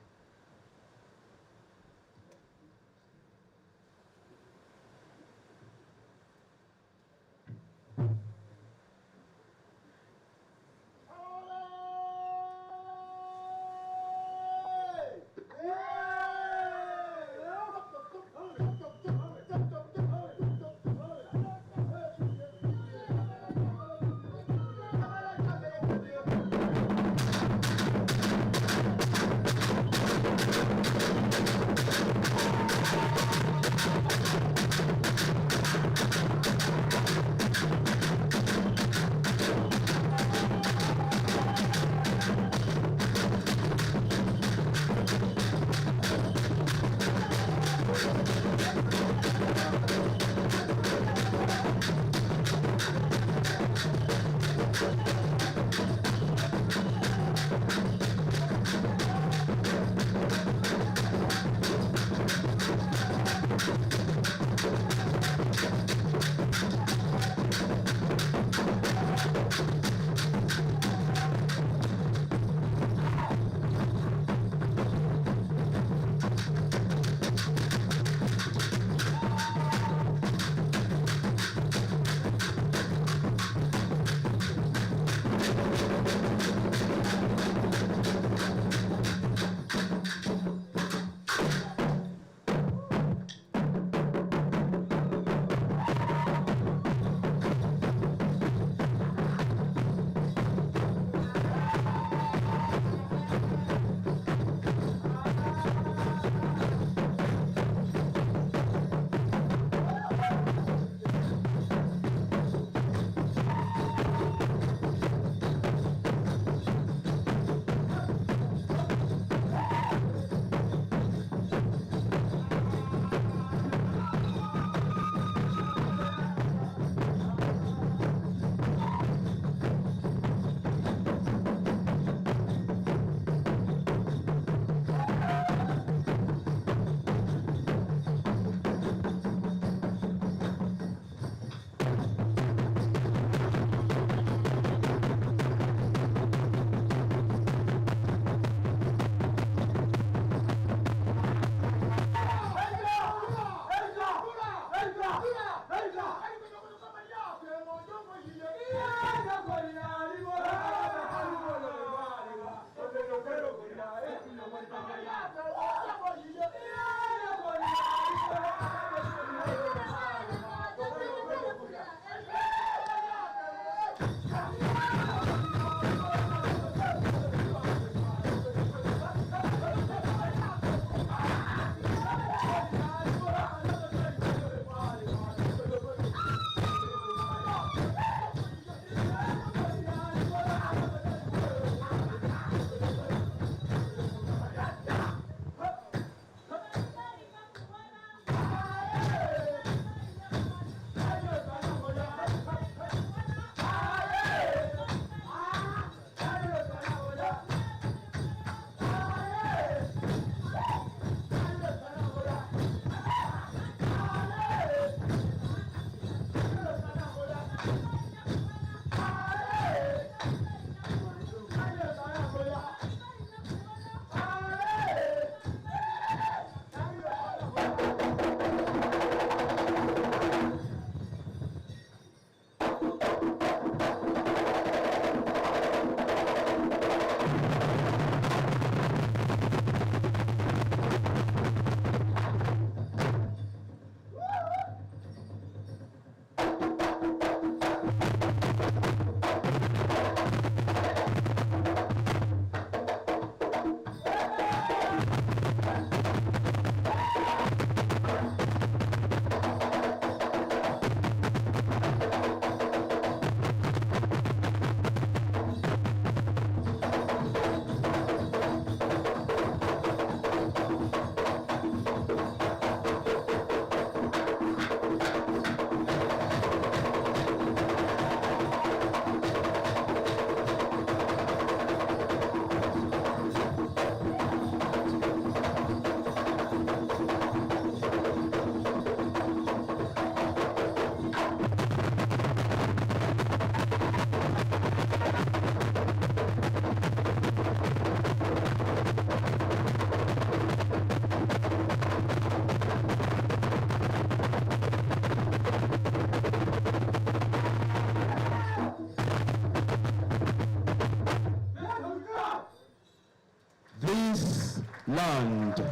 This land,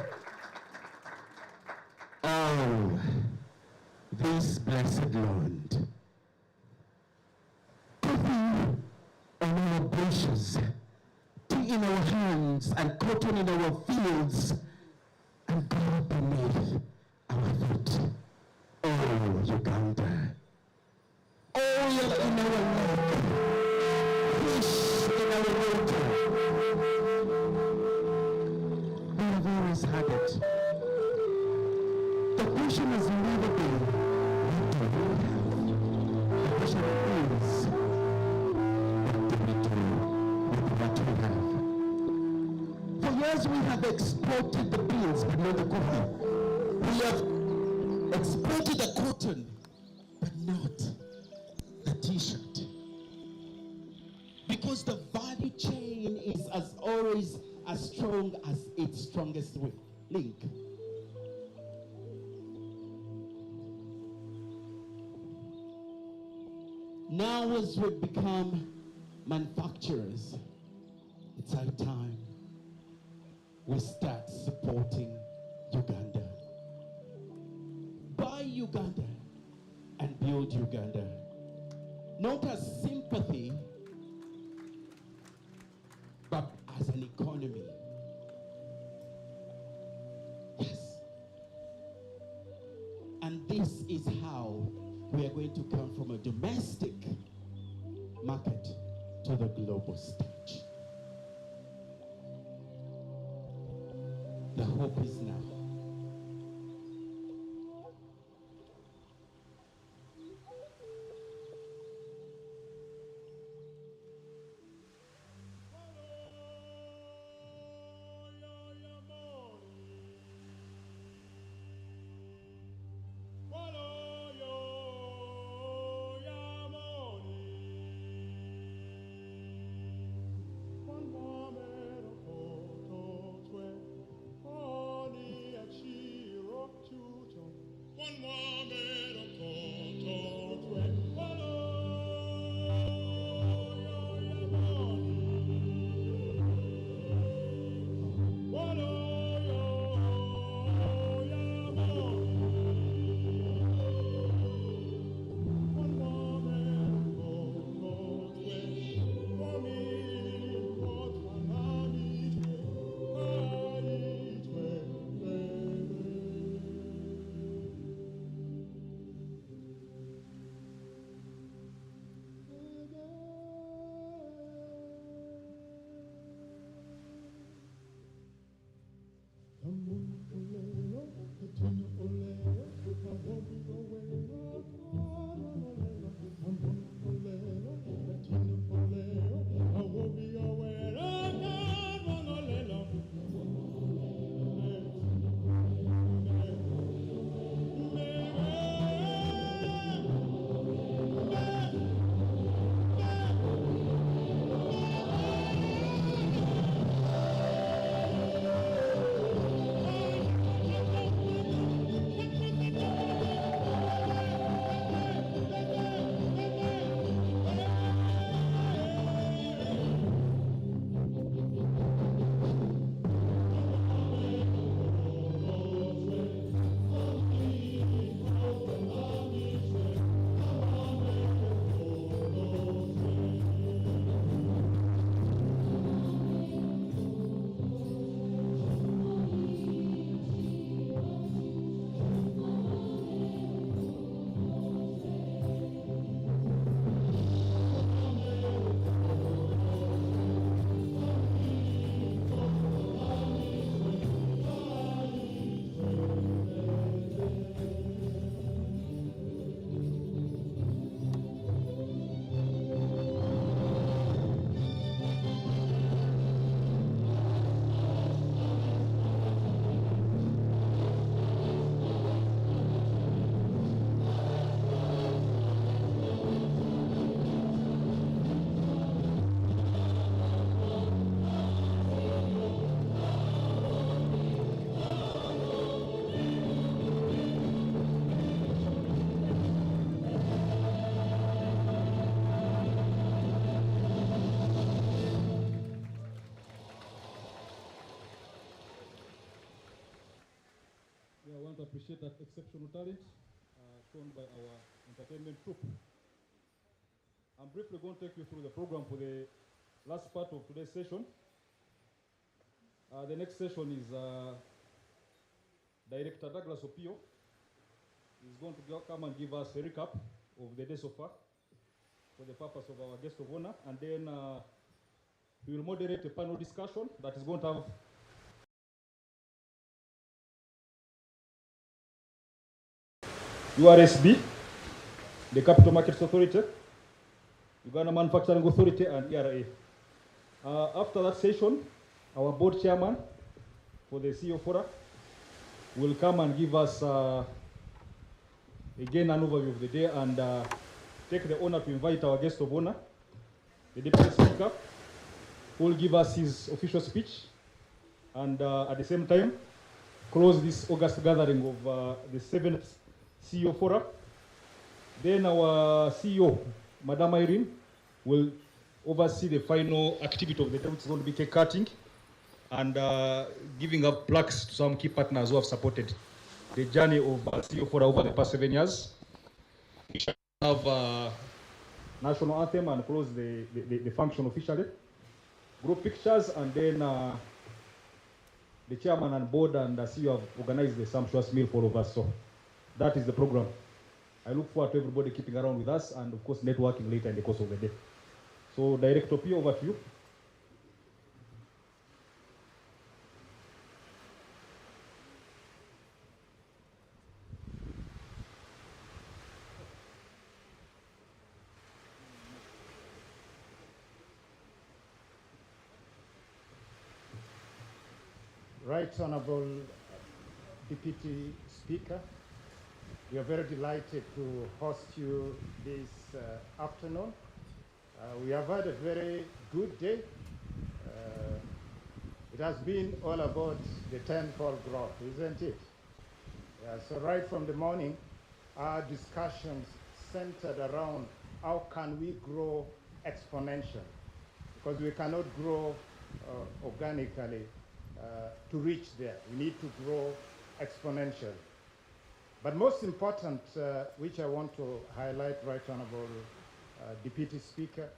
oh, this blessed land, coffee on our bushes, tea in our hands, and cotton in our fields, and God beneath our feet. Oh, Uganda, oil in our leg, fish in our water. We have always had it. The question has never been, what do we have? The question is, what do we do with what we have? For years we have exported the beans, but not the coffee. We have exported the cotton, but not the t-shirt. Because the value chain is as always as strong as its strongest link. Now as we become manufacturers, it's high time we start supporting Uganda. Buy Uganda and build Uganda. Not as sympathy, but as an economy. Yes. And this is how we are going to come from a domestic market to the global stage. The hope is now. appreciate that exceptional talent shown by our entertainment troupe. I'm briefly going to take you through the program for the last part of today's session. The next session is Director Douglas Opio. He's going to come and give us a recap of the day so far for the purpose of our guest of honor, and then we will moderate a panel discussion that is going to have URSB, the Capital Markets Authority, Uganda Manufacturing Authority, and ERA. After that session, our board chairman for the CEO Forum will come and give us again an overview of the day, and take the honor to invite our guest of honor, the Deputy Speaker, who will give us his official speech, and at the same time close this August gathering of the 7th CEO Forum. Then our CEO, Madam Irene, will oversee the final activity of the day, which is going to be cake cutting and giving up plaques to some key partners who have supported the journey of CEO Forum over the past 7 years. We shall have national anthem and close the function officially. Group pictures, and then the chairman and board and the CEO have organized the sumptuous meal for all of us. So that is the program. I look forward to everybody keeping around with us, and of course networking later in the course of the day. So Director P, over to you. Right Honorable Deputy Speaker, we are very delighted to host you this afternoon. We have had a very good day. It has been all about the tenfold growth, isn't it? So right from the morning, our discussions centered around how can we grow exponentially, because we cannot grow organically to reach there. We need to grow exponentially. But most important, which I want to highlight, Right Honorable Deputy Speaker,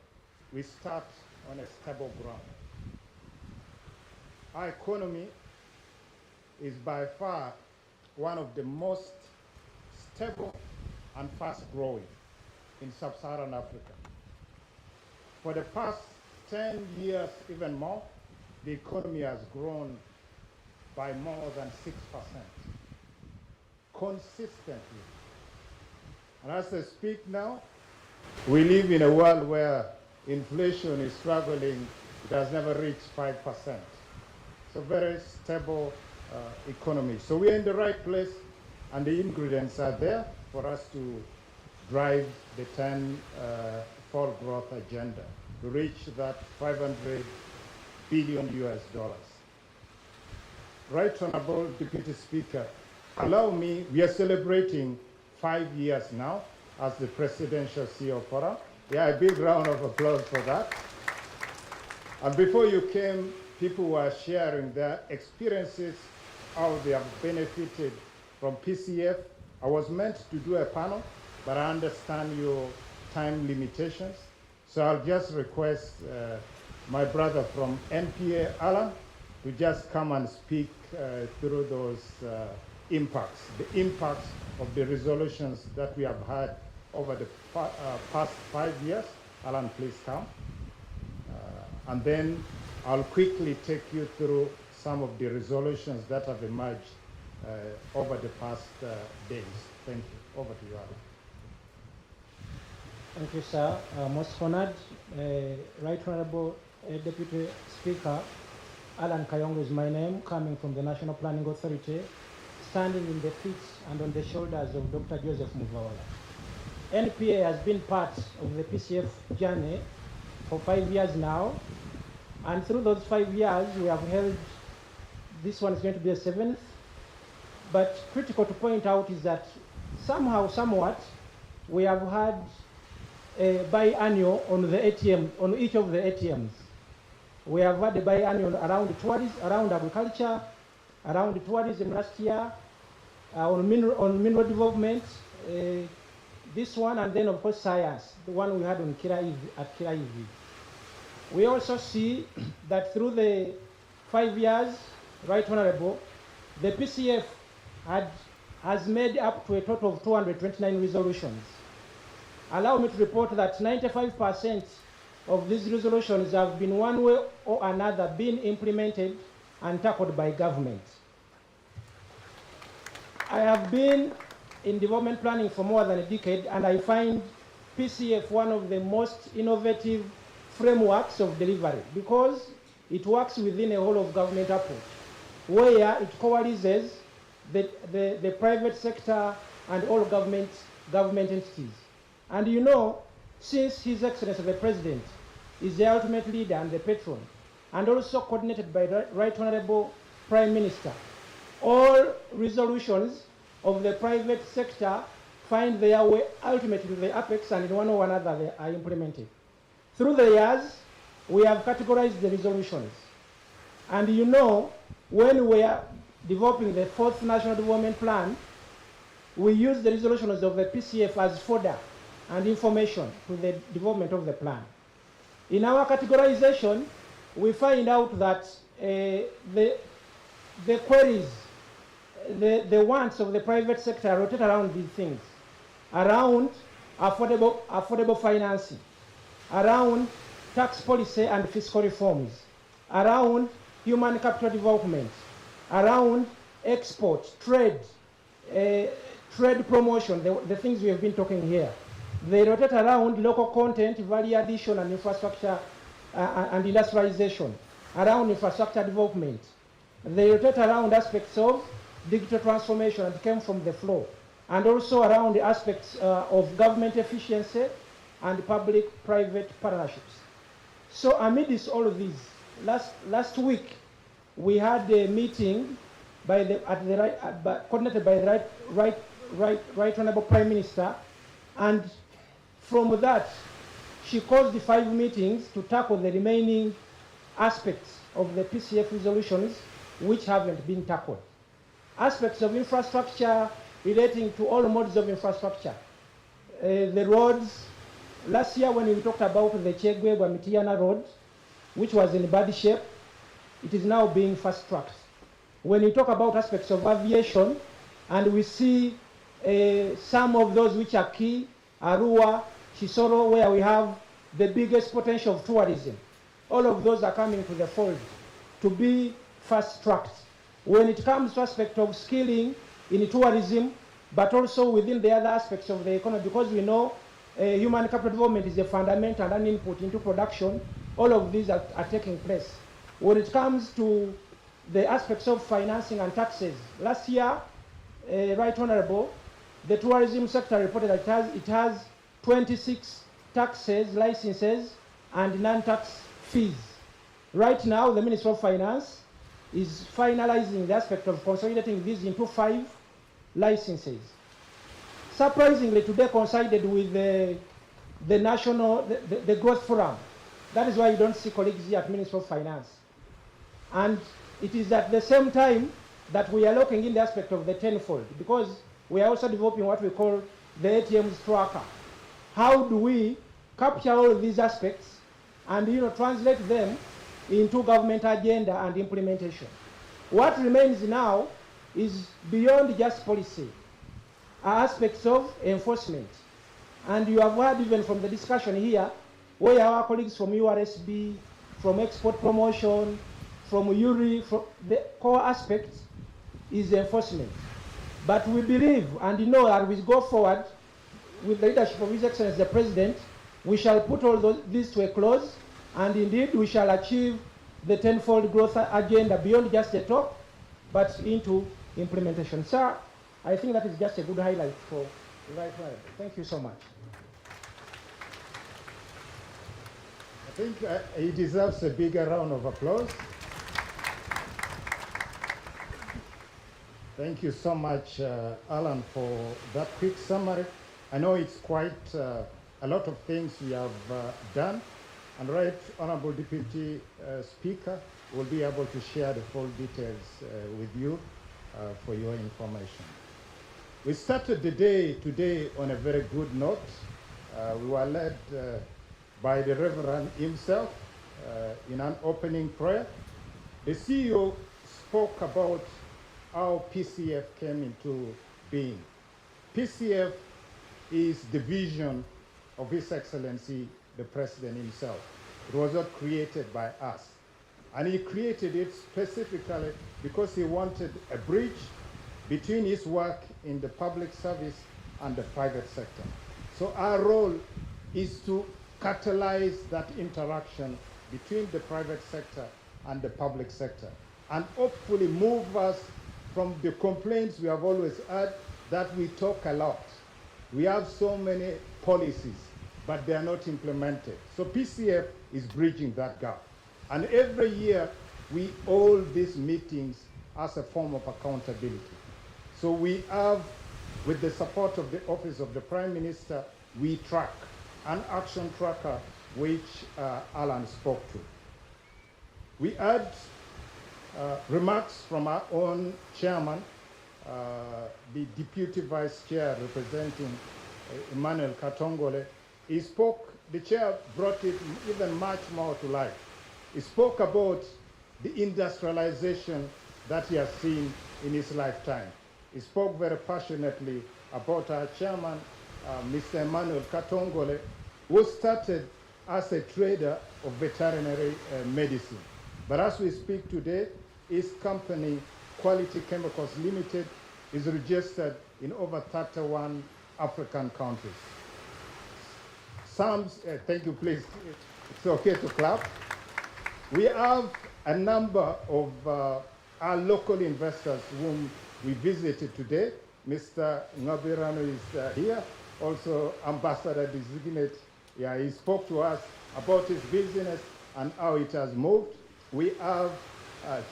we start on a stable ground. Our economy is by far one of the most stable and fast growing in sub-Saharan Africa. For the past 10 years, even more, the economy has grown by more than 6% consistently. And as I speak now, we live in a world where inflation is struggling. It has never reached 5%. It's a very stable economy. So we're in the right place, and the ingredients are there for us to drive the 10-fold growth agenda to reach that $500 billion US. Right Honorable Deputy Speaker, allow me, we are celebrating 5 years now as the Presidential CEO Forum. Yeah, a big round of applause for that. And before you came, people were sharing their experiences, how they have benefited from PCF. I was meant to do a panel, but I understand your time limitations. So I'll just request my brother from NPA, Alan, to just come and speak through those impacts, the impacts of the resolutions that we have had over the past 5 years. Alan, please come. And then I'll quickly take you through some of the resolutions that have emerged over the past days. Thank you. Over to you, Alan. Thank you, sir. Most honored, Right Honorable Deputy Speaker, Alan Kayongo is my name, coming from the National Planning Authority, standing in the feet and on the shoulders of Dr. Joseph Muvawala. NPA has been part of the PCF journey for 5 years now, and through those 5 years we have held, this one is going to be a 7th, but critical to point out is that somehow, somewhat, we have had a biannual on the ATM, on each of the ATMs. We have had a biannual around tourism, around agriculture, around tourism last year, on mineral development, this one, and then of course science, the one we had on at Kira EV. We also see that through the 5 years, Right Honorable, the PCF has made up to a total of 229 resolutions. Allow me to report that 95% of these resolutions have been one way or another been implemented and tackled by government. I have been in development planning for more than a decade, and I find PCF one of the most innovative frameworks of delivery because it works within a whole of government approach, where it coalesces the private sector and all government entities. And you know, since His Excellency the President is the ultimate leader and the patron, and also coordinated by the Right Honorable Prime Minister, all resolutions of the private sector find their way ultimately to the apex, and in one or another they are implemented. Through the years, we have categorized the resolutions. And you know, when we are developing the 4th National Development Plan, we use the resolutions of the PCF as fodder and information to the development of the plan. In our categorization, we find out that the queries, the wants of the private sector rotate around these things, around affordable financing, around tax policy and fiscal reforms, around human capital development, around export, trade, trade promotion, the things we have been talking here. They rotate around local content, value addition, and infrastructure and industrialization, around infrastructure development. They rotate around aspects of digital transformation that came from the floor, and also around the aspects of government efficiency and public-private partnerships. So amidst all of these, last week we had a meeting coordinated by the Right Honorable Prime Minister, and from that she caused the 5 meetings to tackle the remaining aspects of the PCF resolutions which haven't been tackled. Aspects of infrastructure relating to all modes of infrastructure. The roads, last year when we talked about the Chegwe-Mitiana road, which was in bad shape, it is now being fast-tracked. When we talk about aspects of aviation, and we see some of those which are key, Arua, Chisoro, where we have the biggest potential of tourism. All of those are coming to the fold to be fast-tracked. When it comes to aspect of skilling in tourism, but also within the other aspects of the economy, because we know human capital development is a fundamental and an input into production, all of these are taking place. When it comes to the aspects of financing and taxes, last year, Right Honorable, the tourism sector reported that it has 26 taxes, licenses, and non-tax fees. Right now, the Ministry of Finance is finalizing the aspect of consolidating these into 5 licenses. Surprisingly, today coincided with the national, the growth forum. That is why you don't see colleagues here at Ministry of Finance. And it is at the same time that we are looking in the aspect of the tenfold, because we are also developing what we call the ATM's tracker. How do we capture all of these aspects and translate them into government agenda and implementation? What remains now is beyond just policy, aspects of enforcement. And you have heard even from the discussion here, where our colleagues from URSB, from export promotion, from URI, from the core aspect is enforcement. But we believe and as we go forward with the leadership of His Excellency the President, we shall put all this to a close, and indeed we shall achieve the tenfold growth agenda beyond just a talk, but into implementation. Sir, I think that is just a good highlight for the Right Honorable. Thank you so much. I think he deserves a bigger round of applause. Thank you so much, Alan, for that quick summary. I know it's quite a lot of things we have done, and Right Honorable Deputy Speaker will be able to share the full details with you for your information. We started the day today on a very good note. We were led by the Reverend himself in an opening prayer. The CEO spoke about how PCF came into being. PCF is the vision of His Excellency, the President himself. It was not created by us. And he created it specifically because he wanted a bridge between his work in the public service and the private sector. So our role is to catalyze that interaction between the private sector and the public sector, and hopefully move us from the complaints we have always had that we talk a lot. We have so many policies, but they are not implemented. So PCF is bridging that gap. And every year, we hold these meetings as a form of accountability. So we have, with the support of the Office of the Prime Minister, we track an action tracker which Alan spoke to. We had remarks from our own chairman, the Deputy Vice Chair representing Emmanuel Katongole. He spoke, the chair brought it even much more to life. He spoke about the industrialization that he has seen in his lifetime. He spoke very passionately about our chairman, Mr. Emmanuel Katongole, who started as a trader of veterinary medicine. But as we speak today, his company, Quality Chemicals Limited, is registered in over 31 African countries. Thank you, please. It's okay to clap. We have a number of our local investors whom we visited today. Mr. Ngabirano is here, also Ambassador Designate. Yeah, he spoke to us about his business and how it has moved. We have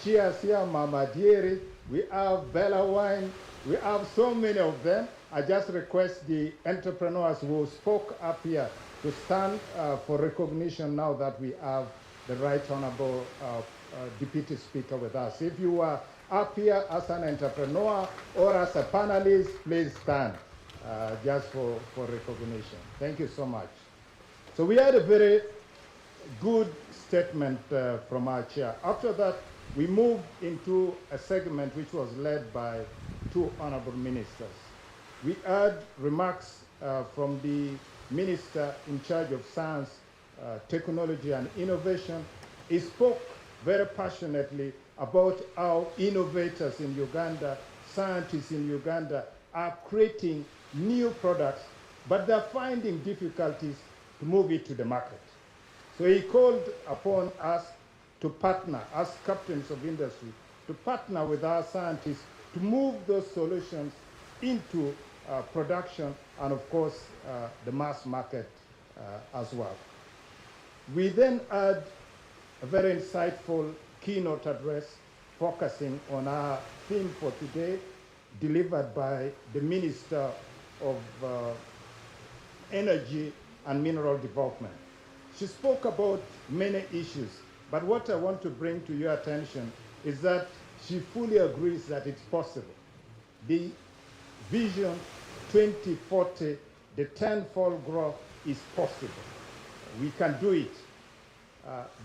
Cheers here, Mama Dieri. We have Bella Wine. We have so many of them. I just request the entrepreneurs who spoke up here to stand for recognition now that we have the Right Honorable Deputy Speaker with us. If you are up here as an entrepreneur or as a panelist, please stand just for recognition. Thank you so much. So we had a very good statement from our chair. After that, we moved into a segment which was led by two honorable ministers. We heard remarks from the minister in charge of science, technology and innovation. He spoke very passionately about how innovators in Uganda, scientists in Uganda are creating new products, but they're finding difficulties to move it to the market. So he called upon us to partner, as captains of industry, to partner with our scientists to move those solutions into production and, of course, the mass market as well. We then had a very insightful keynote address focusing on our theme for today, delivered by the Minister of Energy and Mineral Development. She spoke about many issues, but what I want to bring to your attention is that she fully agrees that it's possible. The Vision 2040, the tenfold growth is possible. We can do it.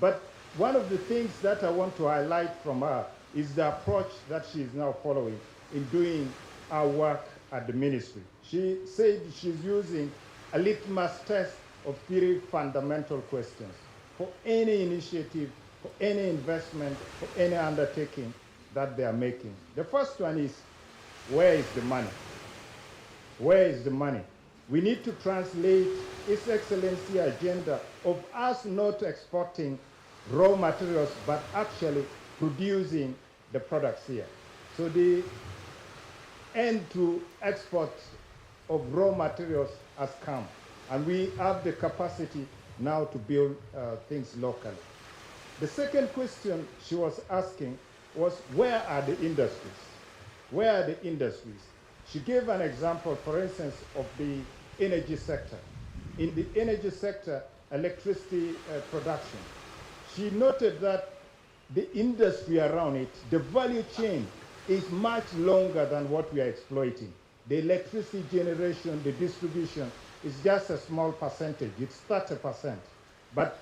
But one of the things that I want to highlight from her is the approach that she is now following in doing our work at the ministry. She said she's using a litmus test of 3 fundamental questions for any initiative, for any investment, for any undertaking that they are making. The first one is, where is the money? Where is the money? We need to translate His Excellency agenda of us not exporting raw materials, but actually producing the products here. So the end to export of raw materials has come, and we have the capacity now to build things locally. The second question she was asking was, where are the industries? Where are the industries? She gave an example, for instance, of the energy sector. In the energy sector, electricity production, she noted that the industry around it, the value chain, is much longer than what we are exploiting. The electricity generation, the distribution is just a small percentage. It's 30%. But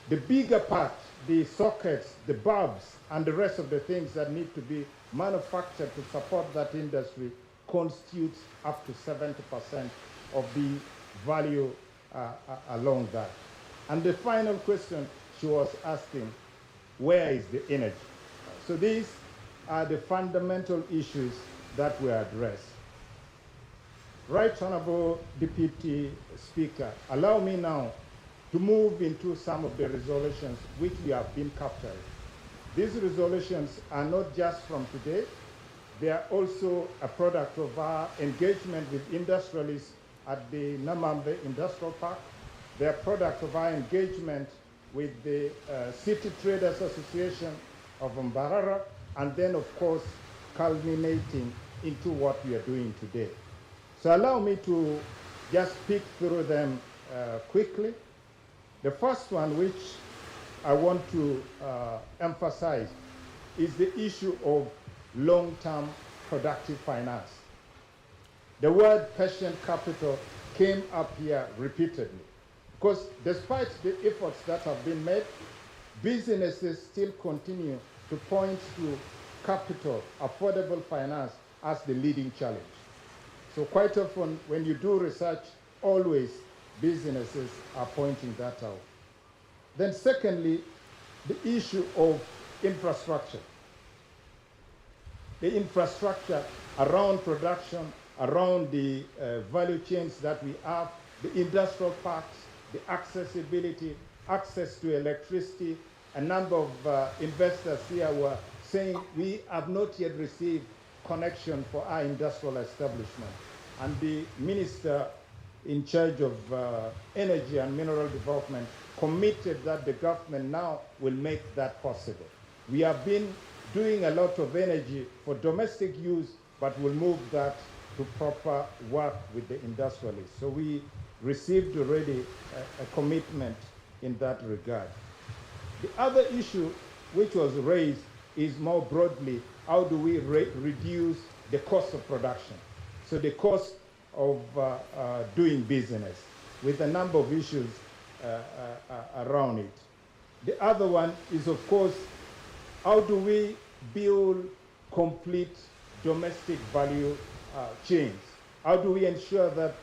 the bigger part, the sockets, the bulbs, and the rest of the things that need to be manufactured to support that industry constitutes up to 70% of the value along that. And the final question she was asking, where is the energy? So these are the fundamental issues that were addressed. Right Honorable Deputy Speaker, allow me now to move into some of the resolutions which we have been capturing. These resolutions are not just from today, they are also a product of our engagement with industrialists at the Namambe Industrial Park. They are a product of our engagement with the City Traders Association of Mbarara, and then of course culminating into what we are doing today. So allow me to just pick through them quickly. The first one which I want to emphasize is the issue of long-term productive finance. The word patient capital came up here repeatedly because despite the efforts that have been made, businesses still continue to point to capital, affordable finance as the leading challenge. So quite often when you do research, always businesses are pointing that out. Then secondly, the issue of infrastructure. The infrastructure around production, around the value chains that we have, the industrial parks, the accessibility, access to electricity. A number of investors here were saying we have not yet received connection for our industrial establishment. And the minister in charge of energy and mineral development committed that the government now will make that possible. We have been doing a lot of energy for domestic use, but we'll move that to proper work with the industrialists. So we received already a commitment in that regard. The other issue which was raised is more broadly, how do we reduce the cost of production? So the cost of doing business, with a number of issues around it. The other one is, of course, how do we build complete domestic value chains? How do we ensure that,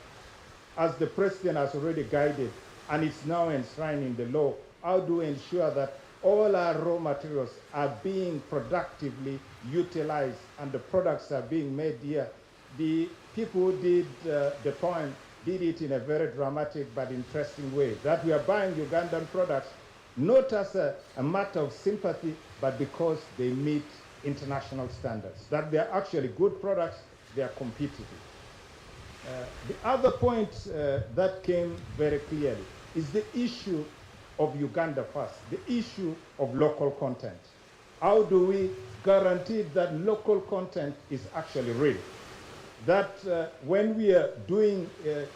as the President has already guided, and it's now enshrined in the law, how do we ensure that all our raw materials are being productively utilized and the products are being made here? The people who did the poem did it in a very dramatic but interesting way, that we are buying Ugandan products not as a matter of sympathy, but because they meet international standards, that they are actually good products, they are competitive. The other point that came very clearly is the issue of Uganda first, the issue of local content. How do we guarantee that local content is actually real? That when we are doing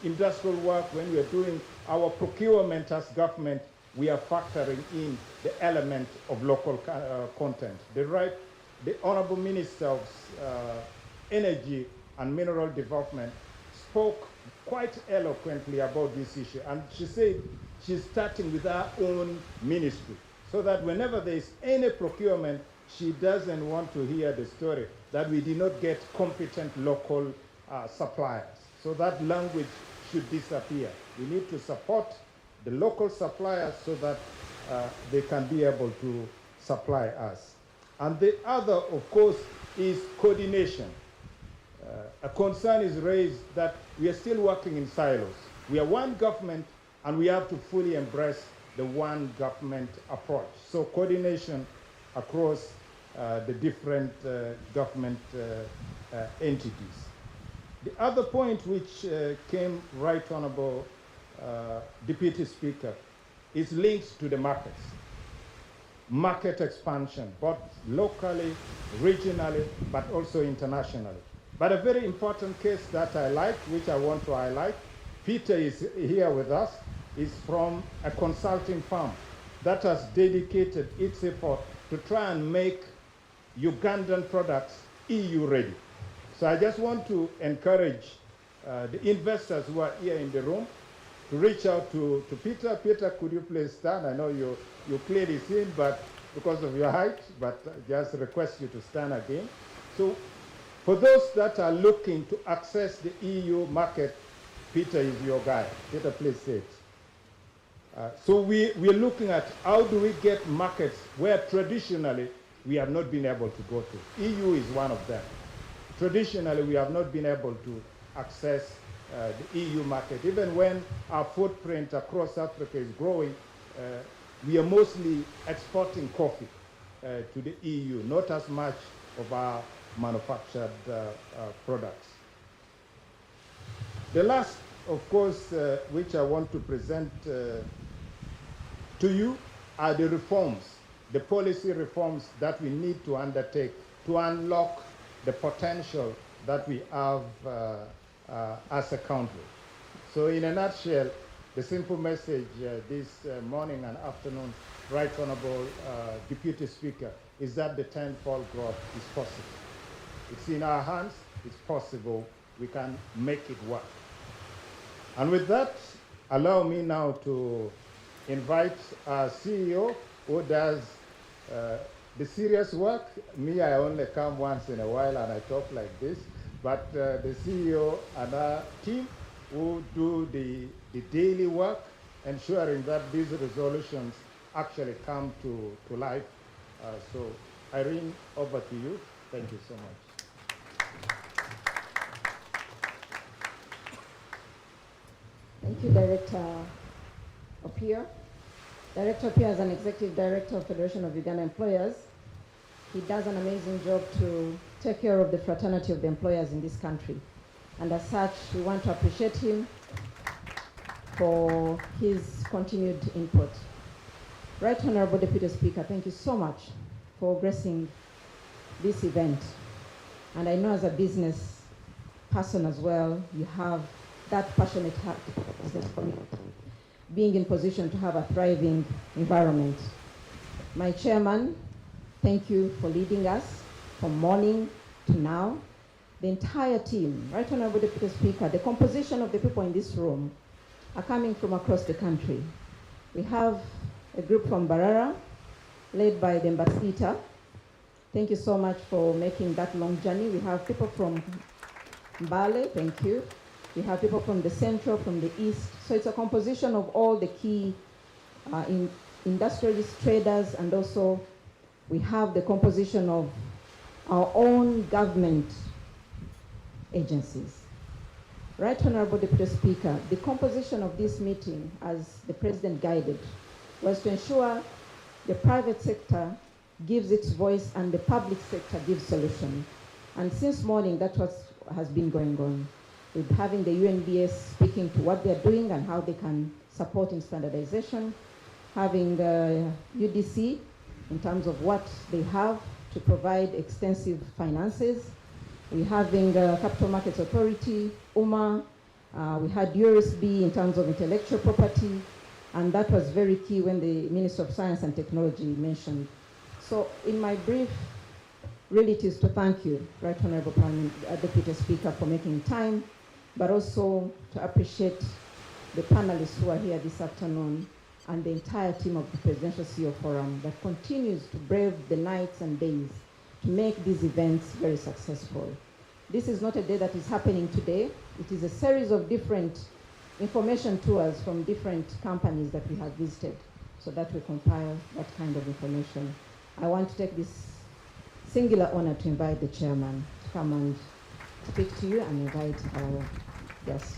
industrial work, when we are doing our procurement as government, we are factoring in the element of local content. The Honorable Minister of Energy and Mineral Development spoke quite eloquently about this issue, and she said she's starting with our own ministry, so that whenever there is any procurement, she doesn't want to hear the story that we did not get competent local suppliers. So that language should disappear. We need to support the local suppliers so that they can be able to supply us. And the other, of course, is coordination. A concern is raised that we are still working in silos. We are one government, and we have to fully embrace the one government approach. So coordination across the different government entities. The other point which came, Right Honorable Deputy Speaker, is linked to the markets. Market expansion, both locally, regionally, but also internationally. But a very important case that I like, which I want to highlight, Peter is here with us, is from a consulting firm that has dedicated its effort to try and make Ugandan products EU ready. So I just want to encourage the investors who are here in the room to reach out to Peter. Peter, could you please stand? I know you're clearly seen, but because of your height, but just request you to stand again. So for those that are looking to access the EU market, Peter is your guy. Peter, please sit. So we're looking at how do we get markets where traditionally we have not been able to go to. EU is one of them. Traditionally, we have not been able to access the EU market. Even when our footprint across Africa is growing, we are mostly exporting coffee to the EU, not as much of our manufactured products. The last, of course, which I want to present to you are the reforms, the policy reforms that we need to undertake to unlock the potential that we have as a country. So in a nutshell, the simple message this morning and afternoon, Right Honorable Deputy Speaker, is that the tenfold growth is possible. It's in our hands, it's possible, we can make it work. And with that, allow me now to invite our CEO who does the serious work. Me, I only come once in a while and I talk like this, but the CEO and our team who do the daily work, ensuring that these resolutions actually come to life. So Irene, over to you. Thank you so much. Thank you, Director Opio. Director Opio is an Executive Director of Federation of Uganda Employers. He does an amazing job to take care of the fraternity of the employers in this country. And as such, we want to appreciate him for his continued input. Right Honorable Deputy Speaker, thank you so much for gracing this event. And I know as a business person as well, you have that passionate heart, being in position to have a thriving environment. My chairman, thank you for leading us from morning to now. The entire team, Right Honorable Deputy Speaker, the composition of the people in this room are coming from across the country. We have a group from Barara, led by the Mbasita. Thank you so much for making that long journey. We have people from Mbale, thank you. We have people from the central, from the east. So it's a composition of all the key industrialist traders, and also we have the composition of our own government agencies. Right Honorable Deputy Speaker, the composition of this meeting, as the President guided, was to ensure the private sector gives its voice and the public sector gives solution. And since morning, that's what has been going on, with having the UNBS speaking to what they're doing and how they can support in standardization, having the UDC in terms of what they have to provide extensive finances. We're having Capital Markets Authority, UMA, we had URSB in terms of intellectual property, and that was very key when the Minister of Science and Technology mentioned. So in my brief, really it is to thank you, Right Honorable Deputy Speaker, for making time, but also to appreciate the panelists who are here this afternoon and the entire team of the Presidential CEO Forum that continues to brave the nights and days to make these events very successful. This is not a day that is happening today. It is a series of different information tours from different companies that we have visited so that we compile that kind of information. I want to take this singular honor to invite the chairman to come and speak to you and invite our guests.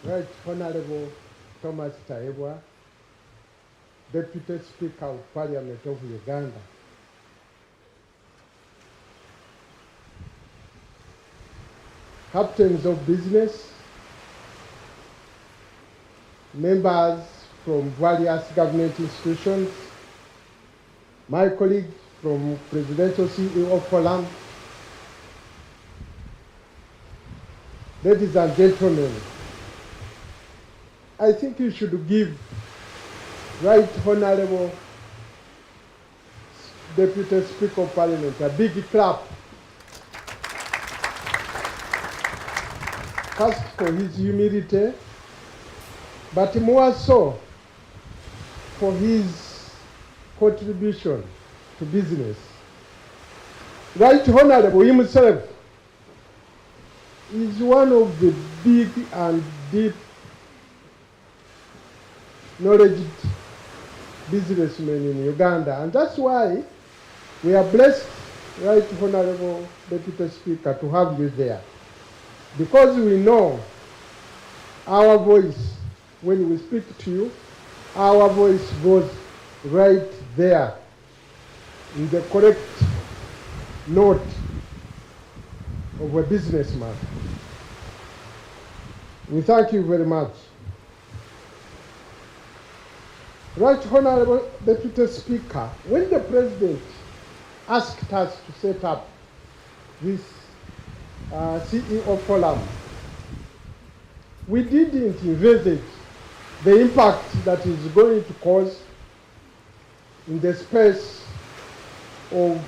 Right Honorable Thomas Taebwa, Deputy Speaker of Parliament of Uganda, captains of business, members from various government institutions, my colleague from Presidential CEO Forum, ladies and gentlemen, I think you should give Right Honorable Deputy Speaker of Parliament a big clap. First for his humility, but more so for his contribution to business. Right Honorable himself is one of the big and deep knowledge businessmen in Uganda, and that's why we are blessed, Right Honorable Deputy Speaker, to have you there. Because we know our voice, when we speak to you, our voice goes right there in the correct note of a businessman. We thank you very much. Right Honorable Deputy Speaker, when the President asked us to set up this CEO Forum, we didn't envisage the impact that is going to cause in the space of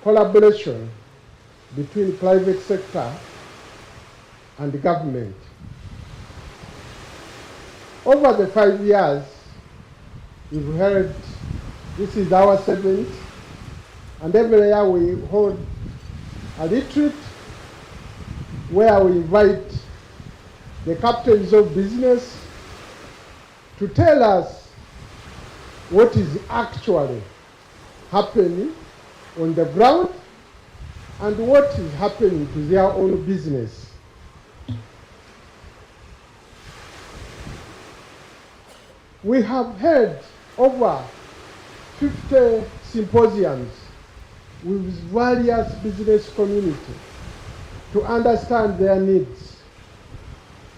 collaboration between private sector and the government. Over the 5 years, we've heard this is our 7th, and every year we hold a retreat where we invite the captains of business to tell us what is actually happening on the ground and what is happening to their own business. We have held over 50 symposiums with various business community to understand their needs.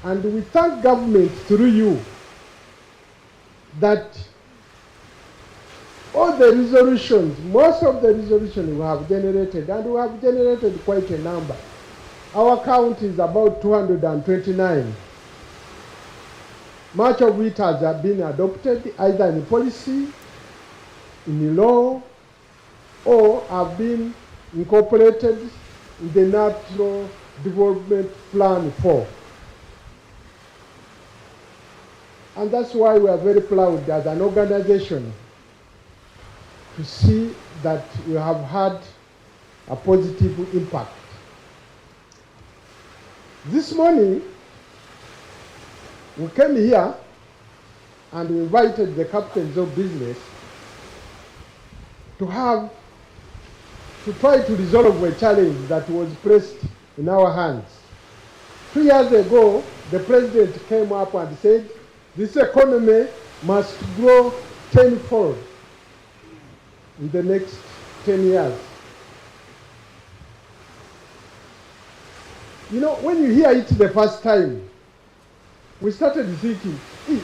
And we thank government through you that all the resolutions, most of the resolutions we have generated, and we have generated quite a number. Our count is about 229. Much of it has been adopted either in policy, in law, or have been incorporated in the National Development Plan 4. And that's why we are very proud as an organization to see that we have had a positive impact. This morning, we came here and we invited the captains of business to try to resolve a challenge that was placed in our hands. 2 years ago, the president came up and said, this economy must grow tenfold in the next 10 years. You know, when you hear it the first time, we started thinking,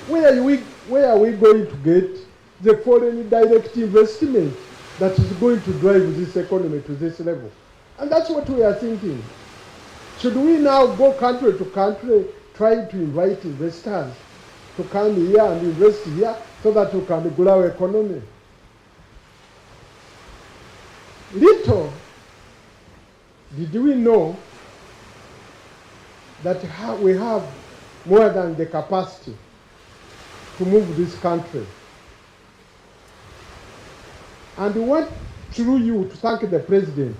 where are we going to get the foreign direct investment that is going to drive this economy to this level? And that's what we are thinking. Should we now go country to country trying to invite investors to come here and invest here so that we can grow our economy? Little did we know that we have more than the capacity to move this country. And we want through you to thank the President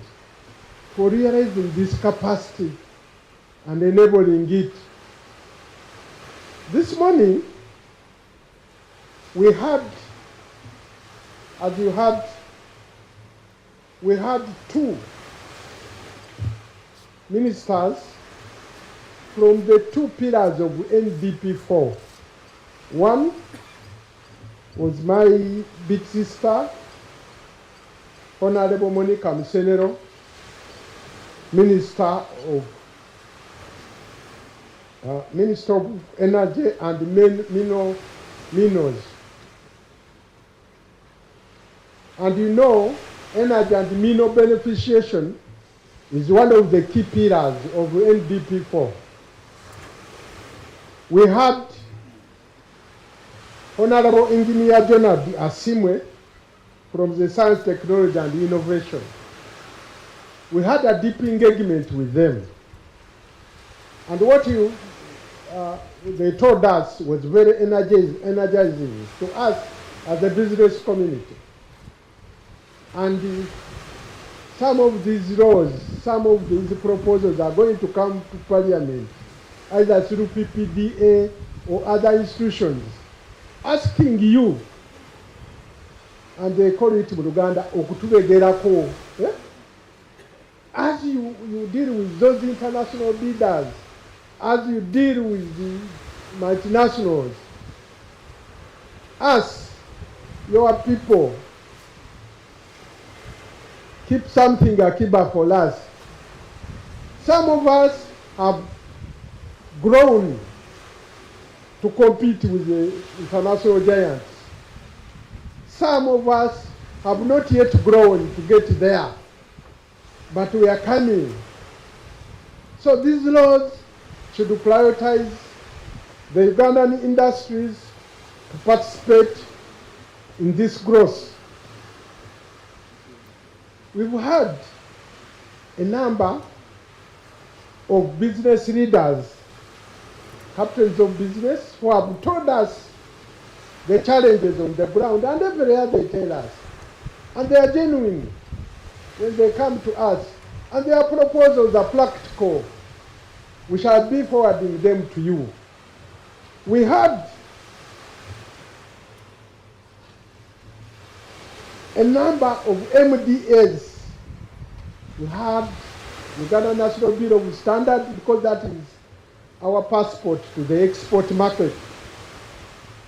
for realizing this capacity and enabling it. This morning, we had, as you heard, we had 2 ministers from the 2 pillars of NDP4. One was my big sister, Honorable Monica Musenero, Minister of Energy and Mineral minerals. And you know, energy and mineral beneficiation is one of the key pillars of NDP4. We had Honorable Engineer Jonah Asimwe from the Science, Technology and Innovation. We had a deep engagement with them. And what they told us was very energizing to us as a business community. And some of these laws, some of these proposals are going to come to Parliament, either through PPDA or other institutions, asking you, and they call it in Uganda, okutubegerako. As you deal with those international bidders, as you deal with the multinationals, us, your people, keep something akiba for us. Some of us have grown to compete with the international giants. Some of us have not yet grown to get there, but we are coming. So these laws should prioritize the Ugandan industries to participate in this growth. We've had a number of business leaders, captains of business, who have told us the challenges on the ground, and every year they tell us. And they are genuine when they come to us, and their proposals are practical. We shall be forwarding them to you. We had a number of MDAs. We had Uganda National Bureau of Standards, because that is our passport to the export market.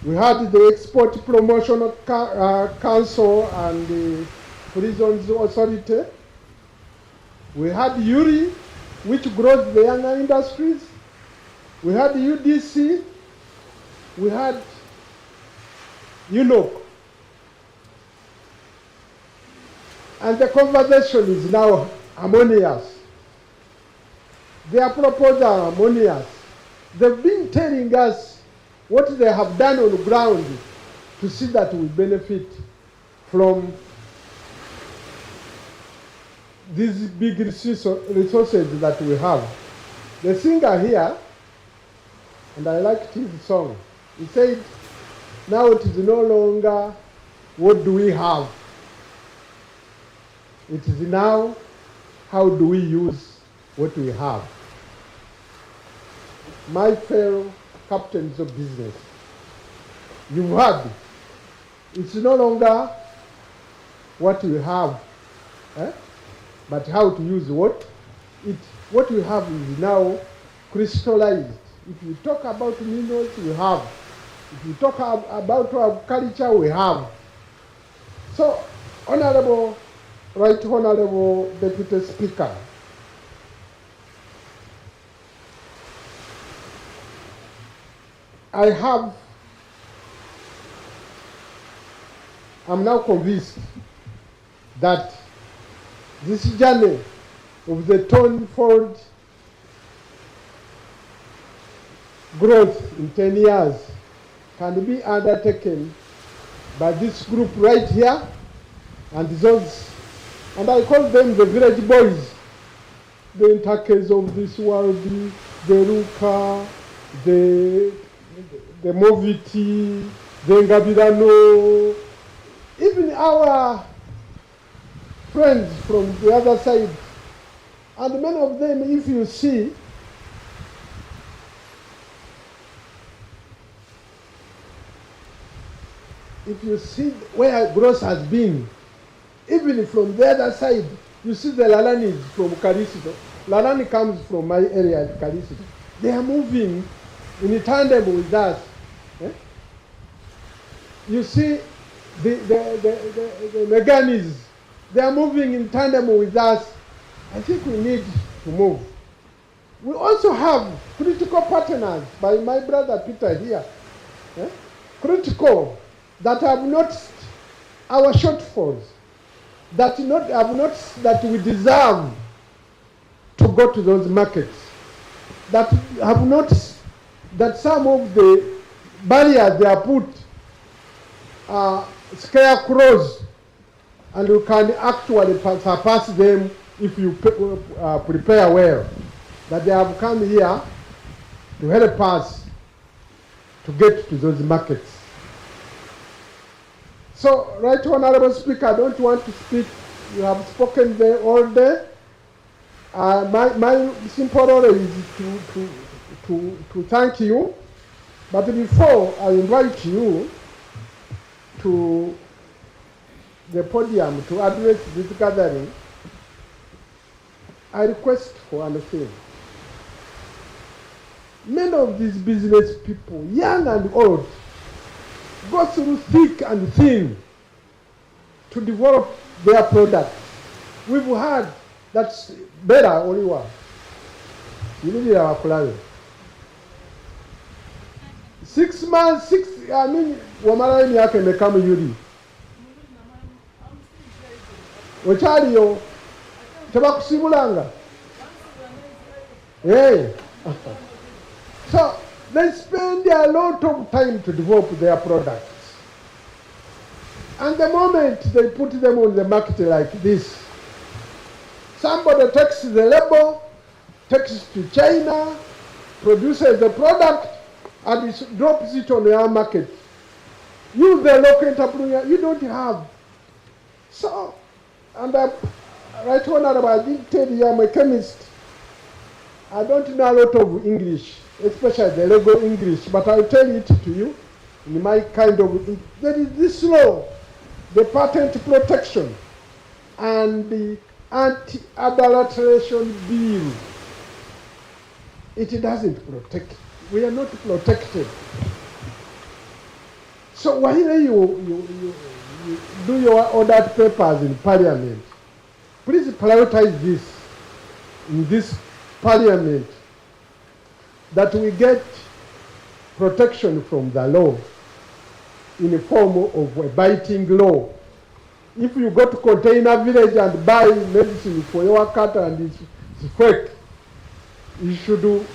We had the Export Promotion Council and the Prisons Authority. We had URI, which grows the younger industries. We had UDC. We had UNOC. And the conversation is now harmonious. Their proposals are harmonious. They've been telling us what they have done on the ground to see that we benefit from these big resources that we have. The singer here, and I liked his song, he said, now it is no longer what do we have. It is now how do we use what we have. My fellow captains of business, you've heard, it's no longer what we have, but how to use what we have is now crystallized. If you talk about minerals, we have. If you talk about our culture, we have. So, Right Honorable Deputy Speaker, I'm now convinced that this journey of the tenfold growth in 10 years can be undertaken by this group right here and those, and I call them the village boys, the Intakes of this world, the Ruka, the Moviti, the Ngabirano, even our friends from the other side. And many of them, if you see, where growth has been, even from the other side, you see the Lalanis from Karisito. Lalani comes from my area, Karisito. They are moving in tandem with us. You see the Meganis, they are moving in tandem with us. I think we need to move. We also have political partners, by my brother Peter here. critical, that have noticed our shortfalls, that have noticed that we deserve to go to those markets, that have noticed that some of the barriers they are put are scarecrows, and you can actually surpass them if you prepare well. That they have come here to help us to get to those markets. So, Right Honorable Speaker, I don't want to speak. You have spoken there all day. My simple role is to thank you. But before I invite you to the podium to address this gathering, I request for understanding. Many of these business people, young and old, go through thick and thin to develop their products. We've heard that's better only one. You need our client. 6 months, wamala emyaka emeka mu yuli. Okyaliyo tebakusibulanga. Hey. So they spend a lot of time to develop their products. And the moment they put them on the market like this, somebody takes the label, takes it to China, produces the product, and it drops it on your market. You, the local entrepreneur, you don't have. So, and Right Honorable, I did tell you I'm a chemist. I don't know a lot of English, especially the legal English, but I'll tell it to you in my kind of. There is this law, the patent protection, and the anti-adulteration bill. It doesn't protect. We are not protected. So while you do your audit papers in Parliament, please prioritize this in this Parliament, that we get protection from the law in the form of a biting law. If you go to Container Village and buy medicine for your cat and it's fake, you should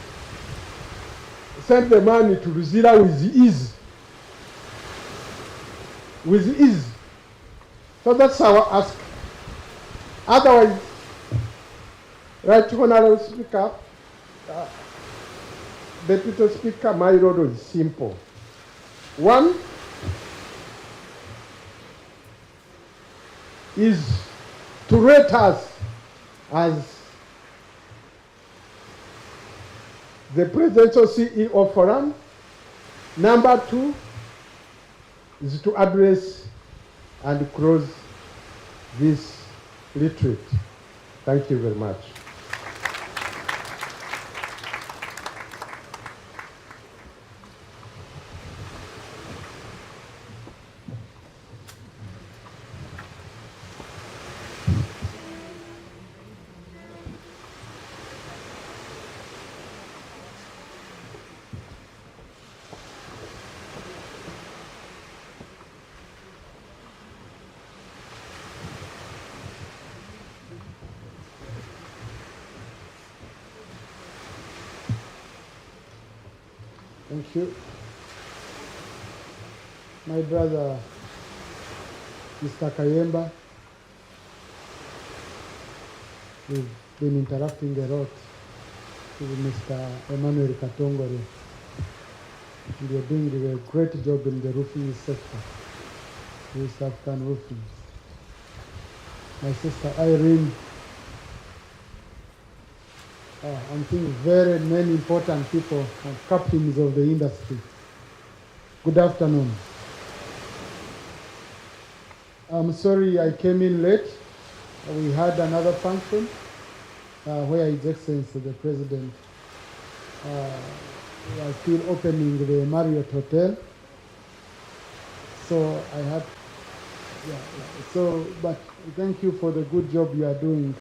send the money to Luzira with ease. With ease. So that's our ask. Otherwise, Right Honorable Speaker, Deputy Speaker, my role is simple. One is to rate us as the Presidential CEO Forum. Number two is to address and close this retreat. Thank you very much. Thank you. My brother, Mr. Kayemba, we've been interacting a lot with Mr. Emmanuel Katongore. And you're doing a great job in the roofing sector, East African roofing. My sister Irene, I'm seeing very many important people and captains of the industry. Good afternoon. I'm sorry I came in late. We had another function where His Excellency the President was still opening the Marriott Hotel. So I had, but thank you for the good job you are doing